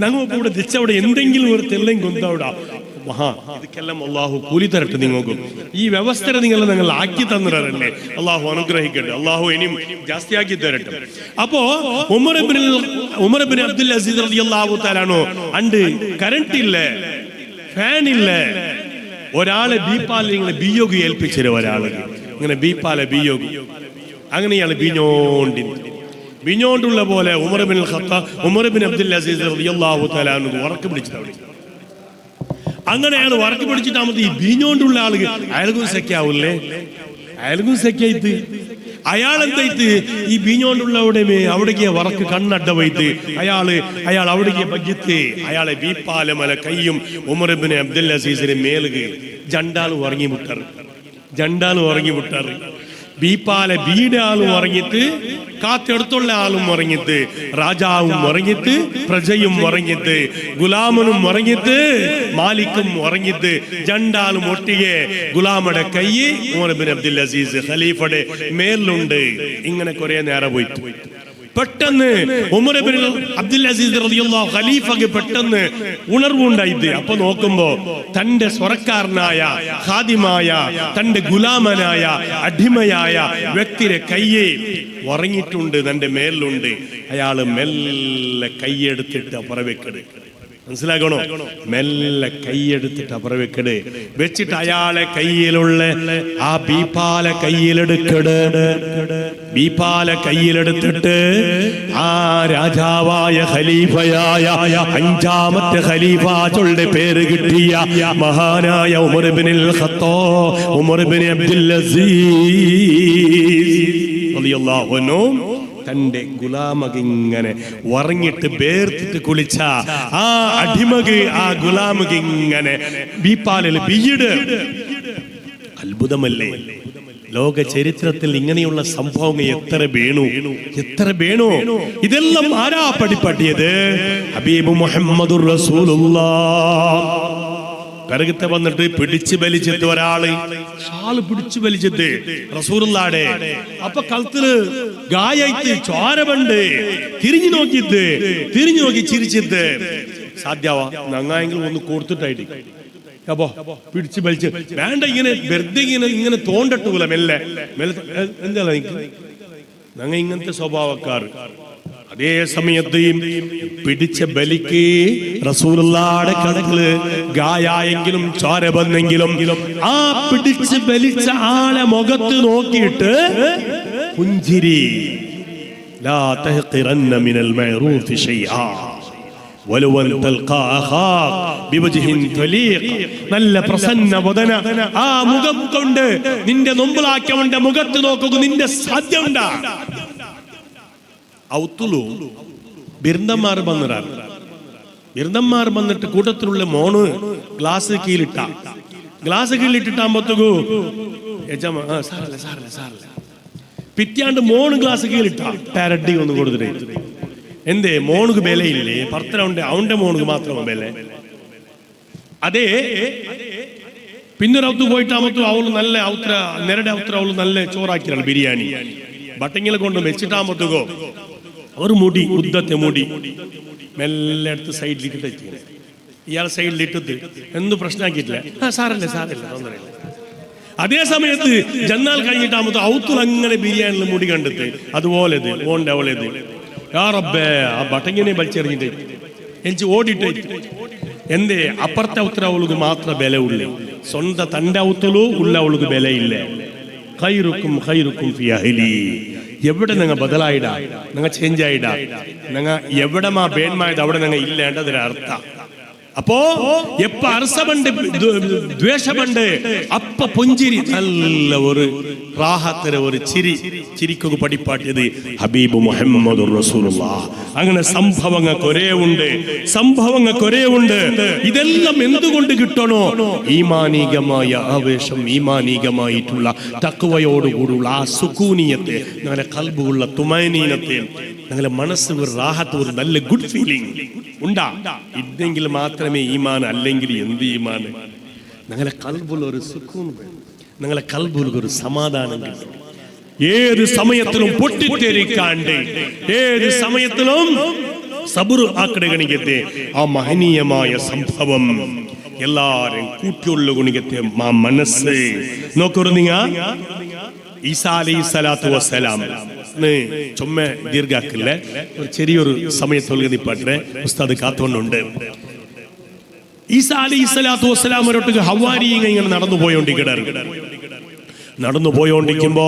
ഞങ്ങൾക്ക് ഇവിടെ തിരിച്ചവിടെ എന്തെങ്കിലും ഒരു തെല്ലും കൊന്തവിടെ മഹാ ഇതൊക്കെല്ലാം അള്ളാഹു കൂലി തരട്ടെ നിങ്ങൾക്ക് ഈ വ്യവസ്ഥ നിങ്ങൾ ആക്കി തന്നിരല്ലേ അള്ളാഹു അനുഗ്രഹിക്കട്ടെ അള്ളാഹു ഇനിയും ജാസ്തിയാക്കി തരട്ടെ അപ്പോ ഉമർ ഇബ്നു അബ്ദുൽ അസീസ് റളിയല്ലാഹു തആല അണ്ട് കറണ്ട് ഇല്ല ഫാൻ ഇല്ല ഒരാളെ ബീപ്പാൽ ഇങ്ങനെ ബിയോഗി ഏൽപ്പിച്ചിര ഒരാള് ഇങ്ങനെ ബീപ്പാലെ ബിയോഗി അങ്ങനെ ഇയാള് ബിഞ്ഞോണ്ടുള്ള പോലെ ഉമർ ഇബ്നു അബ്ദുൽ അസീസ് റളിയല്ലാഹു തആല ഉറക്കം പിടിച്ചിട്ട് അങ്ങനെയാണ് വറക്ക് പിടിച്ചിട്ടാമത് ഈ ബീഞ്ഞോണ്ടുള്ള ആളുകൾ അയാൾക്കും സെക്കാവൂല്ലേ അയാൾക്കും സെക്കായിട്ട് അയാളെന്തായിട്ട് ഈ ബീഞ്ഞോണ്ടുള്ളവിടെ അവിടേക്ക് വറക്ക് കണ്ണഡ വൈത്ത് അയാൾ അവിടേക്ക് ബഗ്ഗത്ത് അയാളെ ബീപ്പാലമല കയ്യും ഉമർ ഇബ്നു അബ്ദുൽ അസീസിന്റെ മേലുക ജണ്ടാലും ഉറങ്ങി വിട്ടാറ് ബീപ്പാലെ ബീടെ ആളും ഉറങ്ങിട്ട് കാത്തെടുത്തുള്ള ആളും ഉറങ്ങിട്ട് രാജാവും ഉറങ്ങിട്ട് പ്രജയും ഉറങ്ങിട്ട് ഗുലാമനും ഉറങ്ങിട്ട് മാലിക്കും ഉറങ്ങിട്ട് ജണ്ടാലും ഒട്ടിയെ ഗുലാമയുടെ കൈ ഉമർ ഇബ്നു അബ്ദുൽ അസീസ് ഖലീഫയുടെ മേലുണ്ട് ഇങ്ങനെ കുറെ നേരം പോയിട്ട് പെട്ടെന്ന് ഉമർ ഇബ്നു അബ്ദുൽ അസീസ് റളിയല്ലാഹു ഖലീഫക്ക് പെട്ടെന്ന് ഉണർവുണ്ടായിട്ട് അപ്പൊ നോക്കുമ്പോ തന്റെ സ്വറക്കാരനായ ഖാദിമായ തന്റെ ഗുലാമനായ അടിമയായ വ്യക്തിയുടെ കയ്യെ ഉറങ്ങിയിട്ടുണ്ട് തന്റെ മേലിലുണ്ട് അയാള് മെല്ലെ കൈയെടുത്തിട്ട് അപ്പുറവെക്കട് മനസ്സിലാക്കണോ മെല്ലെ കൈയെടുത്തിട്ട് അപ്പുറവെക്കട് വെച്ചിട്ട് അയാളെ കയ്യിലുള്ള ആ ബീപ്പാല കയ്യിലെടുത്തിട്ട് ആ രാജാവായ ഖലീഫയായ അഞ്ചാമത്തെ ഖലീഫ ചൊല്ലുടെ പേര് കിട്ടിയ മഹാനായ ഉമർ ഇബ്നുൽ അബ്ദുൽ അസീസ് റളിയല്ലാഹു അൻഹു തന്റെ ഗുലാമകിങ്ങനെ ഉറങ്ങിട്ട് ബേർത്തിട്ട് കുളിച്ച ആ അടിമക് ആ ഗുലാമകിങ്ങനെ ബീപ്പാലിൽ ബീയിട് അത്ഭുതമല്ലേ ലോക ചരിത്രത്തിൽ ഇങ്ങനെയുള്ള സംഭവങ്ങൾ എത്ര വേണു ഇതെല്ലാം ആരാ പഠിപ്പട്ടിയത് ഹബീബ് മുഹമ്മദുർ റസൂലുള്ളാഹ് പിറകത്തെ വന്നിട്ട് പിടിച്ചു വലിച്ചിട്ട് ഒരാള് ഷാള് പിടിച്ചു വലിച്ചിട്ട് റസൂലുള്ളാടെ അപ്പൊ കഴുത്തില് ഗായായിട്ട് ചോരവുണ്ട്. തിരിഞ്ഞു നോക്കി ചിരിച്ചിട്ട് സാധ്യവാ ഞങ്ങെങ്കിലും ഒന്ന് കൊടുത്തിട്ടായിട്ട് അപ്പോ പിടിച്ചു വലിച്ച് വേണ്ട, ഇങ്ങനെ വെറുതെ ഇങ്ങനെ തോണ്ടട്ടൂല മെല്ലെ എന്താ ഞങ്ങൾ ഇങ്ങനത്തെ സ്വഭാവക്കാർ. അതേ സമയത്ത് പിടിച്ച ബലിക്ക് റസൂലുള്ളാഹിയുടെ കടകള് ഗായെങ്കിലും ചോര വന്നെങ്കിലും ആ പിടിച്ച് ബലിച്ച ആളെ മുഖത്ത് നോക്കിയിട്ട് പുഞ്ചിരി. ലാ തഹ്ഖിറന്ന മിനൽ മഅറൂഫി ശൈആ വലൗ അൻ തൽഖാ അഖാക ബിവജ്ഹിൻ തലീഖ്. നല്ല പ്രസന്ന വദന ആ മുഖം കൊണ്ട് നിന്റെ നൊമ്പലാക്കിയവന്റെ മുഖത്ത് നോക്കുക, നിന്റെ സാധ്യമുണ്ടാ. ഔത്തുലു ബിരുദന്മാർ വന്നിടാൻ, ബിരുദന്മാർ വന്നിട്ട് കൂട്ടത്തിലുള്ള മോണ് ഗ്ലാസ് കീഴിലിട്ടാകുമ്പോഴത്തേക്കു സാറല്ല പിറ്റാണ്ട് മോണ് ഗ്ലാസ് കീഴിലിട്ട പാരഡി ഒന്ന് കൊടുത്തിട്ട് എന്തേ മോണുക്ക് ബലയില്ലേ? ഭർത്തനുണ്ട്, അവന്റെ മോണുക്ക് മാത്രമേ ബല. അതേ പിന്നൊരൗത്ത് പോയിട്ടാകുമ്പോ അവള് നല്ല ഔത്ര നേരടെ ഔത്ര അവള് നല്ല ചോറാക്കിയാണ് ബിരിയാണി ബട്ടങ്ങിലെ കൊണ്ട് വെച്ചിട്ടാകുമ്പോഴത്തേക്കോ ഒരു മുടി ഉദ്ദത്തെ മുടി മെല്ലെ എടുത്ത് സൈഡിലിട്ട് ഇയാൾ സൈഡിലിട്ടിട്ട് എന്ത് പ്രശ്നമാക്കിയിട്ടില്ല. സാരല്ല തോന്നറില്ല. അതേ സമയത്ത് ജന്നാൽ കഴിഞ്ഞിട്ടാകുമ്പോ ഔത്തുൽ അങ്ങനെ ബിരിയാണിയിൽ മുടി കണ്ടിട്ട് അതുപോലെ ഓണ്ട് അവളേത് യാ റബ്ബേ ആ ബട്ടങ്ങിനെ വലിച്ചെറിഞ്ഞിട്ട് എനിക്ക് ഓടിയിട്ട് എന്തേ അപ്പുറത്തെ ഔത്ര അവൾക്ക് മാത്രം ബല ഉള്ളേ, സ്വന്തം തന്റെ ഔത്തലോ ഉള്ള അവൾക്ക് ബലയില്ല. ഖൈറുക്കും ഫി അഹ്ലി. എവിടെ നിങ്ങൾ ബദലായിടാ, നിങ്ങൾ ചേഞ്ച് ആയിടാ, നിങ്ങൾ എവിടെ ബേന്മായത് അവിടെ നിങ്ങൾ ഇല്ലേണ്ടതിന് അർത്ഥം. അപ്പോ എപ്പ അർസമുണ്ട് ദ്വേഷമുണ്ട് അപ്പ പുഞ്ചിരി നല്ല ഒരു റാഹത്തിന് ഒരു ചിരിക്കൊക്കെ പഠിപ്പാട്ടിയത് ഹബീബ് മുഹമ്മദുർ റസൂലുള്ളാഹ്. അങ്ങനെ സംഭവങ്ങൾ ഉണ്ട്. ഇതെല്ലാം എന്തുകൊണ്ട് കിട്ടണോ? ഈമാനികമായ ആവേശം, ഈമാനികമായിട്ടുള്ള തഖ്വയോടുകൂടിയുള്ള ആ സുകൂനിയത്തെ, ഞങ്ങളുടെ ഖൽബുള്ള തുമൈനീനത്തെ, ഞങ്ങളുടെ മനസ്സ് ഒരു റാഹത്ത്, ഒരു നല്ല ഗുഡ് ഫീലിംഗ് ഉണ്ടാ. ഇതെങ്കിൽ മാത്രമേ ഈമാൻ, അല്ലെങ്കിൽ എന്ത് ഈമാൻ? ഞങ്ങളെ ഖൽബുൽ ഒരു സുകൂൻ, ഞങ്ങളെ ഖൽബുൽ ഒരു സമാധാനം കിട്ടും. ഏത് സമയത്തിലും പൊട്ടിത്തെറിക്കാണ്ട്, ഏത് സമയത്തിലും സബുർ ആക്കടെ ഗണിക്കത്തെ ആ മഹനീയമായ സംഭവം എല്ലാരും കൂട്ടിയുള്ള ഗുണികത്തെ ആ മനസ്സ് നോക്കൊരു. നിങ്ങ ഈസാ അലൈഹിസ്സലാത്തു വസ്സലാം ചുമ്മ ദീർഘാക്കില്ലേ, ഒരു ചെറിയൊരു സമയത്തുള്ള നിപ്പാട്ടെ ഉസ്താദ് കാത്തോണ്ടുണ്ട്. ഈസാ അലൈഹിസ്സലാത്തു വസ്സലാം ഒരൊട്ടുക്ക് ഹവാരി ഇങ്ങനെ നടന്നു പോയോണ്ടിരിക്കുമ്പോ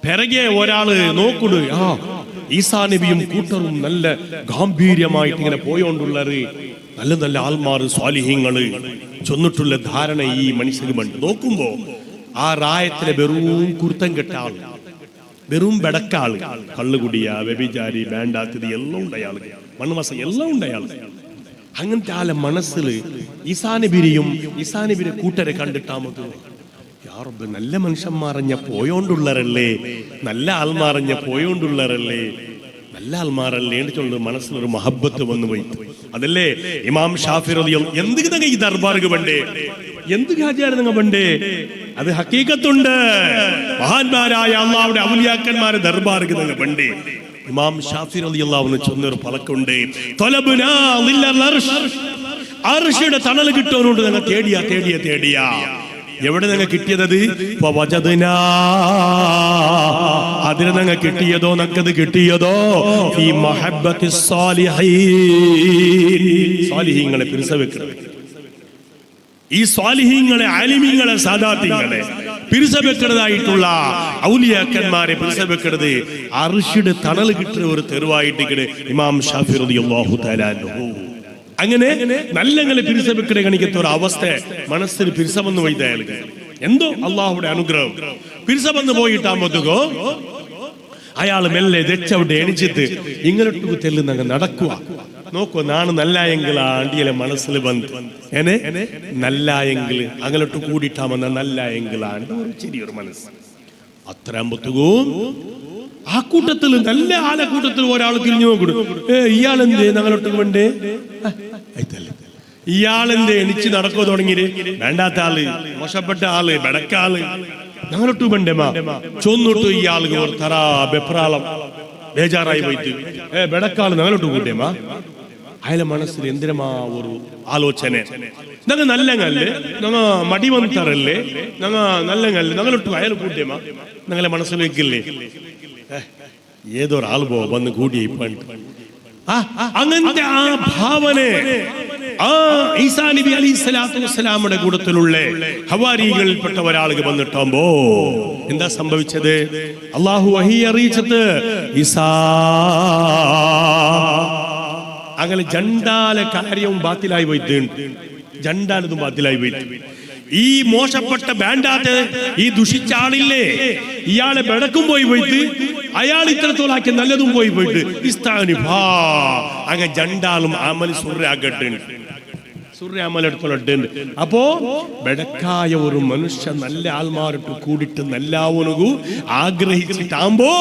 പിറകെ ഒരാള് നോക്കുട്. ഈസാ നബിയും കൂട്ടറും നല്ല ഗാംഭീര്യമായിട്ട് ഇങ്ങനെ പോയോണ്ടുള്ളത് നല്ല നല്ല ആൽമാർ സ്വാലിഹീങ്ങള് ചൊന്നിട്ടുള്ള ധാരണ ഈ മനുഷ്യരുമുണ്ട്. നോക്കുമ്പോ ആ റായത്തിലെ വെറും കുർത്തം കെട്ട ആള്, വെറും ബെടക്കാള്, കള്ളുകുടിയ, വ്യഭിചാരി, വേണ്ടാത്തത് എല്ലാം ഉണ്ടയാള്, മണ്ണുമസ എല്ലാം ഉണ്ടയാള്. അങ്ങനത്തെ ആളെ മനസ്സിൽ ഈസാനബിരെ കൂട്ടരെ കണ്ടിട്ടാമത് യാറബ്ബ് നല്ല മനുഷ്യന്മാറഞ്ഞ പോയോണ്ടുള്ളറല്ലേ, നല്ല ആൾമാറഞ്ഞ പോയോണ്ടുള്ളറല്ലേ, നല്ല ആൾമാറല്ലേ എന്നിട്ടുള്ള മനസ്സിലൊരു മഹബത്ത് വന്നു പോയി. അതല്ലേ ഇമാം ഷാഫി റളിയല്ലാഹു എന്തിനാ ഈ ദർബാർക്ക് വേണ്ടേ, എന്ത് കാര്യമാണ് വേണ്ടേ? അത് ഹക്കീക്കത്തുണ്ട്. മഹാന്മാരായ അള്ളാഹുവിന്റെ ഔലിയാക്കന്മാരെ ദർബാർക്ക് നിങ്ങൾ വേണ്ടേ? ഇമാം ഷാഫി റളിയല്ലാഹു അൻഹു ചൊന്നൊരു പലക്കുണ്ട്, തലബുനാ ളിൽ അർശ്, അർശിയുടെ തണൽ കിട്ടുന്നതുകൊണ്ട് നിങ്ങൾ തേടിയ എവിടെ നിങ്ങൾ കിട്ടിയത്? അതിന് നിങ്ങൾ കിട്ടിയതോ, നക്കത് കിട്ടിയതോ ഈ മഹബ്ബത്തി സ്വാലിഹീങ്ങളെ പിരിസവെക്കുന്നത്. ഈ സ്വാലിഹീങ്ങളെ, ആലിമീങ്ങളെ, സാദാത്യങ്ങളെ പിരിസവെക്കുന്നതായിട്ടുള്ള ഔലിയാക്കന്മാരെ പിരിസവെക്കുന്നത് അർശിയുടെ തണൽ കിട്ടുന്ന ഒരു തെരുവായിട്ട് ഇമാം ഷാഫി റളിയല്ലാഹു തആല അൻഹു. അങ്ങനെ നല്ലങ്ങളെ പിരിസവെക്കണ കണിക്കത്ത ഒരു അവസ്ഥ മനസ്സിൽ പിരിസമെന്ന് വൈദ്യാൽ എന്തോ അള്ളാഹുടെ അനുഗ്രഹം. പിരിസമെന്ന് പോയിട്ടാകുമ്പോഴത്തേക്കോ അയാൾ മെല്ലെ തെച്ചവിടെ എണിച്ചിട്ട് ഇങ്ങോട്ട് തെല്ലുന്നങ്ങ് നടക്കുക. നോക്കൂ, നാണ് നല്ലായെങ്കിൽ ആണ്ടിയിലെ മനസ്സിൽ വന്ന് എന്നെ നല്ലായെങ്കിൽ അങ്ങോട്ട് കൂടിയിട്ടാമെന്ന നല്ലായെങ്കിലാണ് ഒരു ചെറിയൊരു മനസ്സ്. അത്ര ആകുമ്പോഴത്തേക്കും ആ കൂട്ടത്തിൽ, നല്ല ആളെ കൂട്ടത്തിൽ ഒരാൾ തിരിഞ്ഞു നോക്കിടും, ഇയാളെന്തേ ഞങ്ങളൊട്ട് വേണ്ടേ? ഇയാളെന്ത് എണിച്ച് നടക്കോ തുടങ്ങിയത്? വേണ്ടാത്ത ആള്, മോശപ്പെട്ട ആള്, ബെടക്കാള് ഞങ്ങളൊട്ടു വേണ്ടേമാ ചൊന്നിട്ടു ഇയാൾക്ക് ഒരു തറ ബെപ്രാളം ബേജാറായി പോയിട്ട് ബെടക്കാള് ഞങ്ങളൊട്ടു കൂട്ടേമാ. അയാളെ മനസ്സിൽ എന്തിനമാ ഒരു ആലോചന. ഞങ്ങൾ നല്ലങ്ങല്ലേ, ഞങ്ങൾ മടിവന്തറല്ലേ, ഞങ്ങൾ നല്ലങ്ങല്ലേ, ഞങ്ങളൊട്ടു അയാൾ കൂട്ടേമാ ഞങ്ങളെ മനസ്സിൽ വെക്കില്ലേ? ഏതൊരാൾ വന്ന് കൂടി അങ്ങനത്തെ ആ ഭാവന ആ ഈസാ നബി അലൈഹിസ്സലാത്തു വസ്സലാമിന്റെ കൂട്ടത്തിലുള്ള ഹവാരികളിൽപ്പെട്ട ഒരാൾക്ക് വന്നിട്ടാകുമ്പോ എന്താ സംഭവിച്ചത്? അള്ളാഹു വഹി അറിയിച്ചത് ഈസാ അങ്ങനെ ജണ്ടാല കാര്യവും ബാത്തിലായി പോയിട്ടുണ്ട്. ജണ്ടാലതും ബാത്തിലായി പോയിട്ട് ഈ മോശപ്പെട്ട ബാൻഡാത്ത് ഈ ദുഷിച്ച ആളില്ലേ ഇയാളെ ബെടക്കും പോയിട്ട് അയാൾ ഇത്രത്തോളാക്കി നല്ലതും പോയിട്ട് അങ്ങനെ ജണ്ടാലും അമൽ സൂര്യാമലെടുത്തോളുണ്ട്. അപ്പോ ബെടക്കായ ഒരു മനുഷ്യ നല്ല ആൾമാരിട്ട് കൂടിയിട്ട് നല്ലാവനു ആഗ്രഹിച്ചിട്ടാകുമ്പോ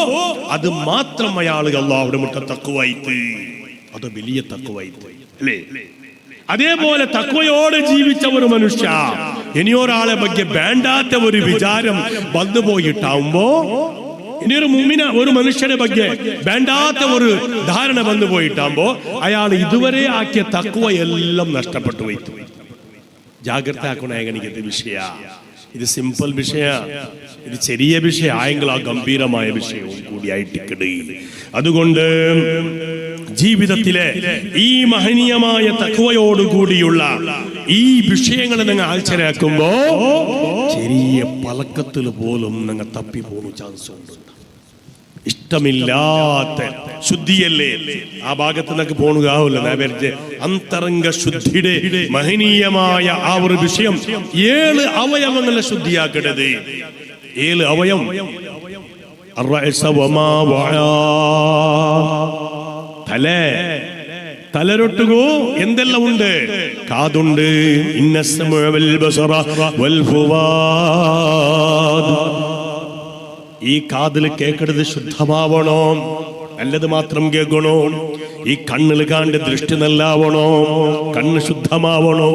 അത് മാത്രം അയാൾ അല്ലാഹുവിന്റെ മുട്ട തഖ്വയായിട്ട്, അത് വലിയ തഖ്വയായിട്ട് അല്ലേ? അതേപോലെ തഖ്വയോടെ ജീവിച്ച ഒരു മനുഷ്യ ഇനിയൊരാളെ ಬಗ್ಗೆ വേണ്ടാത്ത ഒരു വിചാരം വന്നു പോയിട്ടാവുമ്പോ, ഇനിയൊരു മുഅ്മിന ഒരു മനുഷ്യനെ ಬಗ್ಗೆ വേണ്ടാത്ത ഒരു ധാരണ വന്നു പോയിട്ടാകുമ്പോ അയാൾ ഇതുവരെ ആക്കിയ തഖ്വ എല്ലാം നഷ്ടപ്പെട്ടു പോയി. ജാഗ്രത ആക്കണ വിഷയ. ഇത് സിമ്പിൾ വിഷയ, ഇത് ചെറിയ വിഷയ ആയെങ്കിൽ ആ ഗംഭീരമായ വിഷയവും കൂടിയായിട്ട്. അതുകൊണ്ട് ജീവിതത്തിലെ ഈ മഹനീയമായ തഖ്വയോടുകൂടിയുള്ള ഈ വിഷയങ്ങൾ നിങ്ങൾ ആചരാക്കുമ്പോ ചെറിയ പലക്കത്തിൽ പോലും നിങ്ങൾ തപ്പി പോകുന്ന ചാൻസ് ഉണ്ട്. ഇഷ്ടമില്ലാത്ത ശുദ്ധിയല്ലേ ആ ഭാഗത്ത് നിന്നൊക്കെ പോണുകാവില്ല. അന്തരംഗ ശുദ്ധിയുടെ മഹനീയമായ ആ ഒരു വിഷയം 7 അവയവങ്ങളെ ശുദ്ധിയാക്കണത്. 7 അവയം തലരൊട്ടുകോ എന്തെല്ലാം ഉണ്ട്? കാതുണ്ട്, ഈ കാതിൽ കേൾക്കരുത് ശുദ്ധമാവണോ, നല്ലത് മാത്രം കേൾക്കണോ. ഈ കണ്ണിൽ കാണ്ട് ദൃഷ്ടി നല്ലാവണോ, കണ്ണ് ശുദ്ധമാവണോ.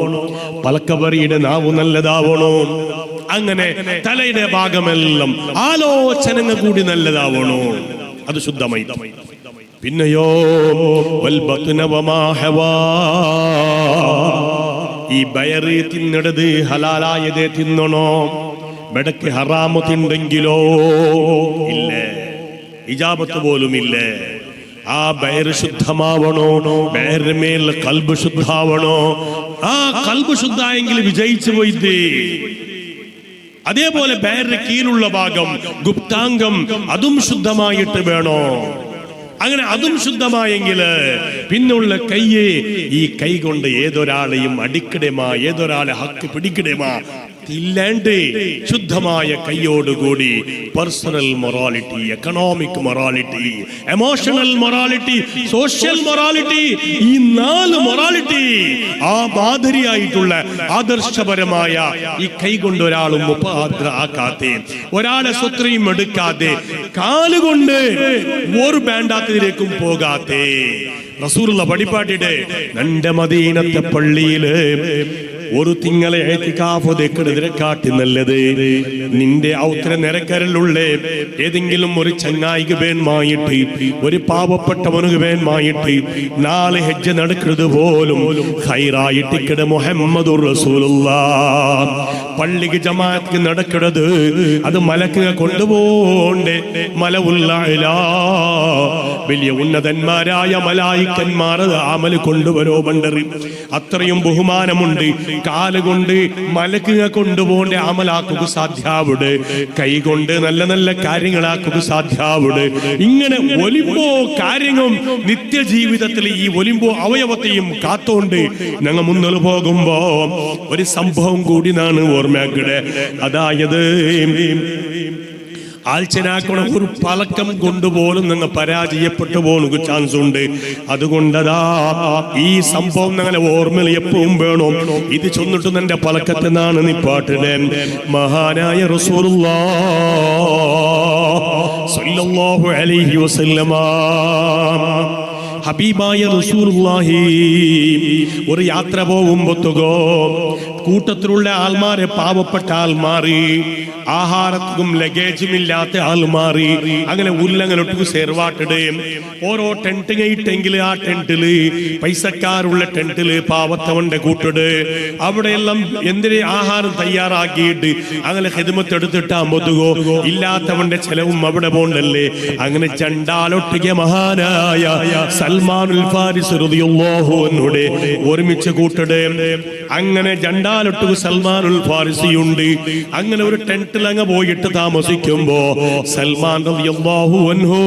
പലക്കവറിയുടെ നാവ് നല്ലതാവണോ. അങ്ങനെ തലയുടെ ഭാഗമെല്ലാം ആലോചനകൾ കൂടി നല്ലതാവണോ, അത് ശുദ്ധമായി. പിന്നെയോ ഈ ബയറ് തിന്നിടത് ഹലാലായതേ തിന്നണോ, ബെടക്ക് ഹറാമ് തിണ്ടെങ്കിലോ ഇല്ല, ഇജാബത്ത് പോലും ഇല്ല. ആ ബയറ് ശുദ്ധമാവണോ, ബയറിന് മേൽ കൽബ് ശുദ്ധാവണോ. ആ കൽബ് ശുദ്ധായെങ്കിൽ വിജയിച്ചു പോയിട്ട്. അതേപോലെ ബയറിന് കീഴിലുള്ള ഭാഗം ഗുപ്താംഗം അതും ശുദ്ധമായിട്ട് വേണോ. അങ്ങനെ അതും ശുദ്ധമായെങ്കിൽ പിന്നുള്ള കയ്യേ, ഈ കൈ കൊണ്ട് ഏതൊരാളെയും അടിക്കടേമാ, ഏതൊരാളെ ഹക്ക് പിടിക്കടേമാ ഇല്ലാണ്ട് ശുദ്ധമായ കൈയോടുകൂടി personal morality, economic morality, emotional morality, social morality, ഈ 4 മൊറാലിറ്റി ആ മാതിരിയായിട്ടുള്ള ആദർശപരമായ ഈ കൈ കൊണ്ട് ഒരാളും ഉപദ്ര ആക്കാതെ, ഒരാളെ സ്വത്രയും എടുക്കാതെ, കാലുകൊണ്ട് ഒരു ബാൻഡാത്തിലേക്കും പോകാതെ, റസൂലുള്ള പടിപ്പാട്ടിടെ നന്റെ മദീനത്തെ പള്ളിയില് ഒരു തിങ്കളെ കാട്ടി നല്ലത് നിന്റെ ഔത്ര നിരക്കരലുള്ള ഏതെങ്കിലും ഒരു ചങ്ങായിക്ക് വേന്മായിട്ട്, ഒരു പാവപ്പെട്ടവനുക്ക് വേന്മായിട്ട് 4 ഹജ്ജ നടക്കുന്നത് പോലും ഖൈറായിട്ടിക്കട മുഹമ്മദുർ റസൂലുള്ളാഹ്. പള്ളിക്ക് ജമാഅത്ത് നടക്കുന്നത് അത് മലക്ക് കൊണ്ടുപോണ്ടേ. മലവുൽ അഅ്ലാ വലിയ ഉന്നതന്മാരായ മലായിക്കന്മാർ അമൽ കൊണ്ടുവരോ ബണ്ടറി. അത്രയും ബഹുമാനമുണ്ട്. കാലുകൊണ്ട് മലക്കുക കൊണ്ടുപോകേണ്ട അമലാക്കുക സാധ്യാവുട്, കൈകൊണ്ട് നല്ല നല്ല കാര്യങ്ങളാക്കുക സാധ്യാവുട്. ഇങ്ങനെ ഒലിമ്പോ കാര്യങ്ങളും നിത്യജീവിതത്തിൽ ഈ ഒലിമ്പോ അവയവത്തെയും കാത്തോണ്ട് ഞങ്ങൾ മുന്നോട്ട് പോകുമ്പോ ഒരു സംഭവം കൂടി നാണ് ഓർമ്മയാക്കടെ. അതായത് ആൽച്ചനാക്കണ ഒരു പലക്കം കൊണ്ടുപോലും നിങ്ങൾ പരാജയപ്പെട്ടു പോകുന്ന ചാൻസ് ഉണ്ട്. അതുകൊണ്ടതാ ഈ സംഭവം ഞങ്ങളെ ഓർമ്മയിൽ എപ്പോഴും വേണം. ഇത് ചൊന്നിട്ട് നിന്റെ പലക്കത്തെ നാണ് നിപ്പാട്ടിടെ. മഹാനായ റസൂലുള്ളാഹ് സ്വല്ലല്ലാഹു അലൈഹി വസല്ലമ ഹബീബായ റസൂലുള്ളാഹി ഒരു യാത്ര പോകുമ്പോത്തുകോ കൂട്ടത്തിലുള്ള ആൾമാരെ പാവപ്പെട്ട ആൾമാറി ആഹാരത്തിനും ലഗേജും ഇല്ലാത്ത ആൾമാറി അങ്ങനെ ഉല്ലങ്ങനൊട്ടു സേർവാട്ടിട് ഓരോ ടെന്റ് കയറ്റെങ്കിൽ ആ ടെന്റില് പൈസക്കാരുള്ള ടെന്റില് പാവത്തവന്റെ കൂട്ടിട് അവിടെയെല്ലാം എന്തിനെ ആഹാരം തയ്യാറാക്കിയിട്ട് അങ്ങനെ ഹിദ്മത്ത് എടുത്തിട്ടാകുമ്പോത്തുകോ ഇല്ലാത്തവന്റെ ചെലവും അവിടെ പോണ്ടല്ലേ. അങ്ങനെ ചണ്ടാലൊട്ടിക മഹാനായ സൽമാനുൽ ഫാരിസ് റളിയല്ലാഹു അൻഹുടെ ഒരുമിച്ച് കൂട്ടിട്. അങ്ങനെ ജണ്ടാലൊട്ടുക സൽമാനുൽ ഫാരിസിയുണ്ട്. അങ്ങനെ ഒരു ടെന്റിൽ അങ്ങ് പോയിട്ട് താമസിക്കുമ്പോ സൽമാൻ റളിയല്ലാഹു അൻഹു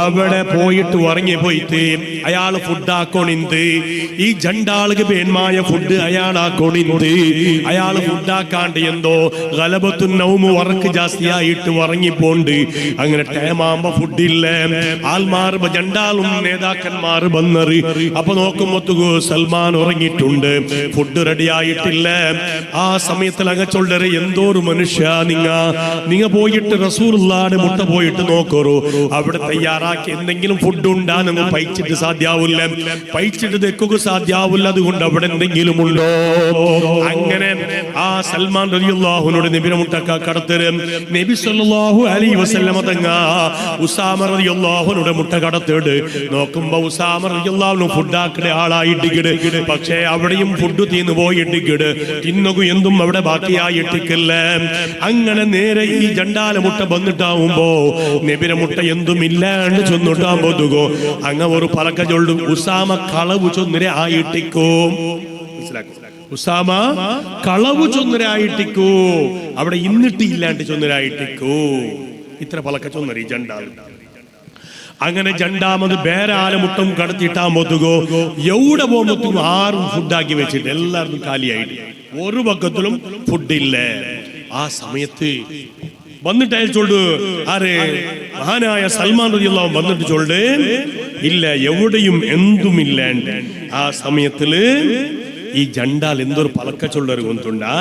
അവിടെ പോയിട്ട് ഉറങ്ങിപ്പോയിട്ട് അയാൾ ഫുഡ് ആക്കോണിന്ത്. ഈ ജണ്ടാൾക്ക് പേന്മായ ഫുഡ് അയാൾ ആക്കോണിന്ത്. അയാൾ ഫുഡ് ആക്കാണ്ട് എന്തോ ഗലബത്തുൻ നൗമു വറക്ക് ജാസ്തിയായിട്ട് ഉറങ്ങിപ്പോണ്ട്. അങ്ങനെ ടൈമാകുമ്പോ ഫുഡില്ല. ആൾമാർ ജണ്ടാളും നേതാക്കന്മാർ വന്നറി. അപ്പൊ നോക്കുമ്പോ സൽമാൻ ഉറങ്ങിയിട്ടുണ്ട്, ഫുഡ് റെഡി ആയിട്ടില്ല. ആ സമയത്തിൽ അങ്ങ് ചൊല്ലറ്, എന്തോ ഒരു മനുഷ്യ നിങ്ങ പോയിട്ട് റസൂലുള്ളാഹിന്റെ മുട്ട പോയിട്ട് നോക്കറു, അവിടെ തയ്യാറാക്കി എന്തെങ്കിലും ഫുഡ് ഉണ്ടാ നിങ്ങൾ പൈച്ചിട്ട് സാധ്യാവില്ല, പൈച്ചിട്ട് തെക്കുക സാധ്യാവില്ല, അതുകൊണ്ട് അവിടെ എന്തെങ്കിലും ഉണ്ടോ? അങ്ങനെ ആ സൽമാൻ റളിയല്ലാഹുവിനോട് നബിയുടെ മുട്ടക്ക കടത്തര്. നബി സല്ലല്ലാഹു അലൈഹി വസല്ലമ തങ്ങ ഉസാമ റളിയല്ലാഹുവിനോട് മുട്ട കടത്തിട്. നോക്കുമ്പോ ഉസാമ റളിയല്ലാഹു ഫുഡ് ആക്കുന്ന ആളായിട്ടിക്കിട്. പക്ഷേ അവിടെയും ഫുഡ് തീർന്നു പോയിട്ടിക്കിട്. തിന്നുകു എന്തും അവിടെ ബാക്കിയായിട്ടിക്കില്ല. അങ്ങനെ നേരെ ഈ ജണ്ടാല മുട്ട വന്നിട്ടാവുമ്പോ നബിയുടെ മുട്ട എന്തും ഇല്ലാണ്ട് ചൊന്നിട്ടാകുമ്പോതുകോ അങ്ങ ഒരു പലക്ക ചൊല്ലും, ഉസാമ കളവ് ചൊന്നരെ ആയിട്ടിക്കോ. ഉസാമ കളവ് ചൊന്നരായിട്ടിക്കോ, അവിടെ ഇന്നിട്ട് ഇല്ലാണ്ട് ചൊന്നരായിട്ടിക്കോ. ഇത്ര പലക്ക ചൊന്നരി ജണ്ടാൽ. അങ്ങനെ രണ്ടാമത് വേറെ മുട്ടും കടത്തിയിട്ടാകുമ്പോത്തുകോ എവിടെ പോകുമ്പോത്തും ആറും ഫുഡാക്കി വെച്ചിട്ട് എല്ലാവരും കാലിയായിട്ട് ഒരു പക്കത്തിലും ഫുഡില്ല. ആ സമയത്ത് വന്നിട്ട് അയാൾ ചൊല്ലു, ആരെ മഹാനായ സൽമാൻ റളിയല്ലാഹു വന്നിട്ട് ചൊല്ല്, ഇല്ല എവിടെയും എന്തുമില്ലാണ്ട്. ആ സമയത്തില് ഈ ജണ്ടാൽ എന്തൊരു പലക്ക ചൊല്ലൊരു കൊണ്ടുണ്ടാ,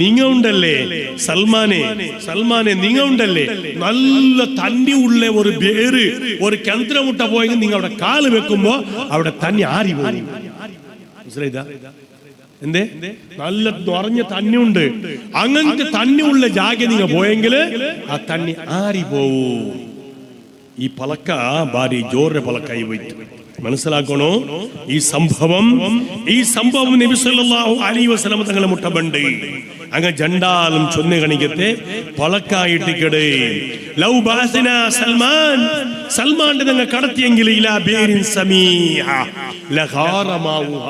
നിങ്ങ ഉണ്ടല്ലേ സൽമാനെ നിങ്ങ ഉണ്ടല്ലേ, നല്ല തന്നി ഉള്ള ഒരു പേര് ഒരു കിണറ്റിമുട്ട പോയെങ്കിൽ നിങ്ങൾ അവിടെ കാല് വെക്കുമ്പോ അവിടെ തന്നി ആരി പോകും. മനസ്സിലായിതാ? എന്തേ നല്ല നിറഞ്ഞ തന്നി ഉണ്ട്, അങ്ങനത്തെ തന്നി ഉള്ള ജാഗ നിങ്ങൾ പോയെങ്കിൽ ആ തന്നി ആരി പോവും. ഈ പലക്ക ഭാര്യ ജോറിന്റെ പലക്കായി പോയിട്ട് മനസ്സിലാക്കണോ? ഈ സംഭവം നബി സല്ലല്ലാഹു അലൈഹി വസല്ലം തങ്ങളെ മുട്ടബണ്ട് അങ്ങ് ജണ്ടാലും ചൊന്നു കണിക്കത്തെ പളക്കായിട്ടിക്കടേ. ലൗ ബാസന സൽമാന്റെ തങ്ങൾ കടത്തിയെങ്കിൽ ഇലാ ബേരിൻ സമീഹ ലഖാറമാഹ,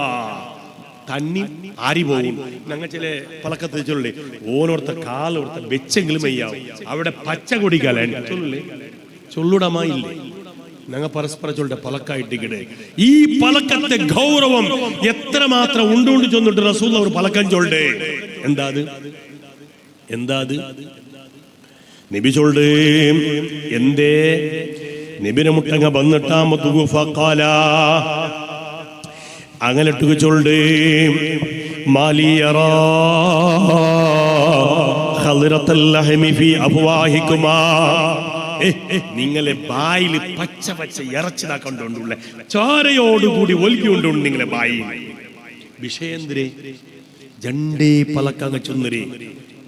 തന്നി ആരി പോകും. ഞങ്ങൾ ചില പളക്കത്ത് ചൊല്ലേ, ഓനോർത്ത കാലോർത്ത വെച്ചെങ്കിലും അയ്യാവും അവിടെ പച്ച കൊടിക്കാലേ ചൊല്ലുടമായില്ലേ. ഞങ്ങൾ പരസ്പരം ചൊല്ലുടെ പലക്കായിട്ടിക്കടെ. ഈ പലക്കത്തെ ഗൗരവം എത്രമാത്രം ഉണ്ടുകൊണ്ട് ചൊന്നിട്ട് റസൂൽ അവർ പലക്കം ചൊല്ലേ. എന്താത് നബി ചൊല്ലേ, എന്തേ നബിനെ മുട്ടങ്ങ വന്നിട്ടാമത്തു ഫഖാല അങ്ങനെട്ടുക ചൊല്ലേ, മാലിയറാ ഖൽറത്തൽ ലഹമി ഫീ അഫ്വാഹികുമാ, നിങ്ങളെ ബായിൽ പച്ച പച്ച ഇറച്ചിതാ കൊണ്ടുള്ള ചോരയോടുകൂടി ഒലിക്കൊണ്ടുണ്ട് നിങ്ങളെ ബായിൽ. വിഷയന്തിരെ ജണ്ടേ പലക്കങ്ങ ചൊന്നരേ.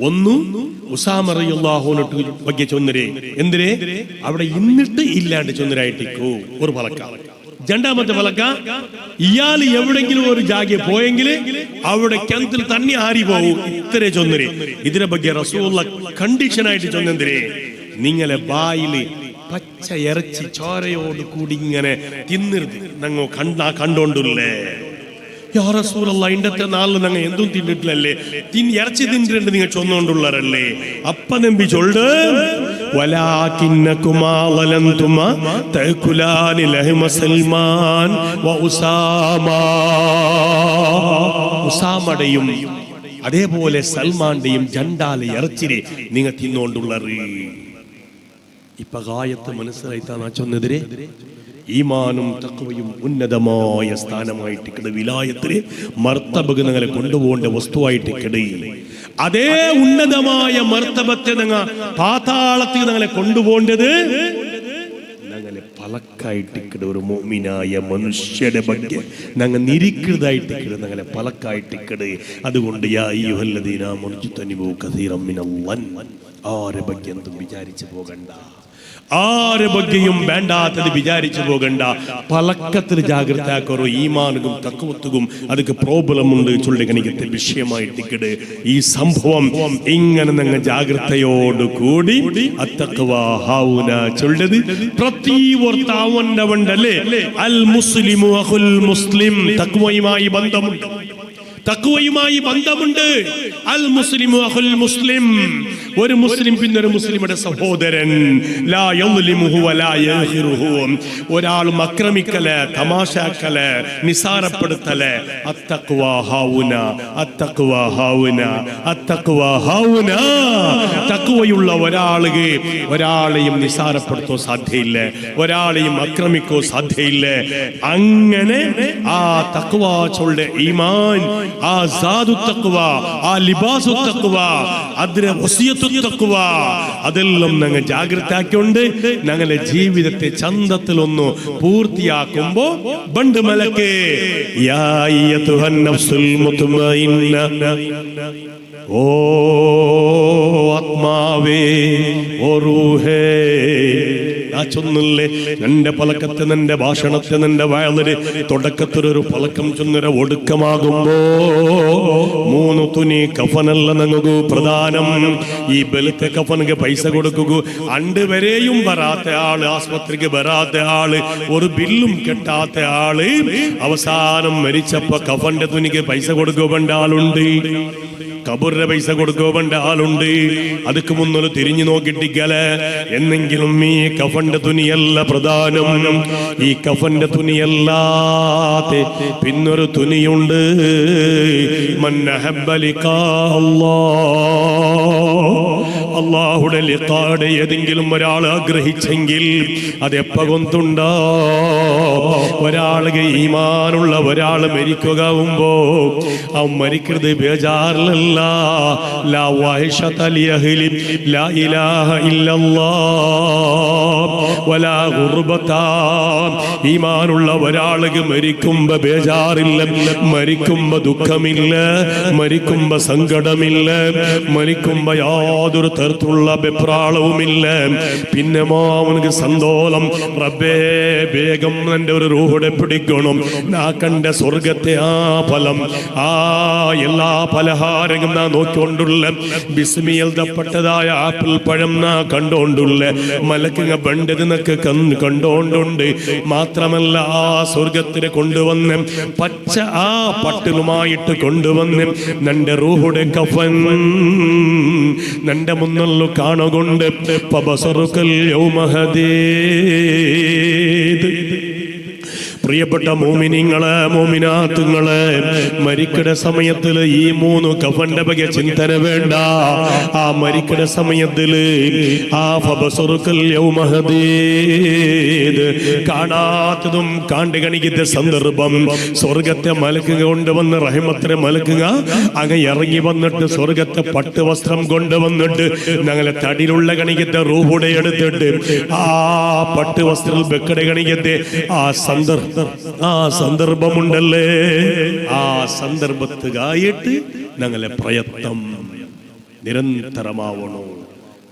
ഒന്ന് ഉസാമ റളിയല്ലാഹുവിനോട് വഗ്യ ചൊന്നരേ. എന്തിരെ അവിടെ ഇന്നിട്ട് ഇല്ലാണ്ട് ചൊന്നരായിട്ടിക്കോ ഒരു പലക്ക. രണ്ടാമത്തെ പലക്ക, ഇയാൾ എവിടെങ്കിലും ഒരു ജാഗ പോയെങ്കിൽ അവിടെ കിണറ്റിൽ തന്നെ ആരി പോകും. ഇത്രേ ചൊന്നരേ. ഇതിനെ ಬಗ್ಗೆ റസൂലുള്ള കണ്ടീഷൻ ആയിട്ട് ചൊന്നെന്തിരേ, നിങ്ങളെ ബായില് പച്ച ഇറച്ചി ചോരയോട് കൂടി ഇങ്ങനെ തിന്നിരുത് ഞങ്ങൾ കണ്ടോണ്ടല്ലേ. യാ റസൂലല്ലാഹ്, ഇന്നത്തെ നാളിൽ ഞങ്ങൾ എന്തും തിന്നിട്ടില്ലല്ലേ, ഇറച്ചി തിന്നിട്ടുണ്ട് നിങ്ങൾ ചൊന്നുകൊണ്ടുള്ളവരല്ലേ. അപ്പ നബി ചൊല്ല്, വലാകിന്നകുമാ വലന്തുമാ തഅകുലാനി ലഹമ സൽമാൻ വ ഉസാമ, ഉസാമയുടെയും അതേപോലെ സൽമാന്റെയും ജണ്ടാലെ ഇറച്ചിനെ നിങ്ങൾ തിന്നുകൊണ്ടുള്ളറ്. ഇപ്പൊ ഗായത്ത് മനസ്സിലായിട്ടാണ് ചൊന്നെതിരെ. ഈമാനും തഖ്വയും ഉന്നതമായ സ്ഥാനമായിട്ട് വിലായത്തിലെ മർത്തബക്ക് നിങ്ങളെ കൊണ്ടുപോകേണ്ട വസ്തുവായിട്ട് കിട. അതേ ഉന്നതമായ മർത്തബത്തെ നിങ്ങൾ പാതാളത്തിൽ നിങ്ങളെ കൊണ്ടുപോകേണ്ടത് നിങ്ങളെ പലക്കായിട്ടിക്കട് ഒരു മോമിനായ മനുഷ്യരുടെ ಬಗ್ಗೆ ഞങ്ങൾ നിരിക്കുന്നതായിട്ടിക്കട് ഞങ്ങളെ പലക്കായിട്ടിക്കട്. അതുകൊണ്ട് യാ അയ്യുഹല്ലദീന ആമനൂ ഇജ്തനിബൂ കസീറൻ മിനൽ ആരെ ಬಗ್ಗೆ എന്തും വിചാരിച്ചു പോകണ്ട, ആരെ ബഗ്ഗയും വേണ്ടാത്തത് വിചാരിച്ചു പോകണ്ട. പലക്കത്തിൽ ജാഗ്രത ആക്കറോ. ഈമാനുകും തഖ്വത്തുകും ಅದಕ್ಕೆ പ്രോബ്ലം ഉണ്ട് ചൊല്ലിക്കണിക്കത്തെ വിഷയമായിട്ടിക്കട് ഈ സംഭവം ഇങ്ങനെ ഞങ്ങൾ ജാഗ്രതയോട് കൂടി അത്തഖ്വ ഹൗന ചൊല്ലത് പ്രതി വർത്താവണ്ടല്ലേ. അൽ മുസ്ലിമു അഖുൽ മുസ്ലിം, തഖ്വയുമായി ബന്ധമുണ്ട്, തഖ്വയുമായി ബന്ധമുണ്ട്. അൽ മുസ്ലിമു അഖുൽ മുസ്ലിം, ഒരു മുസ്ലിം പിന്നൊരു മുസ്ലിമുടെ സഹോദരൻ. ലാ യദ്ലിമുഹു വലാ യഖിറുഹു, ഒരാളും അക്രമിക്കല്, തമാശാക്കല്, നിസാരപ്പെടുത്തല്. അത്തഖ്വ ഹൗന, അത്തഖ്വ ഹൗന, അത്തഖ്വ ഹൗന. തഖ്വയുള്ള ഒരാൾക്ക് ഒരാളെയും നിസാരപ്പെടുത്തോ സാധ്യയില്ല, ഒരാളെയും അക്രമിക്കോ സാധ്യയില്ല. അങ്ങനെ ആ തഖ്വ ചൊല്ലെ ഈമാൻ, ആ സാദു തഖ്വ, ആ ലിബാസു തഖ്വ, അതിലെ വസിയത്തു തഖ്വ, അതെല്ലാം ഞങ്ങൾ ജാഗ്രത ആക്കിക്കൊണ്ട് ഞങ്ങളുടെ ജീവിതത്തെ ചന്തത്തിലൊന്ന് പൂർത്തിയാക്കുമ്പോ ബണ്ട് മലക്ക് യാ അയ്യതുഹൻ നഫ്സുൽ മുത്മഇന്ന, ഓ ആത്മാവേ, ഓ റൂഹേ. ചൊന്നില്ലേ നിന്റെ പലക്കത്തെ, നിന്റെ ഭാഷണത്തെ, നിന്റെ വയലില് തുടക്കത്തിലൊരു പലക്കം ചൊന്നൊരു ഒടുക്കമാകുമ്പോ 3 തുനി കഫനല്ല ഞങ്ങൾക്ക് പ്രധാനം. ഈ ബലത്തെ കഫനക്ക് പൈസ കൊടുക്കുക. അണ്ടുവരെയും വരാത്ത ആള്, ആസ്പത്രിക്ക് വരാത്ത ആള്, ഒരു ബില്ലും കെട്ടാത്ത ആള്, അവസാനം മരിച്ചപ്പോ കഫന്റെ തുണിക്ക് പൈസ കൊടുക്കേണ്ട ആളുണ്ട്, കബറിന്റെ പൈസ കൊടുക്കേണ്ട ആളുണ്ട്. അതുക്ക് മുന്നൊരു തിരിഞ്ഞു നോക്കിട്ടിക്കല. എന്നെങ്കിലും ഈ കഫന്റെ തുണിയല്ല പ്രധാനം. ഈ കഫന്റെ തുണിയല്ലാതെ പിന്നൊരു തുണിയുണ്ട്. മൻ അഹബ്ബ ലിഖാ അല്ലാഹുടെ ലിഖാടെ ഏതെങ്കിലും ഒരാൾ ആഗ്രഹിച്ചെങ്കിൽ അതെപ്പ കൊണ്ടുണ്ടോ. ഒരാൾക്ക് ഈമാനുള്ള ഒരാൾ മരിക്കുകയാവുമ്പോ ആ മരിക്കുന്നത് ബേജാറിലല്ല. ലാ വഹശത ലിഅഹ്ലി ലാ ഇലാഹ ഇല്ലല്ലാഹ് വലാ ഗുർബത. ഈമാനുള്ള ഒരാൾക്ക് മരിക്കുമ്പോ ബേജാറില്ല, മരിക്കുമ്പോ ദുഃഖമില്ല, മരിക്കുമ്പോ സങ്കടമില്ല, മരിക്കുമ്പോ യാതൊരു തരത്തിലുള്ള വെപ്രാളവുമില്ല. പിന്നെ അവനക്ക് സന്തോഷം. റബ്ബേ വേഗം എന്റെ ഒരു റൂഹുടെ പിടിക്കണം. നാ കണ്ട സ്വർഗത്തെ ആ ഫലം, ആ എല്ലാ പലഹാരങ്ങളും നാ നോക്കിക്കൊണ്ടുള്ള ബിസ്മി എഴുതപ്പെട്ടതായ ആപ്പിൾ പഴം നാ കണ്ടോണ്ടുള്ള മലക്കുങ്ങ ബണ്ടതിനൊക്കെ കണ്ടോണ്ടുണ്ട്. മാത്രമല്ല ആ സ്വർഗത്തിനെ കൊണ്ടുവന്ന് പച്ച ആ പട്ടിലുമായിട്ട് കൊണ്ടുവന്ന് നന്റെ റൂഹുടെ കഫൻ നന്റെ മുന്നല്ലോ കാണുകൊണ്ട് പബസറുക്കൽ യൗമഹദീദ്. പ്രിയപ്പെട്ട മോമിനിങ്ങളെ, മോമിനാത്തുങ്ങളെ, മരിക്കട സമയത്തില് ഈ 3 കഫന്റെ ബഗ ചിന്തന വേണ്ട. ആ മരിക്കട സമയത്തില് ആ ഫബസറുക്കൽ യൗമഹദീദ്, കാണാത്തതും കാണ്ടി കണിക്കുന്ന സന്ദർഭം. സ്വർഗത്തെ മലക്കുക കൊണ്ടുവന്ന് റഹിമത്തിനെ മലക്കുക. അങ്ങ് ഇറങ്ങി വന്നിട്ട് സ്വർഗത്തെ പട്ടുവസ്ത്രം കൊണ്ടുവന്നിട്ട് ഞങ്ങളെ തടിയിലുള്ള കണിക്കത്തെ റൂഹുടെ എടുത്തിട്ട് ആ പട്ടുവസ്ത്രം വെക്കട കണിക്കത്തെ ആ സന്ദർഭമുണ്ടല്ലേ, ആ സന്ദർഭത്തുകായിട്ട് ഞങ്ങളെ പ്രയത്നം നിരന്തരമാവണോ,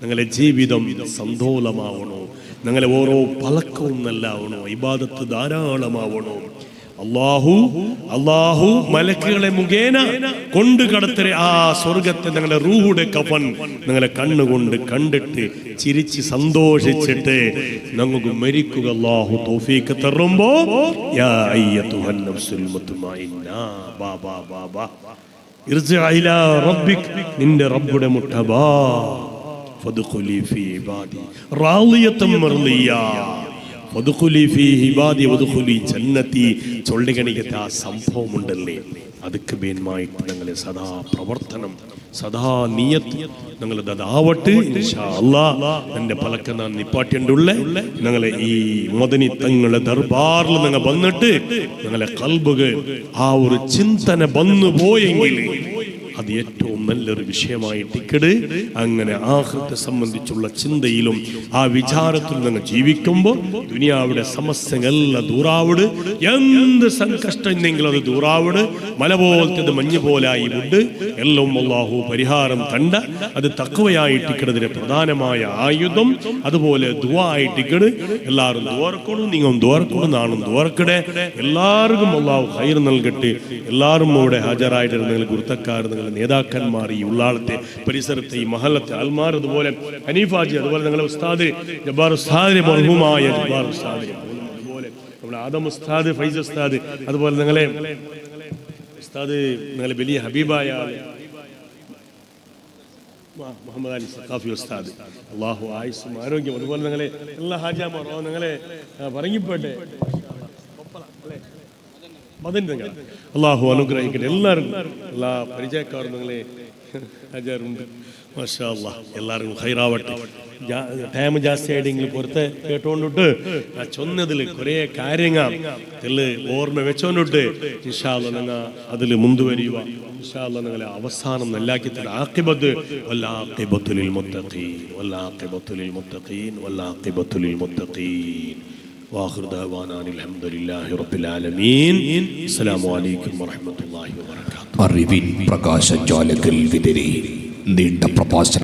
ഞങ്ങളെ ജീവിതം സന്തോലമാവണോ, ഞങ്ങളെ ഓരോ പലക്കവും നല്ലാവണോ, ഇബാദത്ത് ധാരാളമാവണോ. അല്ലാഹു മലക്കുകളെ മുഖേന കൊണ്ടു കടത്തരെ ആ സ്വർഗത്തെ ഞങ്ങളുടെ റൂഹുടെ കഫൻ ഞങ്ങളെ കണ്ണുകൊണ്ട് കണ്ടിട്ട് ചിരിച്ച് സന്തോഷിച്ചിട്ട് ഞങ്ങൾക്ക് മരിക്കുക അല്ലാഹു തൗഫീഖ് തരുമ്പോ യാ അയ്യതുഹൻ നഫ്സുൽ മുത്മഇന്ന ബാബാ ബാബാ ഇർജിഅ ഇലാ റബ്ബിക്, നിന്റെ റബ്ബുടെ മുട്ടബാ ഫദ്ഖുലി ഫീ ഇബാദി റാളിയതൻ മർളിയ വദ്ഖുലി ഫീ ഇബാദി വദ്ഖുലി ജന്നതി ചൊല്ലിക്കണിക്കത്തെ ആ സംഭവമുണ്ടല്ലേ, അതുക്ക് ബേന്മായിട്ട് ഞങ്ങളെ സദാ പ്രവർത്തനം, സദാ നിയത്ത് ഞങ്ങളത് അതാവട്ടെ ഇൻഷാ അല്ലാഹ്. എൻ്റെ പലക്ക നാൻ നിപ്പാട്ടിയുള്ള ഞങ്ങളെ ഈ മദനി തങ്ങളെ ദർബാറിൽ ഞങ്ങൾ വന്നിട്ട് ഞങ്ങളെ കൽബുക ആ ഒരു ചിന്തന വന്നു പോയെങ്കിൽ അത് ഏറ്റവും നല്ലൊരു വിഷയമായിട്ടിക്കട് അങ്ങനെ ആഖിറത്തെ സംബന്ധിച്ചുള്ള ചിന്തയിലും ആ വിചാരത്തിൽ നിങ്ങൾ ജീവിക്കുമ്പോൾ ദുനിയാവിടെ സമസ്യകളെല്ലാം ദൂറാവിട്. എന്ത് സങ്കഷ്ടം ഉണ്ടെങ്കിലും അത് ദൂറാവിട്. മല പോലത്തത് മഞ്ഞ് പോലായി വിട്ട് എല്ലാം അല്ലാഹു പരിഹാരം കണ്ട അത് തഖ്വയായിട്ടിക്കടതിന് പ്രധാനമായ ആയുധം. അതുപോലെ ദുആ ആയിട്ടിക്കട് എല്ലാവരും ദുആർക്കണം, നിങ്ങൾ ദുആർക്കണം, നാളും ദുആർക്കടെ. എല്ലാവർക്കും അല്ലാഹു ഖൈർ നൽകട്ടെ. എല്ലാവരും ഇവിടെ ഹാജരായിട്ട് നിങ്ങൾ ഗുരുത്തക്കാർ, നിങ്ങൾ നേതാക്കന്മാർ, ഈ ഉള്ളാളത്തെ പരിസരത്തെ ഈ മഹല്ലത്തെ ആൽമാർ, അതുപോലെ ഹനീഫാജി, അതുപോലെ നിങ്ങളുടെ ഉസ്താദ് ജബ്ബാർ ഉസ്താദിനെ മർഹൂമായ ജബ്ബാർ ഉസ്താദ്, അതുപോലെ നമ്മുടെ ആദം ഉസ്താദ്, ഫൈസ് ഉസ്താദ്, അതുപോലെ നിങ്ങളെ ഉസ്താദ്, നിങ്ങളെ വലിയ ഹബീബായ മുഹമ്മദ് അലി സഖാഫി ഉസ്താദ്, അള്ളാഹു ആയുസ്സും ആരോഗ്യം, അതുപോലെ നിങ്ങളെ എല്ലാ ഹാജാമാറോ നിങ്ങളെ പറങ്ങിപ്പോട്ടെ അള്ളാഹു അനുഗ്രഹിക്കട്ടെ. എല്ലാവർക്കും എല്ലാ പരിചയക്കാരും നിങ്ങളെ ഹാജാറുണ്ട്. മാഷാ അല്ലാഹ്, എല്ലാവർക്കും ഖൈറാവട്ടെ. ടൈം ജാസ്തി ആയിട്ടെങ്കിൽ പുറത്തെ കേട്ടോണ്ടിട്ട് ആ ചൊന്നതിൽ കുറേ കാര്യങ്ങൾ ഓർമ്മ വെച്ചോണ്ടിട്ട് ഇൻഷാ അല്ലാഹ് നിങ്ങൾ അതിൽ മുൻവരിക. ഇൻഷാ അല്ലാഹ് നിങ്ങളെ അവസാനം നല്ലാക്കി തരാം. ആഖിബത്ത് വല്ലാഖിബത്തു ലിൽ മുത്തഖീൻ, വല്ലാഖിബത്തു ലിൽ മുത്തഖീൻ, വല്ലാഖിബത്തു ലിൽ മുത്തഖീൻ. വാഖിറു ദഅവാനാ അൽഹംദുലില്ലാഹി റബ്ബിൽ ആലമീൻ. അസ്സലാമു അലൈക്കും വറഹ്മത്തുള്ളാഹി വബറകാതുഹു. അറിവിൻ പ്രകാശജ്വാലകൾ വിതറി നീണ്ട പ്രഭാഷണം